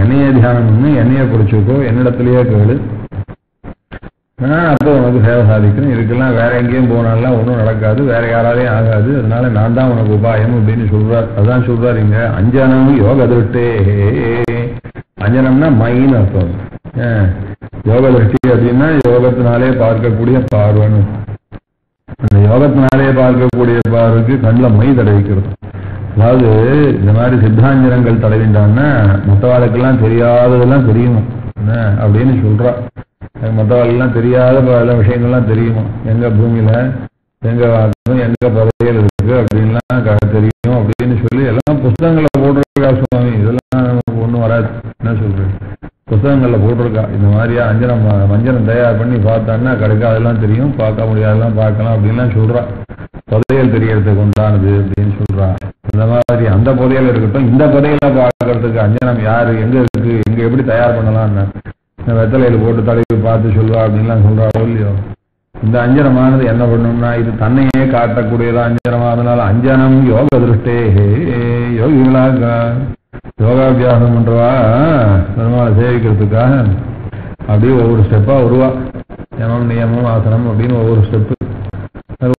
என்னைய தியானம்னு என்னைய பிடிச்சிக்கோ, என்னிடத்துலயே கேளு, அப்போ உனக்கு சேவை சாதிக்கணும். இதுக்கெல்லாம் வேற எங்கேயும் போனாலாம் ஒன்றும் நடக்காது, வேற யாராலையும் ஆகாது. அதனால நான் தான் உனக்கு உபாயம் அப்படின்னு சொல்றார். அதான் சொல்றாரு இங்க அஞ்சனம் யோக திருஷ்டே. அஞ்சனம்னா மைன்னு அர்த்தம். யோக திருஷ்டி அப்படின்னா யோகத்தினாலே பார்க்கக்கூடிய பார்வைன்னு. அந்த யோகத்தினாலே பார்க்கக்கூடிய பார்வைக்கு கண்ணில் மை தடவிக்கிறது. அதாவது இந்த மாதிரி சித்தாஞ்சனங்கள் தடவிட்டான்னா மற்றவாளுக்கெல்லாம் தெரியாததெல்லாம் தெரியணும் அப்படின்னு சொல்றா. மற்றவாளெல்லாம் தெரியாத பல விஷயங்கள்லாம் தெரியுமா, எங்க பூமியில எங்க வாக்கம் எங்க புதையல் இருக்கு அப்படின்லாம் தெரியும் அப்படின்னு சொல்லி எல்லாம் புஸ்தகங்கள்ல போட்டிருக்கா சுவாமி. இதெல்லாம் நமக்கு ஒன்றும் வராது. என்ன சொல்றேன், புஸ்தகங்கள்ல போட்டிருக்கா. இந்த மாதிரியா மஞ்சனம் தயார் பண்ணி பார்த்தான்னா கிடைக்காதெல்லாம் தெரியும், பார்க்க முடியாதெல்லாம் பார்க்கலாம் அப்படின்லாம் சொல்றா. புதையல் தெரியறதுக்கு உண்டானது அப்படின்னு சொல்றா. இந்த மாதிரி அந்த புதையல் இருக்கட்டும், இந்த புதையலை பார்க்கறதுக்கு அஞ்சனம் யாரு, எங்க இருக்கு, எங்க எப்படி தயார் பண்ணலாம்னு வெத்தலையில் போட்டு தடவி பார்த்து சொல்லுவா அப்படின்லாம் சொல்றாவோ இல்லையோ. இந்த அஞ்சனமானது என்ன பண்ணணும்னா இது தன்னையே காட்டக்கூடியதா அஞ்சனமா. அதனால அஞ்சனம் யோக திருஷ்டே. யோகிகளாக யோகாபியாசம் பண்றவா பெருமாளை சேவிக்கிறதுக்காக அப்படியே ஒவ்வொரு ஸ்டெப்பா வருவா. யமம் நியமம் ஆசனம் அப்படின்னு ஒவ்வொரு ஸ்டெப்பு.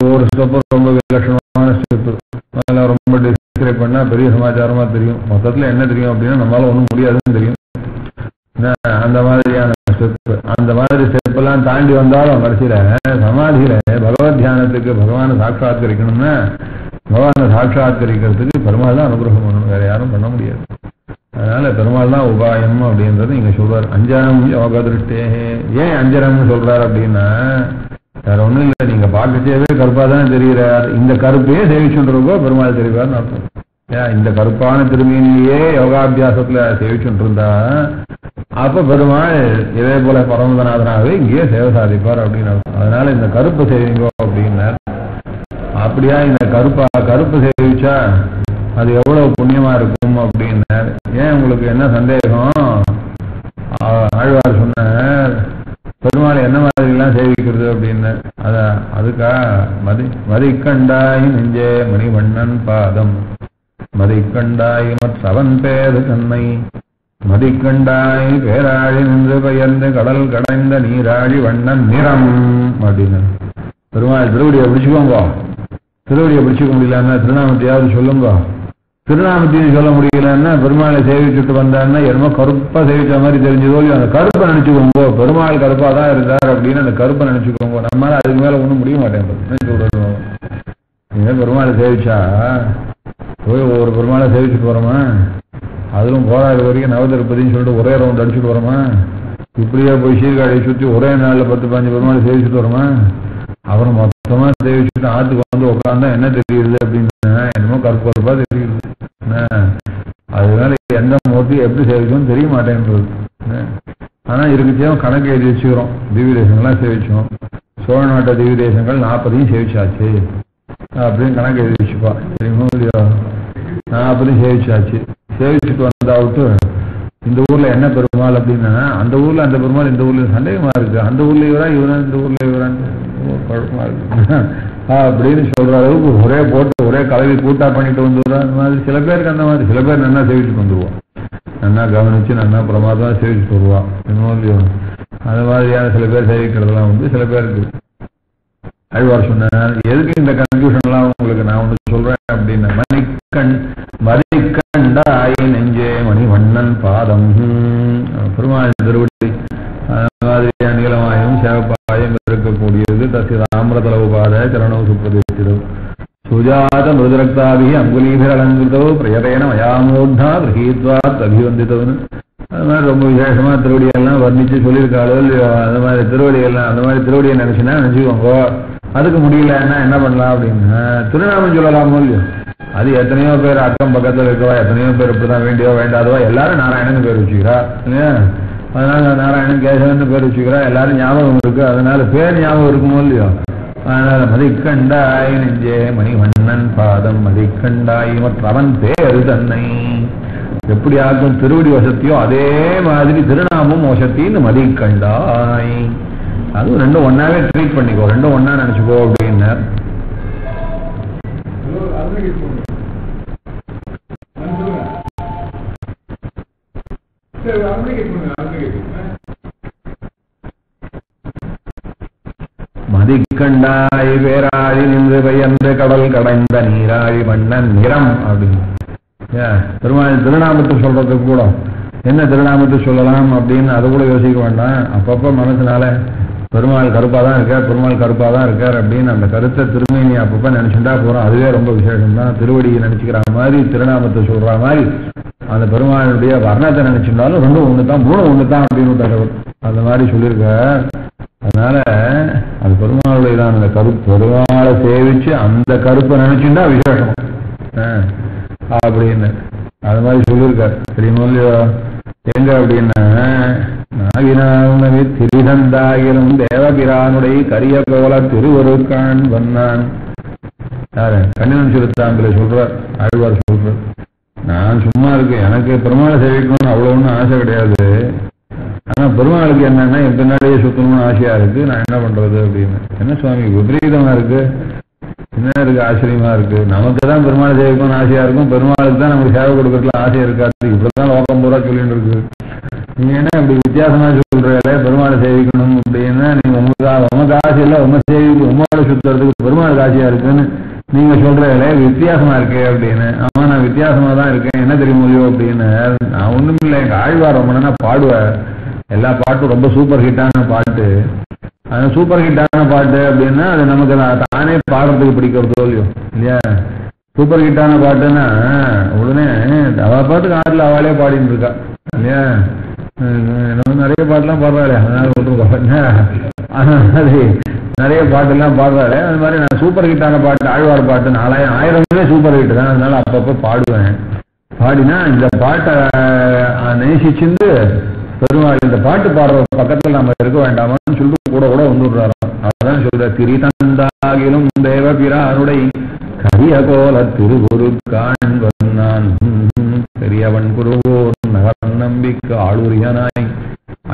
ஒவ்வொரு ஸ்டெப்பும் ரொம்ப விலட்சணமான ஸ்டெப்பு. அதெல்லாம் ரொம்ப டிஸ்கிரைப் பண்ணா பெரிய சமாச்சாரமா தெரியும். மொத்தத்துல என்ன தெரியும் அப்படின்னா நம்மளால ஒன்றும் முடியாதுன்னு தெரியும். அந்த மாதிரியான ஸ்டெப், அந்த மாதிரி ஸ்டெப் எல்லாம் தாண்டி வந்தாலும் கடைசியில சமாதியில பகவத் தியானத்துக்கு பகவானை சாட்சாத்கரிக்கணும்னா பகவானை சாட்சாத்கரிக்கிறதுக்கு பெருமாள் தான் அனுகிரகம் பண்ணணும், வேற யாரும் பண்ண முடியாது. அதனால பெருமாள் தான் உபாயம் அப்படின்றது இங்க சொல்றாரு. அஞ்சனம் யோக திருஷ்டே. ஏன் அஞ்சனம்னு சொல்றாரு அப்படின்னா வேற ஒண்ணும் இல்லை, நீங்க பார்க்கச்சேவே கருப்பா தானே தெரிகிறார். இந்த கருப்பையே சேவிச்சுருக்கோ பெருமாள் தெரிவார்னு அர்த்தம். ஏன் இந்த கருப்பான திரும்பியிலேயே யோகாபியாசத்துல சேவிச்சுட்டு இருந்தா அப்ப பெருமாள் இதே போல பரமதநாதனாகவே இங்கேயே சேவை சாதிப்பார் அப்படின்னு அர்த்தம். அதனால இந்த கருப்பு சேவிங்கோ அப்படின்னார். அப்படியா இந்த கருப்பு சேவிச்சா அது எவ்வளவு புண்ணியமா இருக்கும் அப்படின்னார். ஏன் உங்களுக்கு என்ன சந்தேகம்? ஆழ்வார் சொன்னார் பெருமாள் என்ன மாதிரி எல்லாம் சேவிக்கிறது அப்படின்னு. அதுக்கா மதி மதிக்கண்டாய் நெஞ்சே மணிவண்ணன் பாதம் மதிக்கண்டாய் மற்றவன் பேரு தன்னை மதிக்கண்டாய் பேராழி நின்று பெயர்ந்து கடல் கடைந்த நீராழி வண்ணன் நிறம் அப்படின்னு பெருமாள் திருவடியை பிடிச்சுக்கோங்க. திருவடியை பிடிச்சிக்க முடியலன்னா திருநாமத்தையாவது சொல்லுங்க. திருநாமத்தையும் சொல்ல முடியலன்னா பெருமாளை சேவிச்சுட்டு வந்தான்னா என்னமோ கருப்பா சேவிச்ச மாதிரி தெரிஞ்சதோ அந்த கருப்பை நினைச்சுக்கோங்க. பெருமாள் கருப்பா தான் இருந்தார் அப்படின்னு அந்த கருப்பை நினைச்சுக்கோங்க. நம்மளால அதுக்கு மேல ஒன்றும் முடிய மாட்டேன். நீங்க பெருமாளை சேவிச்சா போய் ஒவ்வொரு பெருமாளை சேவிச்சுட்டு வரோமா, அதுவும் போராடு வரைக்கும் நவதிருப்பதின்னு சொல்லிட்டு ஒரே ரவுண்ட் அடிச்சுட்டு வரோமா, இப்படியே போய் சீர்காழியை சுற்றி ஒரே நாளில் 10-15 பெருமாளை சேவிச்சுட்டு வரோமா, அப்புறம் மொத்தமா சேவிச்சுட்டு ஆத்துக்கு வந்து உட்காந்தா என்ன தெரியுது அப்படின்னு என்னமோ கருப்பா தெரியுது. அதனால எந்த மூர்த்தி எப்படி சேவிச்சோம் தெரிய மாட்டேன்றது. ஆனா இருக்குச்சேவும் கணக்கு எழுதி வச்சுக்கிறோம். திவ்ய தேசங்கள்லாம் சேவிச்சோம். சோழ நாட்ட திவ்ய தேசங்கள் 40 சேவிச்சாச்சு அப்படின்னு கணக்கு எழுதி வச்சுப்பா. தெரியுமோ இல்லையோ, 40 சேவிச்சாச்சு. சேவிச்சுட்டு வந்தாவிட்டு இந்த ஊர்ல என்ன பெருமாள் அப்படின்னா அந்த ஊர்ல அந்த பெருமாள் இந்த ஊர்ல சந்தேகமா இருக்கு. அந்த ஊர்ல இவரா இவரா இந்த ஊர்ல இவரான்னு குழப்பமா இருக்கு அப்படின்னு சொல்ற அளவுக்கு ஒரே போட்டு ஒரே கலவி கூட்டா பண்ணிட்டு வந்துடுறா. அந்த மாதிரி சில பேருக்கு அந்த மாதிரி சில பேர் நல்லா சேவிச்சுட்டு வந்துடுவோம். நல்லா கவனிச்சு நல்லா பிரமாதமா சேவிச்சுட்டு வருவா. என்னமோ இல்லையோ அது மாதிரியான சில பேர் சேவிக்கிறதுலாம் வந்து சில பேருக்கு ஆழ்வார் சொன்னார். எதுக்கு இந்த கன்ஃபியூஷன் எல்லாம் உங்களுக்கு நான் ஒண்ணு சொல்றேன் அப்படின்னா மதிக்கண்டாய் நெஞ்சே மணிவண்ணன் பாதம் பெருமாள் திருவடி மாதிரியான நீளமாயும் சேவப்பாயும் இருக்கக்கூடியது. தசித அமிர்தலவுபாத சரணோ சுப்பிரதிஷ்டிதம் சுஜாத மிருதரக்தாபி அங்குலீபிர அலங்கிருதோ பிரயதேன மயாமோத்தா பிரகீத்வாத் அபிவந்தித்தவனு அது மாதிரி ரொம்ப விசேஷமா திருவடியெல்லாம் வர்ணிச்சு சொல்லியிருக்காளோ இல்லையோ. அந்த மாதிரி திருவடியெல்லாம் அந்த மாதிரி திருவடியை நினைச்சுன்னா நினைச்சுக்கோங்க. அதுக்கு முடியலன்னா என்ன பண்ணலாம் அப்படின்னா திருநாமம் சொல்லலாமோ இல்லையோ. அது எத்தனையோ பேர் அக்கம் பக்கத்தில் இருக்கவா எத்தனையோ பேர் இப்படிதான் வேண்டியோ வேண்டாதவா எல்லாரும் நாராயணன் பேர் வச்சுக்கிறா இல்லையா. அதனால நாராயணன் கேசவன் பேர் வச்சுக்கிறா. எல்லாரும் ஞாபகம் இருக்கு. அதனால பேர் ஞாபகம் இருக்குமோ இல்லையோ. அதனால மதிக்கண்டாய் நெஞ்சே மணிவண்ணன் பாதம் மதிக்கண்டாய் மற்றவன் பேரு தன்னை எப்படி ஆகும் திருவடி வசத்தியோ அதே மாதிரி திருநாமம் வசத்தின்னு மதிக்கண்டாய். அதுவும் ரெண்டும் ஒன்னாவே ட்ரீட் பண்ணிக்கோ, ரெண்டும் ஒன்னா நினைச்சுக்கோ அப்படின்னு. மதிக்கண்டாய் வேராழி நின்று பெயர்ந்து கடல் கடைந்த நீராழி வண்ணன் நிறம் அப்படின்னு பெருமாள் திருநாமத்தை சொல்றதுக்கு கூட என்ன திருநாமத்தை சொல்லலாம் அப்படின்னு அது கூட யோசிக்க வேண்டாம். அப்பப்ப மனசுனால பெருமாள் கருப்பா தான் இருக்கார் பெருமாள் கருப்பா தான் இருக்கார் அப்படின்னு அந்த கருத்தை திரும்பி நீ அப்பப்ப நினைச்சுட்டா போறோம். அதுவே ரொம்ப விசேஷம் தான். திருவடியை நினைச்சுக்கிற மாதிரி திருநாமத்தை சொல்ற மாதிரி அந்த பெருமாளுடைய வர்ணத்தை நினைச்சிருந்தாலும் ரெண்டும் ஒண்ணுதான் மூணு ஒண்ணுதான் அப்படின்னு தகவல் அந்த மாதிரி சொல்லியிருக்க. அதனால அது பெருமாளுடையதான் அந்த கருப்பு. பெருமாளை சேவிச்சு அந்த கருப்பை நினைச்சுட்டா விசேஷம் அப்படின்னு அது மாதிரி சொல்லியிருக்காரு. தெரியுமோ இல்லையோ. எங்க அப்படின்னா நாகினாவுனவி திரிதந்தாயிலும் தேவபிரானுடைய கரிய போல திருவருக்கான் வந்தான். யாரு கண்ணன் சிறுத்தாம்பில சொல்றார். ஆழ்வார் சொல்றார். நான் சும்மா இருக்கேன், எனக்கு பெருமாளை சேவிக்கணும்னு அவ்வளவு ஒன்றும் ஆசை கிடையாது. ஆனா பெருமாளுக்கு என்னன்னா என் பின்னாடியே சுத்தணும்னு ஆசையா இருக்கு. நான் என்ன பண்றது அப்படின்னு. என்ன சுவாமி விபரீதமா இருக்கு, என்ன இருக்கு, ஆச்சரியமா இருக்கு. நமக்கு தான் பெருமாளை சேவிக்கணும்னு ஆசையா இருக்கும், பெருமாளுக்கு தான் நமக்கு சேவை கொடுக்கறதுல ஆசையா இருக்காது. இப்படிதான் லோகம் பூரா சொல்லிட்டு இருக்கு. நீங்க என்ன இப்படி வித்தியாசமா சொல்றீங்களே பெருமாளை சேவிக்கணும் அப்படின்னா நீங்க உங்க ஆசை இல்ல உங்க சேவிக்கு உங்களோட சுத்துறதுக்கு பெருமாளுக்கு ஆசையா இருக்குன்னு நீங்க சொல்றீங்களே வித்தியாசமா இருக்கே அப்படின்னு. ஆமா நான் வித்தியாசமா தான் இருக்கேன், என்ன தெரியுமோ அப்படின்னு. நான் ஒண்ணும் இல்லை, எங்க ஆழ்வார் ரொம்ப பாடுவேன். எல்லா பாட்டும் ரொம்ப சூப்பர் ஹிட்டான பாட்டு. அது சூப்பர் ஹிட்டான பாட்டு அப்படின்னா அது நமக்கு தானே பாடுறதுக்கு பிடிக்கிறதோ இல்லையோ இல்லையா. சூப்பர் ஹிட்டான பாட்டுன்னா உடனே அவ பாட்டுக்கு ஆறுல அவளே பாடிட்டு இருக்கா இல்லையா. நிறைய பாட்டுலாம் பாடுறாளே, அதனால விட்டுருக்கோம். அது நிறைய பாட்டுலாம் பாடுறாளே. அது மாதிரி நான் சூப்பர் ஹிட்டான பாட்டு ஆழ்வார் பாட்டு 4000 சூப்பர் ஹிட் தான். அதனால அப்பப்போ பாடுவேன். பாடினா இந்த பாட்டை நேசிச்சுட்டு பெருமாள் இந்த பாட்டு பாடுற பக்கத்தில் நம்ம இருக்க வேண்டாமான்னு சொல்லிட்டு கூட கூட வந்துடுறாராம். அதான் சொல்ற திரிதந்தாகிலும் தேவபிரானுடைய கரிய கோல திருகுருக்கான் வந்தான் பெரியவன் குருவோர் நகர் நம்பிக்கை ஆளுரியனாய்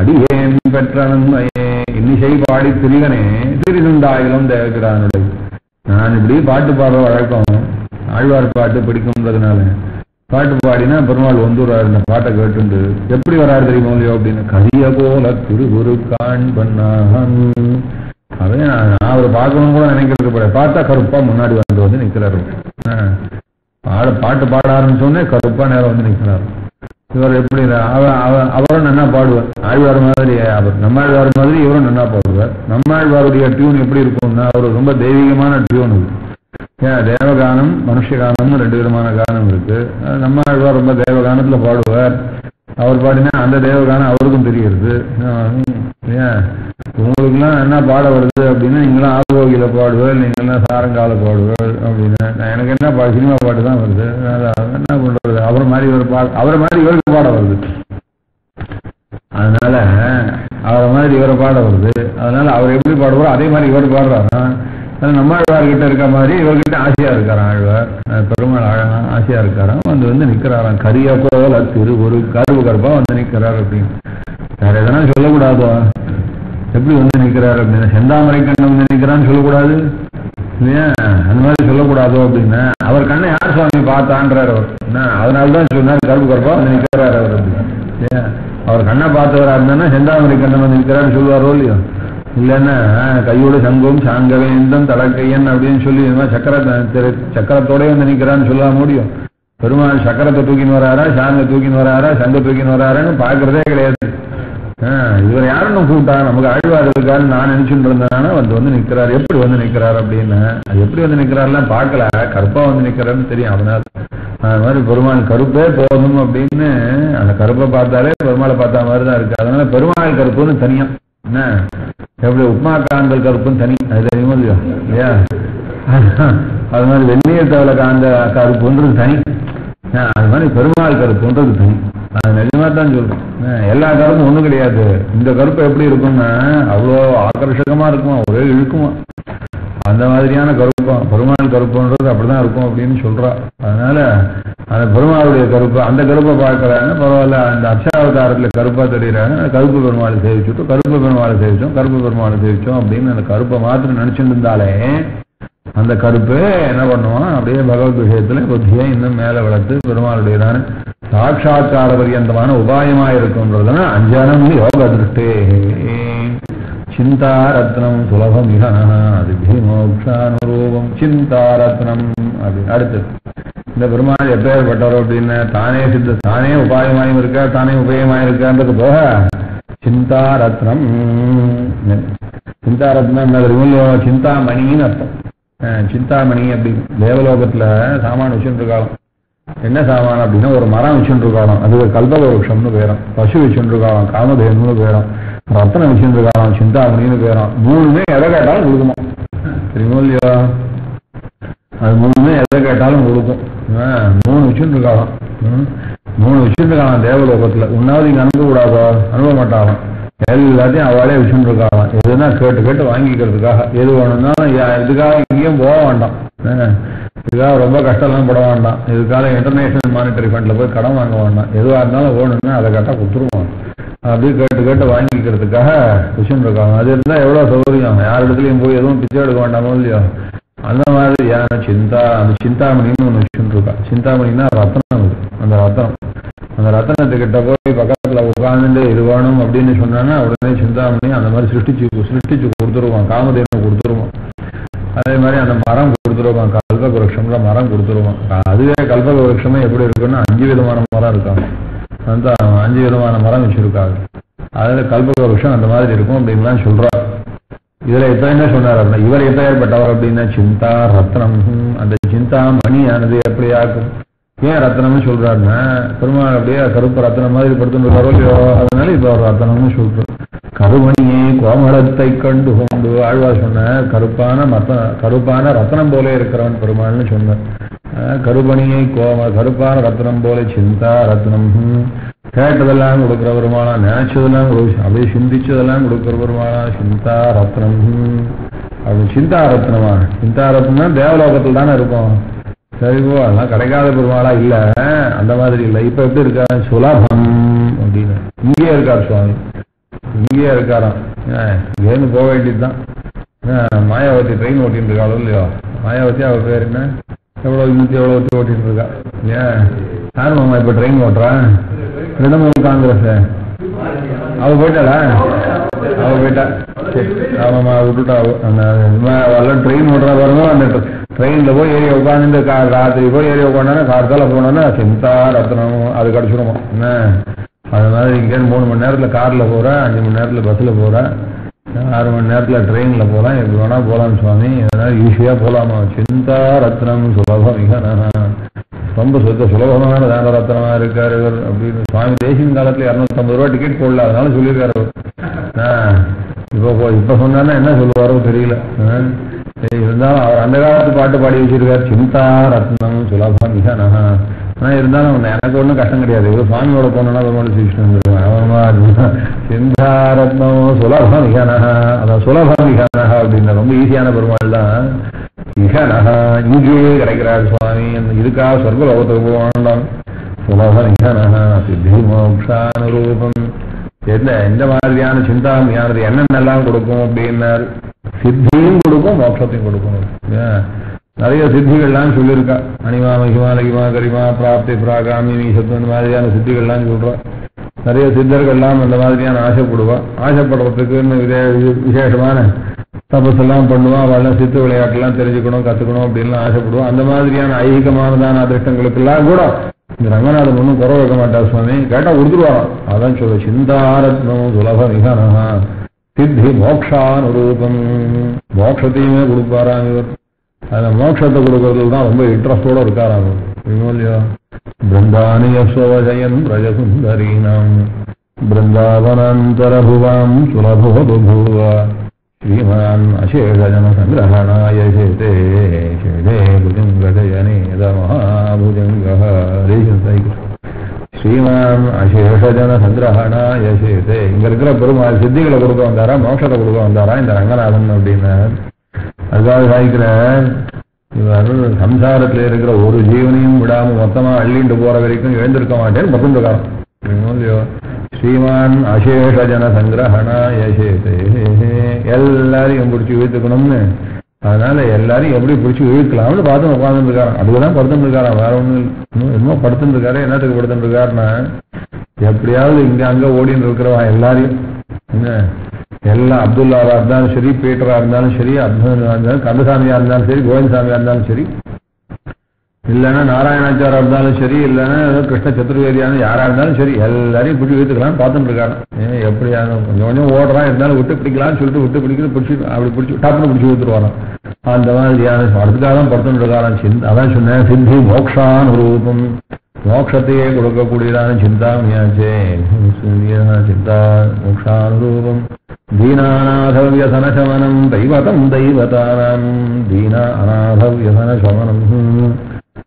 அடியேன் பெற்ற நன்மையே இன்னிசை பாடி திரிகனே திரிதந்தாகிலும் தேவபிரானுடைய நான் இப்படி பாட்டு பாடுற வழக்கம், ஆழ்வார் பாட்டு பிடிக்கும்ன்றதுனால பாட்டு பாடினா பெருமாள் வந்துடுறாரு. இந்த பாட்டை கேட்டு எப்படி வராரு தெரியுமோ இல்லையோ அப்படின்னு, கரிய போல திருகுரு காண் பண்ணான். அதே நான் அவரை பார்க்கணும் கூட நினைக்கிறது போல, பார்த்தா கருப்பா முன்னாடி வந்து நிற்கிறாரு. பாட்டு பாட ஆரம்பிச்சோடனே கருப்பா நேரம் வந்து நிற்கிறாரு. இவர் எப்படி அவரும் நன்னா பாடுவார், ஆழ்வார் மாதிரி. அவர் நம்மாழ்வார் மாதிரி இவரும் நன்னா பாடுவார். நம்மாழ்வாருடைய டியூன் எப்படி இருக்கும்னா, அவர் ரொம்ப தெய்வீகமான டியூன். தேவகானம் மனுஷகானம்னு 2 விதமான கானம் இருக்கு. நம்மாழ்வார் ரொம்ப தேவகானத்துல பாடுவார். அவர் பாடினா அந்த தேவகானம் அவருக்கும் தெரியுது. உங்களுக்குலாம் என்ன பாட வருது அப்படின்னா, நீங்களாம் ஆரோக்கியில பாடுவார், நீங்களாம் சாரங்கால பாடுவார் அப்படின்னா, எனக்கு என்ன சினிமா பாட்டு தான் வருது. என்ன பண்றது, அவரை மாதிரி இவருக்கு பாட வருது. அதனால அவரை மாதிரி இவரை பாட வருது. அதனால அவர் எப்படி பாடுவாரோ அதே மாதிரி இவர் பாடுறாரா. நம்மாழ்வார்கிட்ட இருக்க மாதிரி இவர்கிட்ட ஆசையா இருக்காராம் ஆழ்வார். பெருமாள் அழகா ஆசையா இருக்காராம். வந்து நிக்கிறாராம். கரிய போல ஒரு கருப்பா வந்து நிக்கிறார் அப்படின்னு. வேற எதனா சொல்லக்கூடாதோ, எப்படி வந்து நிக்கிறாரு அப்படின்னா, செந்தாமரை கண்ணை வந்து நிக்கிறான்னு சொல்லக்கூடாது இல்லையா, அந்த மாதிரி சொல்லக்கூடாதோ அப்படின்னா, அவர் கண்ணை யார் சுவாமி பார்த்தான்றார் அவர். அதனாலதான் சொன்னார் கருப்பா வந்து நிக்கிறாரு அவர் அப்படின்னு. அவர் கண்ணை பார்த்தவரா இருந்தா செந்தாமரை கண்ணன் வந்து நிக்கிறான்னு சொல்லுவாரோ இல்லையோ. இல்லைன்னா கையோட சங்கம் சாங்கவேந்தம் தலக்கையன் அப்படின்னு சொல்லி சக்கரத்தோட வந்து நிற்கிறான்னு சொல்ல முடியும். பெருமாள் சக்கரத்தை தூக்கின்னு வராரா, சாங்க தூக்கின்னு வராரா, சங்க தூக்கின்னு வராரான்னு பார்க்கறதே கிடையாது. இவர் யாருன்னு கூப்பிட்டா நமக்கு ஆழ்வார் இருக்காருன்னு நான் நினைச்சுட்டு இருந்தேன்னா வந்து நிற்கிறார். எப்படி வந்து நிற்கிறார் அப்படின்னு, அது எப்படி வந்து நிற்கிறாருலாம் பார்க்கல, கருப்பா வந்து நிற்கிறாருன்னு தெரியும். அதனால அது மாதிரி பெருமாள் கருப்பே போதும் அப்படின்னு, அந்த கருப்பை பார்த்தாலே பெருமாளை பார்த்தா மாதிரி தான் இருக்கு. அதனால பெருமாள் கருப்புன்னு தனியா என்ன, எப்படி உப்மா காந்தல் கருப்புன்னு தனி, அது தெரியுமா இல்லையா. அது மாதிரி வெந்நீர் தவளை காந்த கருப்புன்றது தனி, அது மாதிரி பெருமாள் கருப்புன்றது தனி. அது நிஜமா தான் சொல்றேன். எல்லா கருப்பும் ஒண்ணும் கிடையாது. இந்த கருப்பு எப்படி இருக்கும்னா அவ்வளோ ஆகர்ஷகமா இருக்குமா, ஒரே இழுக்குமா, அந்த மாதிரியான கருப்பம் பெருமாள் கருப்புன்றது அப்படிதான் இருக்கும் அப்படின்னு சொல்றா. அதனால அந்த பெருமாளுடைய கருப்பு, அந்த கருப்பை பார்க்கறாங்க பரவாயில்ல. அந்த அர்ச்சாவதாரத்துல கருப்பா தெரியுறாங்க, கருப்பு பெருமாளை சேவிச்சுட்டோம், கருப்பு பெருமாளை சேவிச்சோம் அப்படின்னு அந்த கருப்பை மாத்திரம் நினைச்சுட்டு இருந்தாலே அந்த கருப்பு என்ன பண்ணுவான், அப்படியே பகவத் விஷயத்துல புத்தியை இன்னும் மேல வளர்த்து பெருமாளுடையதான சாட்சாத்கார பரியந்தமான உபாயமா இருக்கும்ன்றதுனா அஞ்சனம் யோக திருஷ்டே சிந்தாரத்னம் சுலபம் அது மோக்ஷானுரூபம் சிந்தாரத்னம். அப்படி அடுத்து இந்த பெருமாள் எப்பேற்பட்டவர் அப்படின்னா, தானே உபாயமாயும் இருக்கா, தானே உபயமாயும் இருக்கான்றது போக சிந்தாரத்னம். சிந்தாரத்னம் சிந்தாமணின்னு அர்த்தம். சிந்தாமணி அப்படி தேவலோகத்துல சாமான் வச்சுட்டு இருக்காலும். என்ன சாமான் அப்படின்னா, ஒரு மரம் வச்சுட்டு இருக்காலும், அது ஒரு கல்பக விருஷம்னு பேரும், பசு வச்சுட்டு இருக்காலும் காமதேனுன்னு பேரும், ரத்தனம் வச்சுட்டு இருக்காலும் சிந்தாமணின்னு பேரும். 3மே எதை கேட்டாலும் கொடுக்குமா, தெரியுமோ இல்லையா. அது 3மே எதை கேட்டாலும் கொடுக்கும். 3 வச்சுட்டு இருக்காலும், 3 வச்சுட்டு இருக்காலாம் தேவலோகத்துல. உன்னாவது இங்க அனுப்ப கூடாதோ, அனுப்ப மாட்டாலும், எல்லாத்தையும் அவளே வச்சுட்டு இருக்காலாம். எதுனா கேட்டு வாங்கிக்கிறதுக்காக. எது வேணும்னாலும் இதுக்காக இங்கேயும் போக வேண்டாம், இதுக்காக ரொம்ப கஷ்டம்லாம் பட வேண்டாம், இதுக்காக இன்டர்நேஷனல் மானிட்டரி ஃபண்ட்ல போய் கடன் வாங்க வேண்டாம். எதுவாக இருந்தாலும் வேணும்னா அதை கரெக்டாக கொடுத்துருவாங்க. அப்படி கேட்டு வாங்கிக்கிறதுக்காக வச்சுட்டு இருக்காங்க. அது இருந்தால் எவ்வளோ சௌகரியம், யார் இடத்துலையும் போய் எதுவும் பிச்சை எடுக்க வேண்டாமோ இல்லையோ. அந்த மாதிரி அந்த சிந்தாமணின்னு ஒன்று வச்சுட்டு இருக்கா. சிந்தாமணின்னா ரத்தனம். அந்த ரத்தனத்துக்கிட்ட போய் பக்கத்துல உட்கார்ந்துட்டு இது வேணும் அப்படின்னு சொன்னாங்கன்னா உடனே சிந்தாமணி அந்த மாதிரி சிருஷ்டிச்சு கொடுத்துருவான். காமதேனு கொடுத்துருவான். அதே மாதிரி அந்த மரம் கொடுத்துருவான், கல்பக விருட்சம்ல மரம் கொடுத்துருவான். அதுவே கல்பக விருட்சமே எப்படி இருக்குன்னா 5 விதமான மரம் இருக்காங்க. அந்த 5 விதமான மரம் வச்சிருக்காங்க. அதுல கல்பக விருட்சம் அந்த மாதிரி இருக்கும் அப்படின்லாம் சொல்றாரு. இதுல எப்ப என்ன சொன்னார் அப்படின்னா, இவர் எப்பேற்பட்டவர் அப்படின்னா சிந்தா ரத்னம். அந்த சிந்தா மணியானது எப்படி ஆக்கும். ஏன் ரத்னம்னு சொல்றாருன்னா, பெருமாள் அப்படியே கருப்பு ரத்னம் மாதிரி படுத்துட்டு இல்லையோ, அதனால இப்ப ஒரு ரத்னம்னு சொல்றாரு. கருமணியை கோமளத்தை கண்டு கொண்டு ஆழ்வார் சொன்ன கருப்பான ரத்னம் போல இருக்கிறவன் பெருமாள்னு சொன்னார். கருமணியை கருப்பான ரத்னம் போல சிந்தா ரத்னம். கேட்டதெல்லாம் கொடுக்கிற பெருமாளா, நினைச்சதெல்லாம் அப்படியே சிந்திச்சதெல்லாம் கொடுக்கிற பெருமாளா சிந்தா ரத்னம். அப்படி சிந்தா ரத்னமா, சிந்தா ரத்னம் தேவலோகத்தில் தானே இருக்கும். சரிப்போ அதெல்லாம் கிடைக்காத பெருமாளா இல்ல, அந்த மாதிரி இல்லை. இப்ப எப்படி இருக்கா, சுலபம் அப்படின்னு இங்கேயே இருக்கார் சுவாமி, இங்கேயே இருக்காராம். இங்கேருந்து போக வேண்டியதுதான். மாயாவதி ட்ரெயின் ஓட்டின்னு இருக்காளோ இல்லையோ, மாயாவதி அவ பேர் என்ன, எவ்வளோ இன்னும் எவ்வளோ ஓட்டின்னு இருக்கா இல்லையா? யார் மாமா இப்போ ட்ரெயின் ஓட்டுறா? திரிணாமுல் காங்கிரஸ் அவ போயிட்டாளா? அவ போயிட்டா. ஆமாம்மா விட்டுட்டா. அவெல்லாம் ட்ரெயின் ஓட்டுறா பாருங்க. அந்த ட்ரெயின்ல போய் ஏறி உட்காந்து ராத்திரி போய் ஏறி உட்காந்தா கார்த்தால போனோன்னா சிந்தா ரத்னம் அது கிடச்சிருவோம் என்ன. அது மாதிரி இங்கேருந்து 3 மணி நேரத்தில் காரில் போகிறேன், 5 மணி நேரத்தில் பஸ்ஸில் போகிறேன், 6 மணி நேரத்தில் ட்ரெயினில் போகலாம், எப்படி வேணால் போகலாம் சுவாமி. அதனால ஈஸியாக போகலாமா? சிந்தா ரத்னம் சுலபம் மிக ரொம்ப சுலபமான தான ரத்னமா இருக்காரு இவர் அப்படின்னு. சுவாமி தேசிய காலத்துல 250 ரூபா டிக்கெட் போடல, அதனால சொல்லியிருக்காரு. இப்ப சொன்னா என்ன சொல்லுவாரோ தெரியல. இருந்தாலும் அவர் அந்த காலத்து பாட்டு பாடி வச்சிருக்காரு, சிந்தா ரத்னம் சுலபம் மிக நகா. ஆனா இருந்தாலும் எனக்கு ஒன்றும் கஷ்டம் கிடையாது. இவர் சுவாமியோட போனோம்னா பெருமாள் ஸ்ரீகிருஷ்ணன் வந்துருவாங்க. சிந்தா ரத்னம் சுலபம் மிக நகா, அதான் சுலபம் மிக நகா அப்படின்னா ரொம்ப ஈஸியான பெருமாள் தான். மிகனகா இங்கேயே கிடைக்கிறார் சுவாமி. இதுக்காக சொர்க்க லோகத்துக்கு போவாண்டாம். சுலப மிகனகா சித்தி மோக்ஷானுரூபம். எந்த மாதிரியான சிந்தாமணியானது என்னென்னலாம் கொடுக்கும் அப்படின்னாரு. சித்தியும் கொடுக்கும், மோட்சத்தையும் கொடுக்கும். நிறைய சித்திகள்லாம் சொல்லியிருக்கா. அனிமா மகிமா லகிமா கரிமா பிராப்தி பிராகாமி மீசத்து இந்த மாதிரியான சித்திகள்லாம் சொல்றா. நிறைய சித்தர்கள்லாம் அந்த மாதிரியான ஆசைப்படுவா. ஆசைப்படுறதுக்குன்னு விசேஷமான தபசெல்லாம் பண்ணுவான். அவெல்லாம் சித்து விளையாட்டுலாம் தெரிஞ்சுக்கணும், கற்றுக்கணும் அப்படின்லாம் ஆசைப்படுவோம். அந்த மாதிரியான ஐகிகமானதான அதிர்ஷ்டங்களுக்கெல்லாம் கூட இந்த ரங்கநாதன் ஒன்றும் குறை வைக்க மாட்டார் சுவாமி. கேட்டால் கொடுத்துருவாராம். அதான் சொல்ல சிந்தாரத்னம் சுலப மிகனகா சித்தி மோக்ஷானுரூபம். மோட்சத்தையுமே கொடுப்பாராம் இவர். அதில் மோட்சத்தை கொடுக்கறதுல தான் ரொம்ப இன்ட்ரெஸ்டோட இருக்காராம் இல்லையோ. பிருந்தானியஸ்வஜயன் பிரஜசுந்தரீனாம் பிருந்தாவனாந்தரபுவாம் சுலபோ பூவா ஸ்ரீமான் அசேஷஜன சங்கிரஹணாய சேதே சேதே புஜங்கஜயனேத மகாபுஜங்க. ஸ்ரீமான் அசேஷஜன சங்கிரஹணாய சேதே. இங்க இருக்கிற பெருமாள் சித்திகளை கொடுக்க வந்தாரா, மோட்சத்தை கொடுக்க வந்தாரா இந்த ரங்கநாதன் அப்படின்னு. அதுக்காக சாய்க்கிற இவர் சம்சாரத்தில் இருக்கிற ஒரு ஜீவனையும் விடாம மொத்தமா அள்ளிட்டு போற வரைக்கும் எழுந்திருக்க மாட்டேன்னு பக்கம். ஸ்ரீமான் அசேஷஜன சங்கிரஹணாய சேதே. எல்லாரையும் பிடிச்சி இழுத்துக்கணும்னு, அதனால எல்லாரையும் எப்படி பிடிச்சி இழுக்கலாம்னு பார்த்து உட்காந்துட்டு இருக்காராம். அதுக்குதான் படுத்துட்டு இருக்காராம். வேற ஒன்றும் இன்னும் படுத்துட்டு இருக்காரு. என்னத்துக்கு படுத்துட்டு இருக்காருன்னா எப்படியாவது இங்க அங்க ஓடின்னு இருக்கிறவா எல்லாரையும் என்ன, எல்லாம் அப்துல்லாவா இருந்தாலும் சரி, பீட்டரா இருந்தாலும் சரி, கந்தசாமியா இருந்தாலும் சரி, கோவிந்தசாமியா இருந்தாலும் சரி, இல்லைன்னா நாராயணாச்சாரா இருந்தாலும் சரி, இல்லைன்னா கிருஷ்ண சதுர்வேதியான யாரா இருந்தாலும் சரி, எல்லாரையும் பிடிச்சி இழுத்துக்கலாம்னு பார்த்துட்டு இருக்காரு. எப்படியான கொஞ்சம் கொஞ்சம் ஓடுறான், இருந்தாலும் விட்டு பிடிக்கலாம்னு சொல்லிட்டு விட்டு பிடிக்கிறது பிடிச்சி அப்படி பிடிச்சி டப்புன்னு பிடிச்சி இழுத்துருவாராம். அந்த மாதிரியான அதுக்காக தான் படுத்துட்டு இருக்காராம். அதான் சொன்னேன், சித்தி மோக்ஷான் ரூபம். மோட்சத்தையே கொடுக்கக்கூடியதான சிந்தாமியாச்சே. சிந்தா மோக்ஷான் ரூபம். தீனாநாத வியசன சமனம் தெய்வதம் தெய்வதானாம். தீனா அநாத வியசன சமனம்.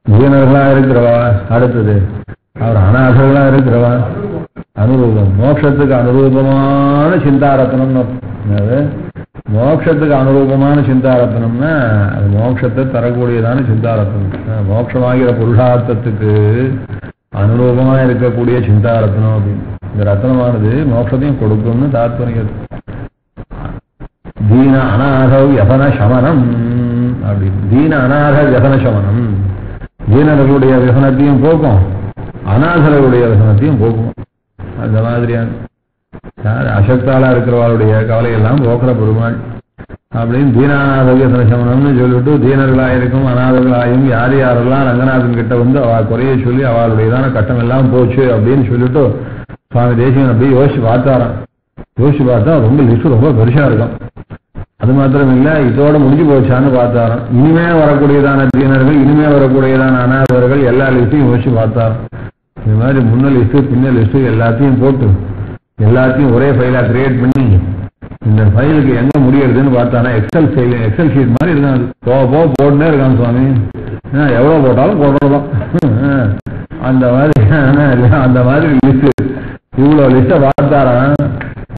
தீனர்களா இருக்கிறவா. அடுத்தது அவர் அநாதர்களா இருக்கிறவா. அனுரூபம். மோட்சத்துக்கு அனுரூபமான சிந்தாரத்னம். மோட்சத்துக்கு அனுரூபமான சிந்தாரத்னம்னா அது மோட்சத்தை தரக்கூடியதான சிந்தாரத்னம். மோட்சமாகிற புருஷார்த்தத்துக்கு அனுரூபமா இருக்கக்கூடிய சிந்தாரத்னம் அப்படின்னு. இந்த ரத்னமானது மோட்சத்தையும் கொடுக்கும்னு தாத்பரியம். தீன அநாத வியசன சமனம் அப்படின்னு. தீன அநாத வியசன சமனம். தீனர்களுடைய வியசனத்தையும் போக்கும், அநாதர்களுடைய வியசனத்தையும் போக்கும். அந்த மாதிரியான அசக்தாலா இருக்கிறவர்களுடைய கவலையெல்லாம் போக்குற பெருமாள் அப்படின்னு தீனாநாத வியசன சமனம்னு சொல்லிவிட்டு, தீனர்களாயிருக்கும் அநாதர்களாயும் யார் யாரெல்லாம் ரங்கநாதன் கிட்ட வந்து அவ குறைய சொல்லி அவளுடையதான கட்டம் எல்லாம் போச்சு அப்படின்னு சொல்லிட்டு சுவாமி தேசிகன் அப்படியே யோசிச்சு பார்த்தாராம். யோசிச்சு பார்த்தா ரொம்ப லிஸ்ட் ரொம்ப பெருசா இருக்கும். அது மாத்திரம் இல்ல, இதோட முடிஞ்சு போச்சான்னு பார்த்தாராம். இனிமே வரக்கூடியதான தீனர்கள், இனிமே வரக்கூடியதான அநாதர்கள் எல்லா லிஸ்டையும் யோசிச்சு பார்த்தாராம். இந்த மாதிரி முன்ன லிஸ்ட் பின்ன லிஸ்ட் எல்லாத்தையும் போட்டு எல்லாத்தையும் ஒரே ஃபைலா கிரியேட் பண்ணி இந்த ஃபைலுக்கு எங்க முடியறதுன்னு பார்த்தானா எக்ஸல் ஷீட் மாதிரி இருக்கான். போக போட்டுனே இருக்கான் சுவாமி. எவ்வளவு போட்டாலும் போடுறதான். அந்த மாதிரி லிஸ்ட், இவ்வளவு லிஸ்ட பார்த்தாராம்.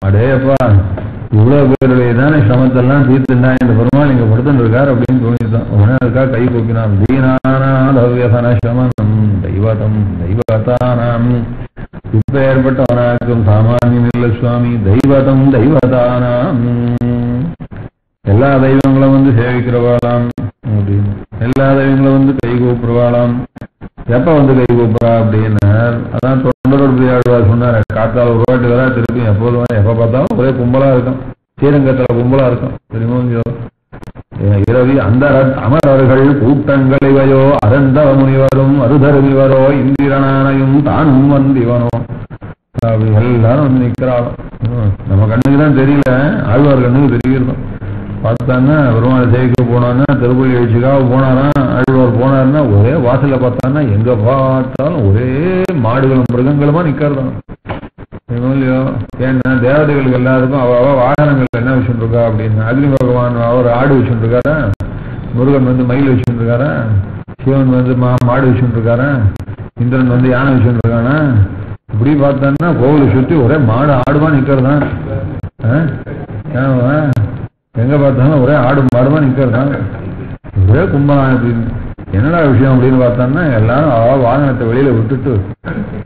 அடேப்பா, இவ்வளவு பேருடைய தானே சிரமத்தெல்லாம் தீர்த்துண்டா இந்த பெருமாள் இங்க படுத்துட்டு இருக்காரு அப்படின்னு தோணிதான். உடனே இருக்கா கை கூப்பினான். தீனானாதவியசன சமனம் தெய்வதம் தெய்வதானாம். இப்ப ஏற்பட்டவனாக்கும் சாமானியம் இல்ல சுவாமி. தெய்வதம் தெய்வதானாம். எல்லா தெய்வங்களும் வந்து சேவிக்கிறவாளாம் அப்படின்னு, எல்லா தெய்வங்களும் வந்து கை கூப்புறவாளாம். எப்ப வந்து கை கூப்புறா அப்படின்னு அதான் தொண்டரோடு ஆழ்வார் சொன்னார். காத்தால ஒரு வாட்டி வரா, திருப்பி எப்போதும் எப்ப பார்த்தாலும் ஒரே கும்பலா இருக்கும், ஸ்ரீரங்கத்துல கும்பலா இருக்கும். தெரியுமோ இரவி அந்த அமரர்கள் கூட்டங்கள் இவையோ அறந்தவ முனிவரும் அருதருவிவரோ இந்திரனானையும் தானும் வந்திவனோ அப்படி எல்லாரும் வந்து நிக்கிறாலும். நம்ம கண்ணுக்கு தான் தெரியல, ஆழ்வார் கண்ணுக்கு தெரிகிறது. பார்த்தான்னா பெருமாள் சேவிக்க போனான்னா திருப்பள்ளி எழுச்சிக்காக போனாராம். ஆழ்வார் போனாருன்னா ஒரே வாசல பார்த்தான்னா எங்க பார்த்தாலும் ஒரே மாடுகளும் மிருகங்களுமா நிக்கிறதான். இல்லையோ ஏன்னா தேவதைகளுக்கு எல்லாருக்கும் அவ வாகனங்கள் என்ன வச்சுட்டு இருக்கா அப்படின்னு, அக்னி பகவான் அவர் ஆடு வச்சுட்டு இருக்காரா, முருகன் வந்து மயில் வச்சுட்டு இருக்காரா, சிவன் வந்து மாடு வச்சுட்டு இருக்காரா, இந்திரன் வந்து யானை வச்சுட்டு இருக்கானா. இப்படி பார்த்தான்னா கோவிலை சுற்றி ஒரே மாடு ஆடுமா நிக்கிறதான். எங்க பார்த்தாலும் ஒரே ஆடு மாடுமா நிக்கிறதான், ஒரே கும்பலாம். அப்படின்னு என்னடா விஷயம் அப்படின்னு பார்த்தான்னா எல்லாரும் வாகனத்தை வெளியில விட்டுட்டு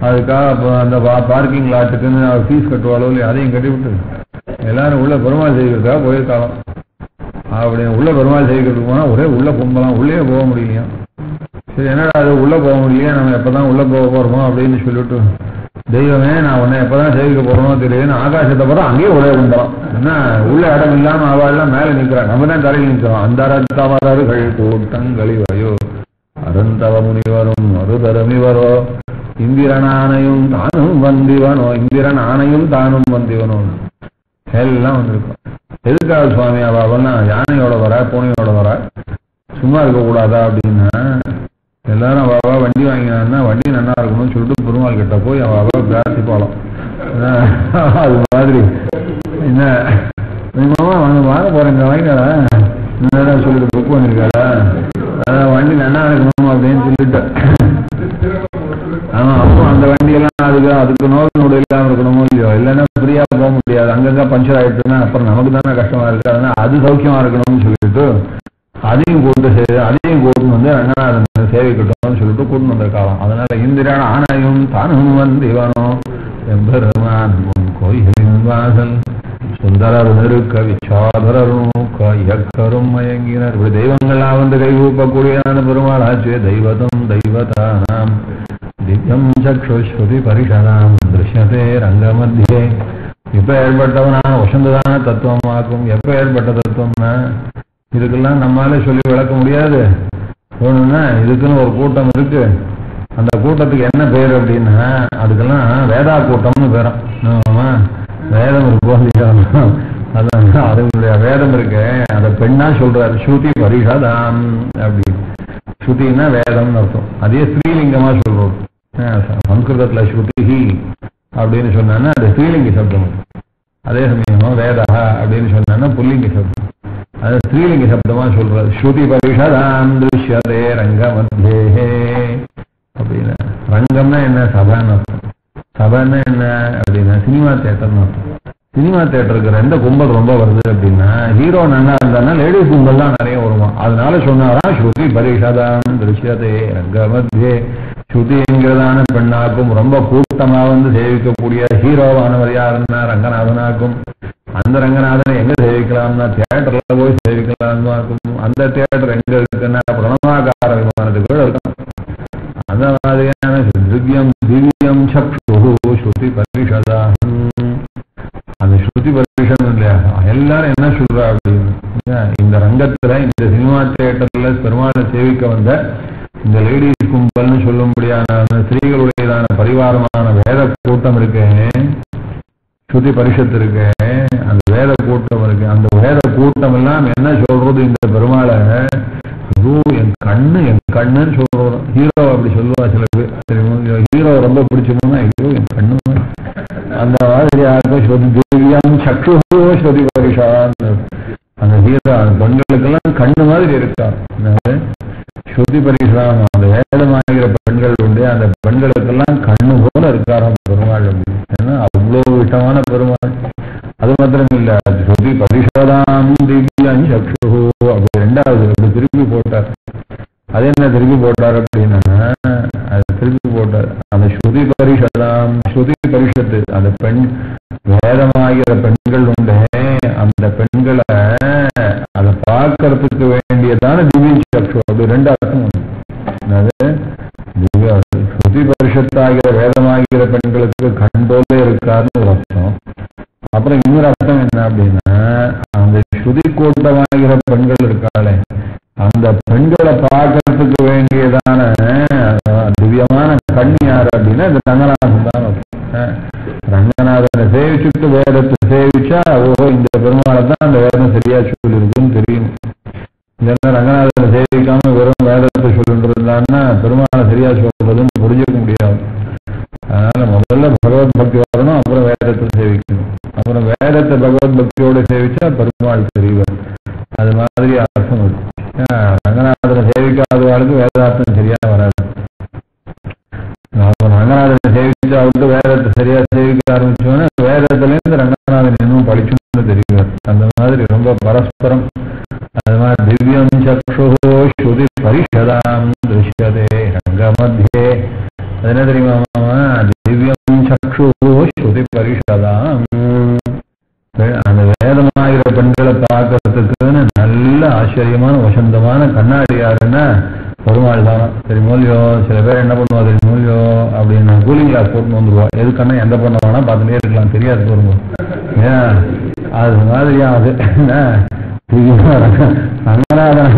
அதுக்காக அந்த பார்க்கிங் லாட்டுக்குன்னு ஃபீஸ் கட்டுவாளோ இல்லையா அதையும் கட்டி விட்டு எல்லாரும் உள்ள பெருமாள் செய்கிறதுக்காக போயிருக்காலும். அப்படி உள்ள பெருமாள் செய்கிறதுக்கு போனா ஒரே உள்ள கும்பலாம், உள்ளே போக முடியலையா. சரி என்னடா அது உள்ள போக முடியலையா, நம்ம எப்பதான் உள்ள போக போறோமோ அப்படின்னு சொல்லிட்டு, தெய்வமே நான் உன்னை எப்பதான் சேவிக்க போறோமோ தெரியுதுன்னு ஆகாசத்தை பார்த்தா அங்கேயே ஒரே கும்பலாம். என்ன உள்ள இடம் இல்லாம அவெல்லாம் மேல நிற்கிறான், நம்ம தான் தரையில் நிற்கிறோம். அந்த தவறர்கள் கூட்டங்களி வயோ அருந்தவ முனிவரும் அருதரமிவரோ இந்திரனானையும் தானும் வந்திவனோ, இந்திரன் ஆணையும் தானும் வந்திவனோ எல்லாம் வந்திருக்கும். எதுக்காக சுவாமி அவனா யானையோட வர பூனையோட வர சும்மா இருக்க கூடாதா அப்படின்னா, எல்லாரும் அவ வண்டி வாங்கினான்னா வண்டி நல்லா இருக்கணும்னு சொல்லிட்டு பெருமாள் கிட்ட போய் அவ பிரார்த்திப்பாளம். அது மாதிரி என்ன வாங்க போறேங்க வாங்கினாரா சொல்லிட்டு புக் பண்ணிருக்காரா, வண்டி நல்லா இருக்கணும் அப்படின்னு சொல்லிட்டு. ஆமா அப்போ அந்த வண்டியெல்லாம் அதுக்கு நோய் இல்லாம இருக்கணுமோ இல்லையோ, இல்லைன்னா ஃப்ரீயா போக முடியாது. அங்கங்க பஞ்சர் ஆயிடுச்சுன்னா அப்புறம் நமக்கு தானே கஷ்டமா இருக்கு. அதனால அது சௌக்கியமா இருக்கணும்னு சொல்லிட்டு அதையும் கூட்டு வந்து ரங்கநாதன் சேவிக்கட்டும்னு சொல்லிட்டு கூட்டு வந்திருக்காளாம். அதனால இந்திரன் ஆணையும் தானும் வந்து இவனோ எம்பெருமான் கோயிலின் வாசல் சுந்தரர் நெருக்க விச்சாதரரும் இயக்கரும் மயங்கினர். இப்படி தெய்வங்கள்லாம் வந்து கைகூப்பக்கூடியதான பெருமாள் ஆச்சு. தெய்வதம் தெய்வதானாம் திவ்யம் சக்ஷுஸ்ருதி பரிஷதாம் திருஷ்யதே ரங்கமத்தியே. இப்ப ஏற்பட்டவனான வசந்ததான தத்துவமாக்கும். எப்ப ஏற்பட்ட தத்துவம்னா இதுக்கெல்லாம் நம்மளால சொல்லி விளக்க முடியாது. ஒண்ணுன்னா இதுக்குன்னு ஒரு கூட்டம் இருக்கு. அந்த கூட்டத்துக்கு என்ன பேர் அப்படின்னா அதுக்கெல்லாம் வேதா கூட்டம்னு பேரும். வேதம் இருக்கு, அதான் அதனுடைய வேதம் இருக்கு. அதை பெண்ணா சொல்றாரு ஸ்ருதி பரிஷதாம் அப்படி. ஸ்ருதினா வேதம்னு அர்த்தம். அதே ஸ்ரீலிங்கமா சொல்றோம். சம்ஸ்கிருதத்துல ஸ்ருதி அப்படின்னு சொன்னா அது ஸ்ரீலிங்க சப்தம். அதே சமயம் வேதா அப்படின்னு சொன்னா புல்லிங்க சப்தம். அது ஸ்ரீலிங்க சப்தமா சொல்றாரு. ஸ்ருதி பரிஷதாம் திருஷ்யதே ரங்கமத்தியே அப்படின்னு. ரங்கம்னா என்ன, சபான்னு அர்த்தம். சபான்னா என்ன அப்படின்னா சினிமா தியேட்டர்னு அர்த்தம். சினிமா தியேட்டருக்கு எந்த கும்பல் ரொம்ப வருது அப்படின்னா ஹீரோ நல்லா இருந்தானா லேடிஸ் கும்பல் தான் நிறைய வருமா. அதனால சொன்னாரா ஸ்ருதி பரிஷதாம் திருஷ்யதே ரங்கமத்தியே. ஸ்ருதிங்கிறதான பெண்ணாக்கும் ரொம்ப கூட்டமா வந்து சேவிக்கக்கூடிய ஹீரோவானவர் யாருன்னா ரங்கநாதனாக்கும். அந்த ரங்கநாதனை எங்க சேவிக்கலாம்னா தியேட்டர்ல போய் சேவிக்கலாம்னு இருக்கும். அந்த தியேட்டர் எங்க இருக்குன்னா பிரணவாகார விமானத்துக்கு இருக்கும். அந்த மாதிரியான திவ்யம் திவ்யம் சக்ஷு ஸ்ருதி பரிஷதாம். அந்த ஸ்ருதி பரிஷம் இல்லையா, எல்லாரும் என்ன சொல்றா அப்படின்னு இந்த ரங்கத்துல இந்த சினிமா தியேட்டர்ல பெருமாளை சேவிக்க வந்த இந்த லேடிஸ் கும்பல்னு சொல்லும்படியான ஸ்திரீகளுடையதான பரிவாரமான வேத கூட்டம் இருக்கு, ஸ்ருதி பரிஷத்து இருக்கு, அந்த வேத கூட்டம் இருக்கு. அந்த வேத கூட்டம் எல்லாம் என்ன சொல்றது இந்த பெருமாளை என் கண்ணுன்னு சொல்றோம். ஹீரோ அப்படி சொல்லுவா சில பேர். ஹீரோ ரொம்ப பிடிச்சோம்னா ஐயோ என் கண்ணு. அந்த மாதிரி யாருக்கும் திவ்யம் சக்ஷு ஸ்ருதி பரிஷான்னு அந்த ஹீரோ பெண்களுக்கெல்லாம் கண்ணு மாதிரி இருக்கா. ஸ்ருதி பரிஷாம் அந்த வேதமாகிற பெண்கள் உண்டு. அந்த பெண்களுக்கெல்லாம் கண்ணு போல இருக்காராம் பெருமாள் அப்படின்னு. ஏன்னா அவ்வளவு விஷமான பெருமாள். அது மாத்திரம் இல்ல, ஸ்ருதி பரிஷதாம் திவ்யம் சக்ஷு அப்படி ரெண்டாவது அப்படி திருப்பி போட்டார். அது என்ன திருப்பி போட்டார் அப்படின்னா அது திருப்பி போட்டார். அந்த ஸ்ருதி பரிஷதாம் ஸ்ருதி பரிஷத்து அந்த பெண் வேதமாகிற பெண்கள் உண்டு. அந்த பெண்களை பார்க்கறதுக்கு வேண்டியதான திவ்ய சக்ஷு. அப்படி ரெண்டு அர்த்தம் உண்டு. அதாவது ஸ்ருதி பரிஷத்தாகிற வேதமாகிற பெண்களுக்கு கண் போல இருக்காருன்னு ஒரு அர்த்தம். அப்புறம் இன்னொரு அர்த்தம் என்ன அப்படின்னா, அந்த ஸ்ருதி கூட்டமாகிற பெண்கள் இருக்காளே, அந்த பெண்களை பார்க்கறதுக்கு வேண்டியதான திவ்யமான கண் யாரு அப்படின்னா இந்த ரங்கநாதன் தான். ரங்கநாதனை சேவிச்சுட்டு வேதத்தை சேவிச்சா ஓஹோ இந்த பெருமாளை தான் அந்த வேதம் சரியா சொல்லிருக்குன்னு தெரியும். இல்லைன்னா ரங்கநாதனை சேவிக்காம வெறும் வேதத்தை சொல்லிட்டு இருந்தான்னா பெருமாளை சரியா சொல்றதுன்னு புரிஞ்சுக்க முடியாது. அதனால முதல்ல பகவத் பக்தி வரணும், அப்புறம் வேதத்தை சேவிக்கணும். அப்புறம் வேதத்தை பகவத் பக்தியோட சேவிச்சா பெருமாள் தெரிவார். அது மாதிரி அர்த்தம் இருக்கு. ரங்கநாதனை சேவிக்காதவாளுக்கு வேதார்த்தம் சரியா வராது. ரங்கநாதனை சேவிச்சா விட்டு வேதத்தை சரியா சேவிக்க ஆரம்பிச்சோன்னா வேதத்திலேருந்து ரங்கநாதன் இன்னும் படிச்சுன்னு தெரிவார். அந்த மாதிரி ரொம்ப பரஸ்பரம். அது மாதிரி திவ்யம் சக்ஷு ஸ்ருதி பரிஷதாம் திருஷ்யதே ரங்க மத்தியே. அது என்ன தெரியுமா? திவ்யம் சக்ஷு ஸ்ருதி பரிஷதாம். அந்த வேதமாகிற பெண்களை பார்க்கறதுக்குன்னு நல்ல ஆச்சரியமான வசந்தமான கண்ணாடி யாருன்னா பெருமாள் தானா. சரி மூலியோ சில பேர் என்ன பண்ணுவா தெரியும், மூலியோ அப்படின்னு கூலிங் கிளாஸ் போட்டு வந்துருவா. எதுக்கன்னா எந்த பண்ண வேணா பார்த்துட்டே இருக்கலாம், தெரியாது போருங்க. ஏன் அது மாதிரியா அது ரங்கநாதன்